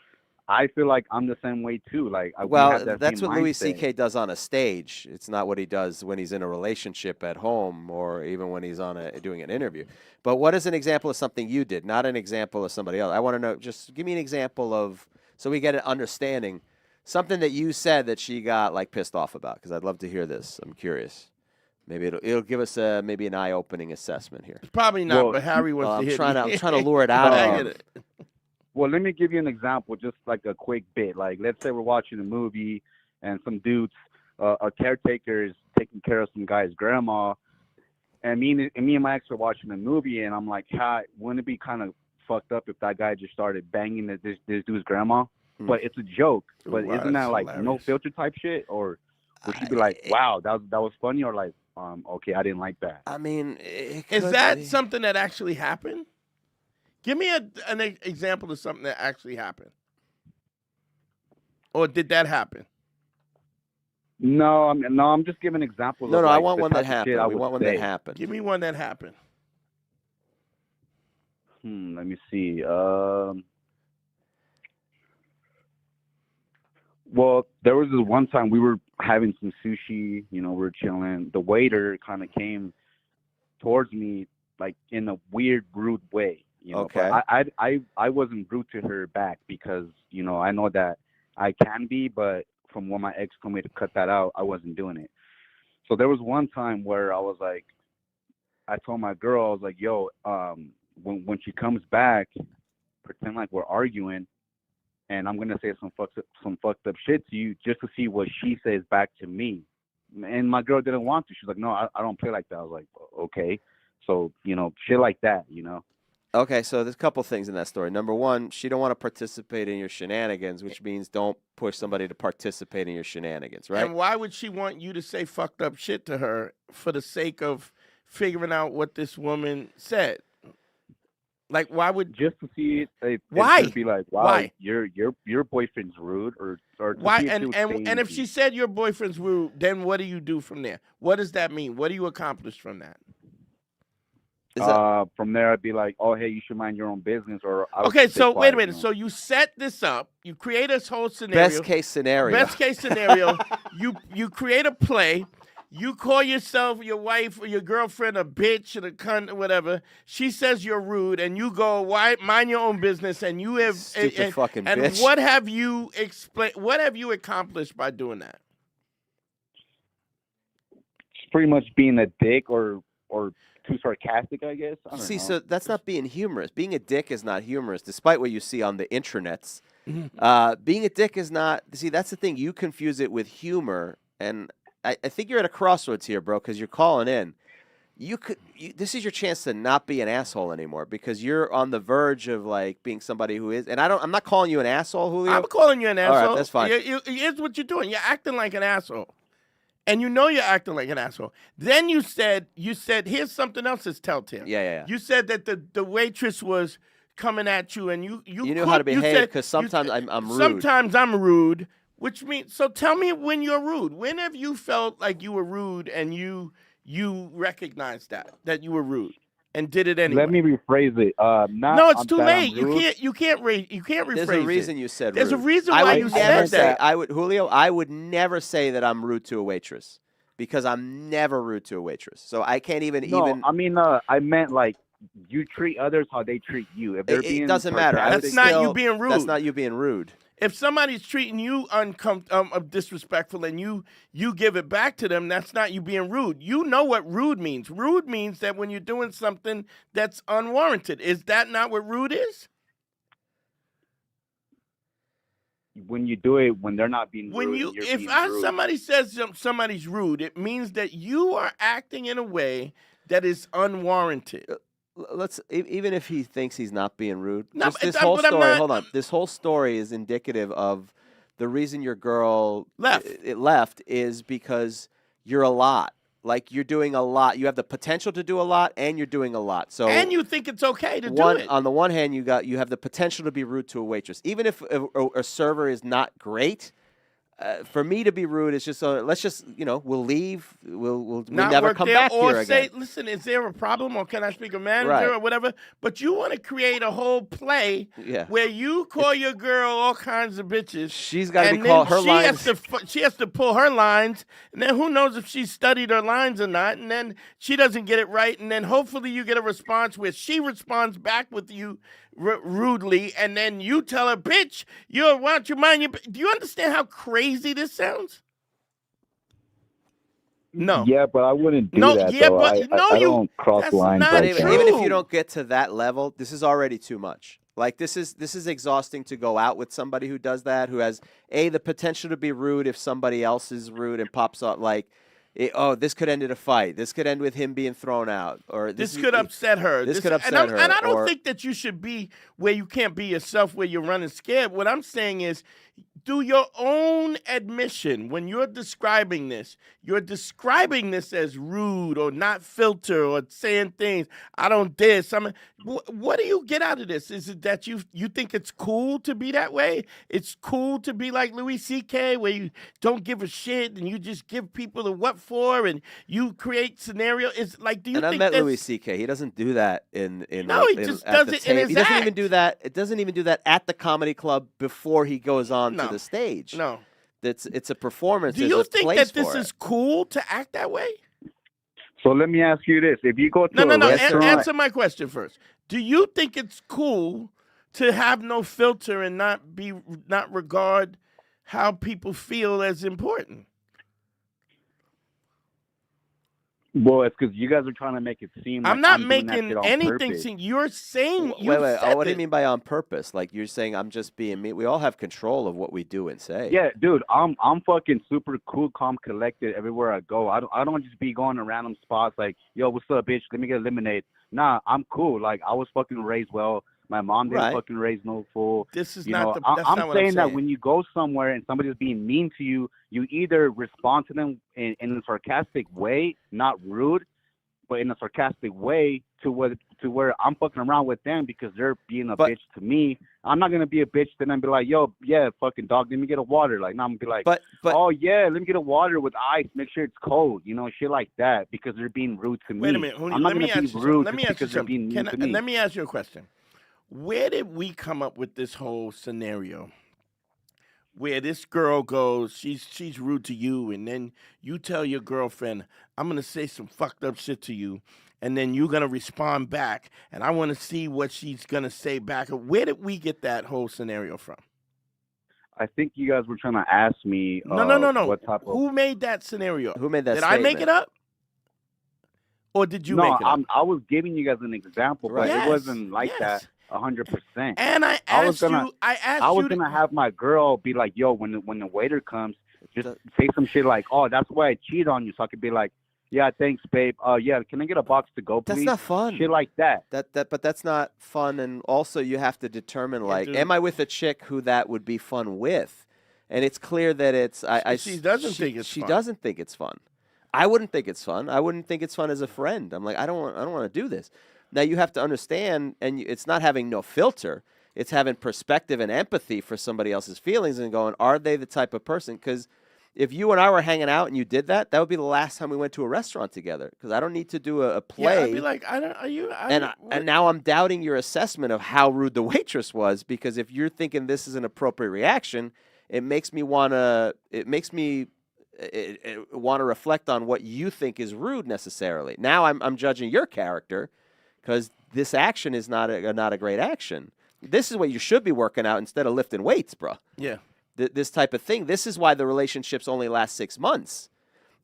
I feel like I'm the same way too. Like, that's what Louis C.K. does on a stage. It's not what he does when he's in a relationship at home or even when he's doing an interview. But what is an example of something you did, not an example of somebody else? I want to know. Just give me an example of, so we get an understanding, something that you said that she got like pissed off about. Because I'd love to hear this. I'm curious. Maybe it'll give us maybe an eye-opening assessment here. Probably not, Well, but Harry wants to I'm hit trying me. I'm trying to lure it out I of get him. it. Well, let me give you an example, just like a quick bit. Like, let's say we're watching a movie, and some dudes, a caretaker is taking care of some guy's grandma, and me and my ex are watching a movie, and I'm like, wouldn't it be kind of fucked up if that guy just started banging this dude's grandma? But it's a joke. But Wow, isn't that that's like no hilarious. filter type shit? Or would she be like, wow, that was funny? Or like, okay, I didn't like that. I mean, Is that something that actually happened? Give me an example of something that actually happened. Or did that happen? No, I'm just giving examples. No, of, I like, want the one that type of shit happened. I We would want one say. that happened. Give me one that happened. Let me see. Well, there was this one time we were having some sushi. We were chilling. The waiter kind of came towards me like in a weird, rude way. Okay. But I wasn't rude to her back because I know that I can be, but from what my ex told me to cut that out, I wasn't doing it. So there was one time where I was like, I told my girl, I was like, yo, when she comes back, pretend like we're arguing, and I'm gonna say some fucked up shit to you just to see what she says back to me. And my girl didn't want to. She's like, no, I don't play like that. I was like, okay. So shit like that. Okay, so there's a couple things in that story. Number one, she don't want to participate in your shenanigans, which means don't push somebody to participate in your shenanigans, right? And why would she want you to say fucked up shit to her for the sake of figuring out what this woman said? Like, why would just to see if why? It'd be like, wow, Why? your boyfriend's rude, or to Why? see if she And would say and if anything. she said your boyfriend's rude, then what do you do from there? What does that mean? What do you accomplish from that? From there, I'd be like, oh, hey, you should mind your own business. Or I would Okay, stay so wait a quiet, minute. So you set this up. You create this whole scenario. Best case scenario. Best case scenario. you create a play. You call yourself, your wife or your girlfriend, a bitch and a cunt or whatever. She says you're rude, and you go, "Why mind your own business?" And you have Stupid fucking and bitch. what have you What have you accomplished by doing that? It's pretty much being a dick or too sarcastic, I guess. I don't See, know. so that's not being humorous. Being a dick is not humorous, despite what you see on the intranets. Being a dick is not. See, that's the thing. You confuse it with humor, and I think you're at a crossroads here, bro, because you're calling in. This is your chance to not be an asshole anymore because you're on the verge of like being somebody who is. And I'm not calling you an asshole, Julio. I'm calling you an asshole. All right, that's fine. Here's what you're doing. You're acting like an asshole. And you know you're acting like an asshole. Then you said, here's something else that's telltale. Yeah. You said that the waitress was coming at you, and you knew how to behave because sometimes I'm rude. Sometimes I'm rude, which means, so tell me when you're rude. When have you felt like you were rude and you recognized that you were rude and did it anyway? Let me rephrase it. No, it's too that I'm late. You rude. can't rephrase There's a reason you said There's rude. a reason why you said that. Julio, I would never say that I'm rude to a waitress because I'm never rude to a waitress. So I can't even. I mean, I meant like you treat others how they treat you. If they're being it doesn't matter. sarcastic- That's not you being rude. That's not you being rude. If somebody's treating you disrespectful and you give it back to them, that's not you being rude. You know what rude means. Rude means that when you're doing something that's unwarranted. Is that not what rude is? When you do it when they're not being When rude. if somebody says somebody's rude, it means that you are acting in a way that is unwarranted. Let's even if he thinks he's not being rude. No, just this but whole I'm story. not- Hold on. This whole story is indicative of the reason your girl Left. It left is because you're a lot. Like you're doing a lot. You have the potential to do a lot, and you're doing a lot. So And you think it's okay to do it. on the one hand, you have the potential to be rude to a waitress, even if a server is not great. For me to be rude is just let's just we'll leave. We'll Not never work come there, back or here say, again. listen, is there a problem, or can I speak to a manager, Right. or whatever? But you want to create a whole play Yeah. where you call your girl all kinds of bitches. She's got to and be called then her she lines. she has to pull her lines, and then who knows if she studied her lines or not, and then she doesn't get it right, and then hopefully you get a response where she responds back with you rudely, and then you tell her, bitch, why don't you mind your... Do you understand how crazy this sounds? No. Yeah, but I wouldn't do No, that. yeah, though. but no, I you. don't cross That's lines not But like even, that. even if true. you don't get to that level, this is already too much. Like this is exhausting to go out with somebody who does that, who has the potential to be rude if somebody else is rude and pops up like, this could end in a fight. This could end with him being thrown out, or This could upset her. This could upset her. And I don't or, think that you should be where you can't be yourself, where you're running scared. What I'm saying is, do your own admission when you're describing this. You're describing this as rude or not filter or saying things. I don't diss. What do you get out of this? Is it that you think it's cool to be that way? It's cool to be like Louis C.K., where you don't give a shit and you just give people the what for and you create scenario. It's like, do you and think I met that's... Louis C.K. He doesn't do that in No, he just at does the it in tape. his He doesn't even act. do that. It doesn't even do that at the comedy club before he goes on to the stage. No. It's a performance. Do There's you a think place that this for is it. cool to act that way? So let me ask you this: if you go to No. a restaurant, Answer my question first. Do you think it's cool to have no filter and not regard how people feel as important? well, it's because you guys are trying to make it seem like I'm not doing that making shit on anything purpose. seem. You're saying you Wait. said What do you it. mean by on purpose? Like you're saying I'm just being me. We all have control of what we do and say. Yeah, dude, I'm fucking super cool, calm, collected everywhere I go. I don't just be going to random spots like, yo, what's up, bitch? Let me get a lemonade. Nah, I'm cool. Like I was fucking raised well. My mom didn't Right. fucking raise no fool. This is You not know, the. That's I'm not what saying I'm that saying. when you go somewhere and somebody's being mean to you, you either respond to them in a sarcastic way, not rude, but in a sarcastic way to where I'm fucking around with them because they're being a bitch to me. I'm not gonna be a bitch then and be like, yo, yeah, fucking dog, let me get a water. Like, no, I'm gonna be like, but oh yeah, let me get a water with ice. Make sure it's cold. You know, shit like that because they're being rude to me. Wait a minute. I'm not gonna be rude just because they're being mean to me. Let me ask you a question. Where did we come up with this whole scenario where this girl goes, she's rude to you, and then you tell your girlfriend, I'm gonna say some fucked up shit to you, and then you're gonna respond back, and I want to see what she's gonna say back. Where did we get that whole scenario from? I think you guys were trying to ask me. No. What type of... Who made that scenario? Who made that Did statement? I make it up? Or did you no, make it up? I was giving you guys an example, but Yes, it wasn't like yes. that 100%. And I was gonna have my girl be like, yo, when the waiter comes, just say some shit like, oh, that's why I cheated on you. So I could be like, yeah, thanks, babe. Yeah, can I get a box to go, please? That's not fun. Shit like that. But that's not fun. And also, you have to determine like, dude. am I with a chick who that would be fun with? And it's clear that it's She doesn't think it's she fun. doesn't think it's fun. I wouldn't think it's fun. I wouldn't think it's fun as a friend. I'm like, I don't want to do this. Now you have to understand, and it's not having no filter. It's having perspective and empathy for somebody else's feelings and going, are they the type of person? Because if you and I were hanging out and you did that, that would be the last time we went to a restaurant together. Because I don't need to do a play. Yeah, I'd be like, And now I'm doubting your assessment of how rude the waitress was, because if you're thinking this is an appropriate reaction, it makes me want to reflect on what you think is rude necessarily. Now I'm judging your character because this action is not a great action. This is what you should be working out instead of lifting weights, bro. Yeah. This type of thing. This is why the relationships only last 6 months.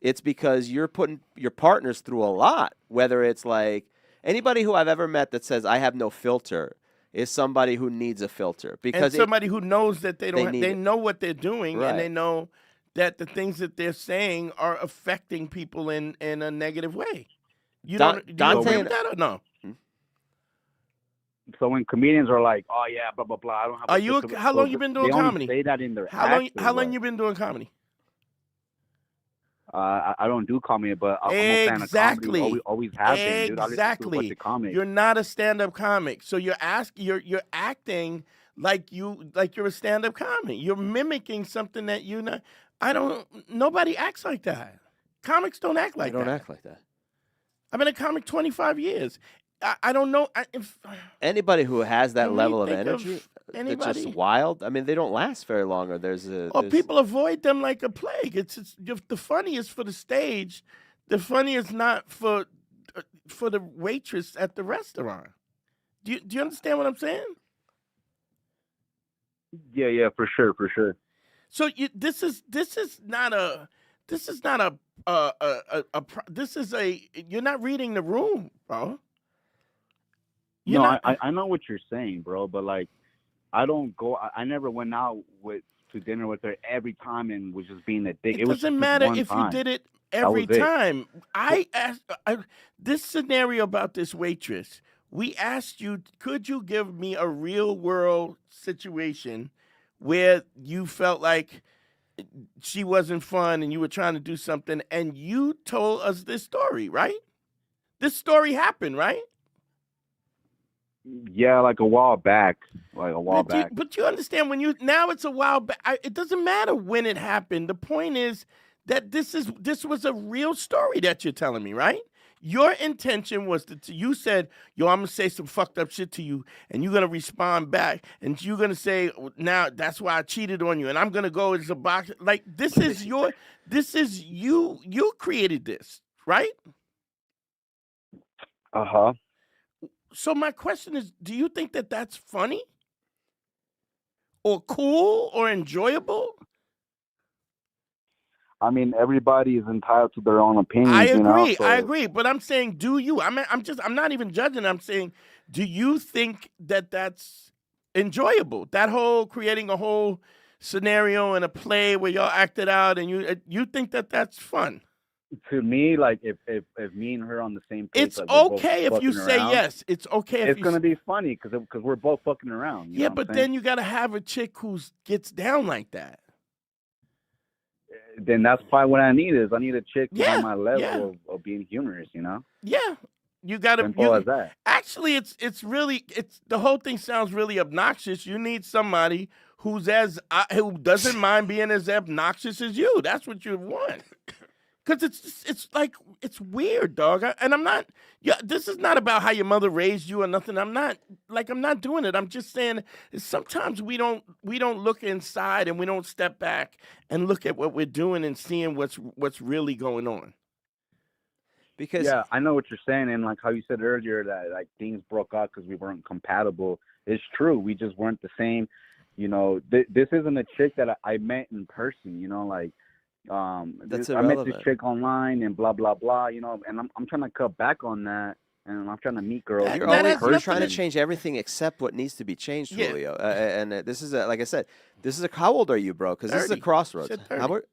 It's because you're putting your partners through a lot, whether it's like anybody who I've ever met that says I have no filter is somebody who needs a filter, because and somebody who knows that they need know what they're doing, Right. and they know that the things that they're saying are affecting people in a negative way. Do you agree with that or no? So when comedians are like, oh yeah, blah blah blah, I don't have. Are you? How long you been doing they only comedy? Say that in their How long? acts or How long what? you been doing comedy? I don't do comedy, but I'm a fan of comedy. Always have been, dude. I listen to a bunch of comics. You're not a stand-up comic, so you're acting like you're a stand-up comic. You're mimicking something that you're not. Nobody acts like that. Comics don't act like that. They don't act like that. I've been a comic 25 years. I don't know if anybody who has that Can we level of think of energy, it's anybody? just wild. I mean, they don't last very long. Or there's people avoid them like a plague. It's the funniest for the stage. The funniest not for the waitress at the restaurant. Do you understand what I'm saying? Yeah, for sure. So this is not This is not this is you're not reading the room, bro. I know what you're saying, bro, but like, I don't go. I never went out to dinner with her every time and was just being a dick. It It was doesn't just matter one if time. you did it That every was it. time. I asked this scenario about this waitress. We asked you, could you give me a real world situation where you felt like she wasn't fun and you were trying to do something, and you told us this story, right? This story happened, right? Yeah, like a while back. But you understand now it's a while back. It doesn't matter when it happened. The point is that this was a real story that you're telling me, right? Your intention was you said, yo, I'm gonna say some fucked up shit to you, and you're gonna respond back, and you're gonna say, now that's why I cheated on you, and I'm gonna go as a box. Like, this is you created this, right? Uh-huh. So my question is, do you think that that's funny or cool or enjoyable? I mean, everybody is entitled to their own opinions. I agree. So I agree. But I'm saying, do you? I'm not even judging. I'm saying, do you think that that's enjoyable? That whole creating a whole scenario and a play where y'all acted out, and you think that that's fun? To me, like if me and her on the same page, It's like we're okay both if you fucking say around, yes. It's okay if it's you gonna be funny because we're both fucking around. Yeah, but then you gotta have a chick who gets down like that. Then that's probably what I need is I need a chick on my level yeah. of being humorous, you know? Yeah. You gotta Simple as that. Actually, it's really the whole thing sounds really obnoxious. You need somebody who doesn't mind being as obnoxious as you. That's what you want. Because it's weird, dog. And I'm not. Yeah, this is not about how your mother raised you or nothing. I'm not doing it. I'm just saying sometimes we don't look inside and we don't step back and look at what we're doing and seeing what's really going on. Because yeah, I know what you're saying, and like how you said earlier that like things broke up because we weren't compatible. It's true. We just weren't the same. You know, this isn't a chick that I met in person. You know, like. I met this chick online and blah blah blah, you know, and I'm trying to cut back on that, and I'm trying to meet girls. You're trying to change everything except what needs to be changed, Julio. And this is like I said, this is how old are you, bro? Because this is a crossroads. How about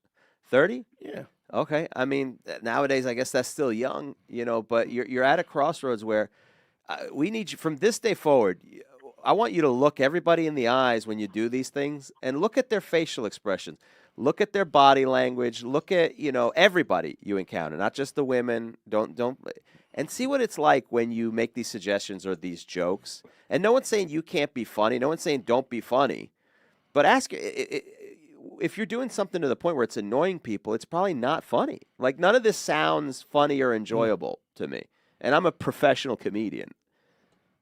30? Yeah. Okay. I mean, nowadays I guess that's still young, you know, but you're at a crossroads where we need you from this day forward. I want you to look everybody in the eyes when you do these things and look at their facial expressions. Look at their body language. Look at, you know, everybody you encounter, not just the women. Don't, and see what it's like when you make these suggestions or these jokes. And no one's saying you can't be funny. No one's saying don't be funny. But ask if you're doing something to the point where it's annoying people, it's probably not funny. Like none of this sounds funny or enjoyable to me. And I'm a professional comedian.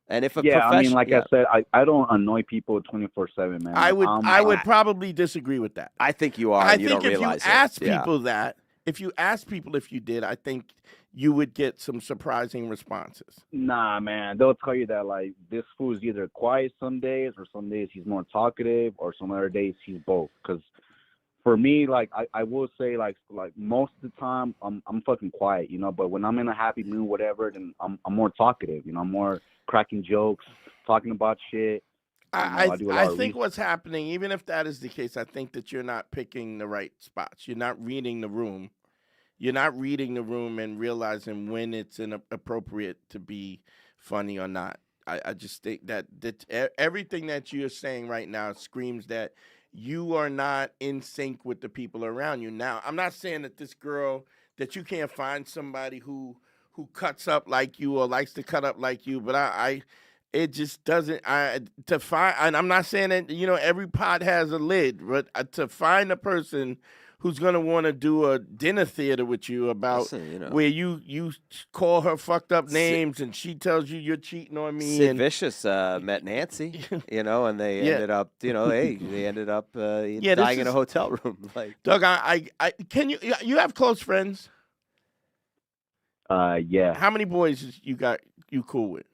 And if I mean, like I said, I don't annoy people 24/7, man. I would probably disagree with that. I think you are. I think if you ask people that, if you ask people if you did, I think you would get some surprising responses. Nah, man, they'll tell you that like this fool is either quiet some days, or some days he's more talkative, or some other days he's both. Because for me, like I will say, like most of the time I'm fucking quiet, you know. But when I'm in a happy mood, whatever, then I'm more talkative, you know. I'm more cracking jokes, talking about shit. I think what's happening, even if that is the case, I think that you're not picking the right spots. You're not reading the room. You're not reading the room and realizing when it's inappropriate to be funny or not. I just think that everything that you're saying right now screams that you are not in sync with the people around you. Now, I'm not saying that this girl, that you can't find somebody who cuts up like you or likes to cut up like you, but it just doesn't. And I'm not saying that, you know, every pot has a lid, but to find a person who's gonna want to do a dinner theater with you about where you call her fucked up names and she tells you you're cheating on me. Sid Vicious met Nancy, you know, and they ended up, you know, they ended up dying in a hotel room. Like, Doug, can you have close friends? Yeah. How many boys you cool with?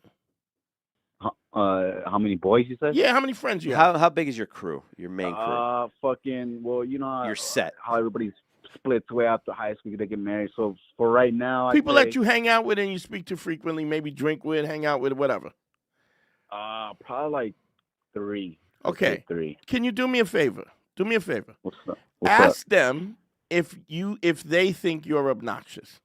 How many boys you said? Yeah, how many friends you have? How big is your crew? Your main crew? Fucking, well, you know your set. How everybody's splits way after high school. They get married. So for right now, People I'd that you hang out with and you speak to frequently, maybe drink with, hang out with, whatever. probably like 3. Let's Okay. say 3. Can you do me a favor? Do me a favor. What's up? What's Ask up? them if they think you're obnoxious.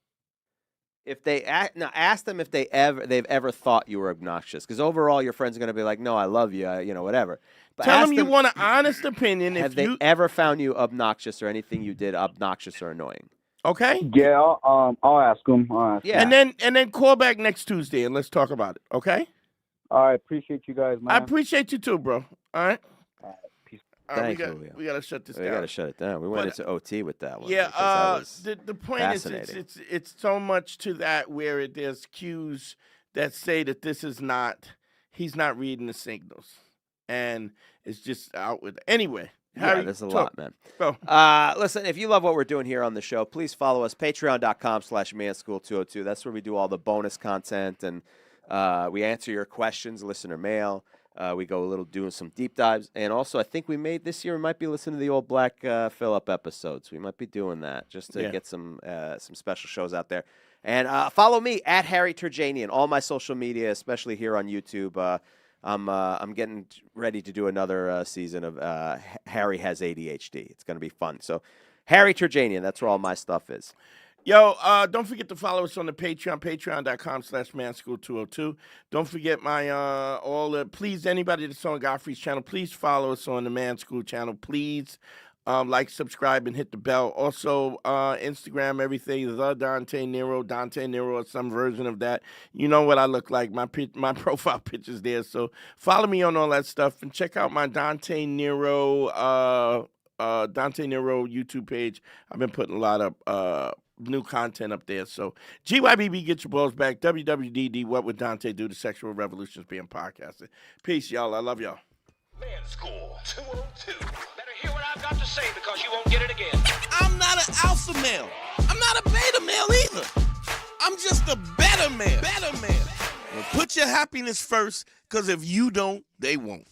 If they ask them if they've ever thought you were obnoxious, because overall your friends are going to be like, no, I love you, whatever. But Tell ask them you want an honest opinion. Have they ever found you obnoxious or anything you did obnoxious or annoying? Okay. Yeah, I'll ask them. Yeah. And then call back next Tuesday and let's talk about it. Okay. All right, appreciate you guys, man. I appreciate you too, bro. All right. Peace. All right, Thanks, Julio. we got to shut this We down. got to shut it down. We went But, into OT with that one. Yeah, because that was the point fascinating. is it's so much to that where there's cues that say that he's not reading the signals, and it's just out with anyway. Harry, there's a talk. lot, man. Go. Listen, if you love what we're doing here on the show, please follow us, patreon.com/manschool202. That's where we do all the bonus content, and we answer your questions, listener mail. We go doing some deep dives. And also, I think this year we might be listening to the old Black Phillip episodes. We might be doing that just to get some special shows out there. And follow me at Harry Turjanian, all my social media, especially here on YouTube. I'm getting ready to do another season of Harry Has ADHD. It's going to be fun. So Harry Turjanian, that's where all my stuff is. Yo, don't forget to follow us on the Patreon, patreon.com/manschool202. Don't forget please, anybody that's on Godfrey's channel, please follow us on the Man School channel. Please like, subscribe, and hit the bell. Also, Instagram, everything, the Dante Nero, or some version of that. You know what I look like. My profile picture's there. So follow me on all that stuff and check out my Dante Nero YouTube page. I've been putting a lot of new content up there. So GYBB, get your balls back. WWDD, What Would Dante Do? The Sexual Revolution's being podcasted. Peace, y'all. I love y'all. Man School 202. Better hear what I've got to say because you won't get it again. I'm not an alpha male. I'm not a beta male either. I'm just a better man. Put your happiness first, because if you don't, they won't.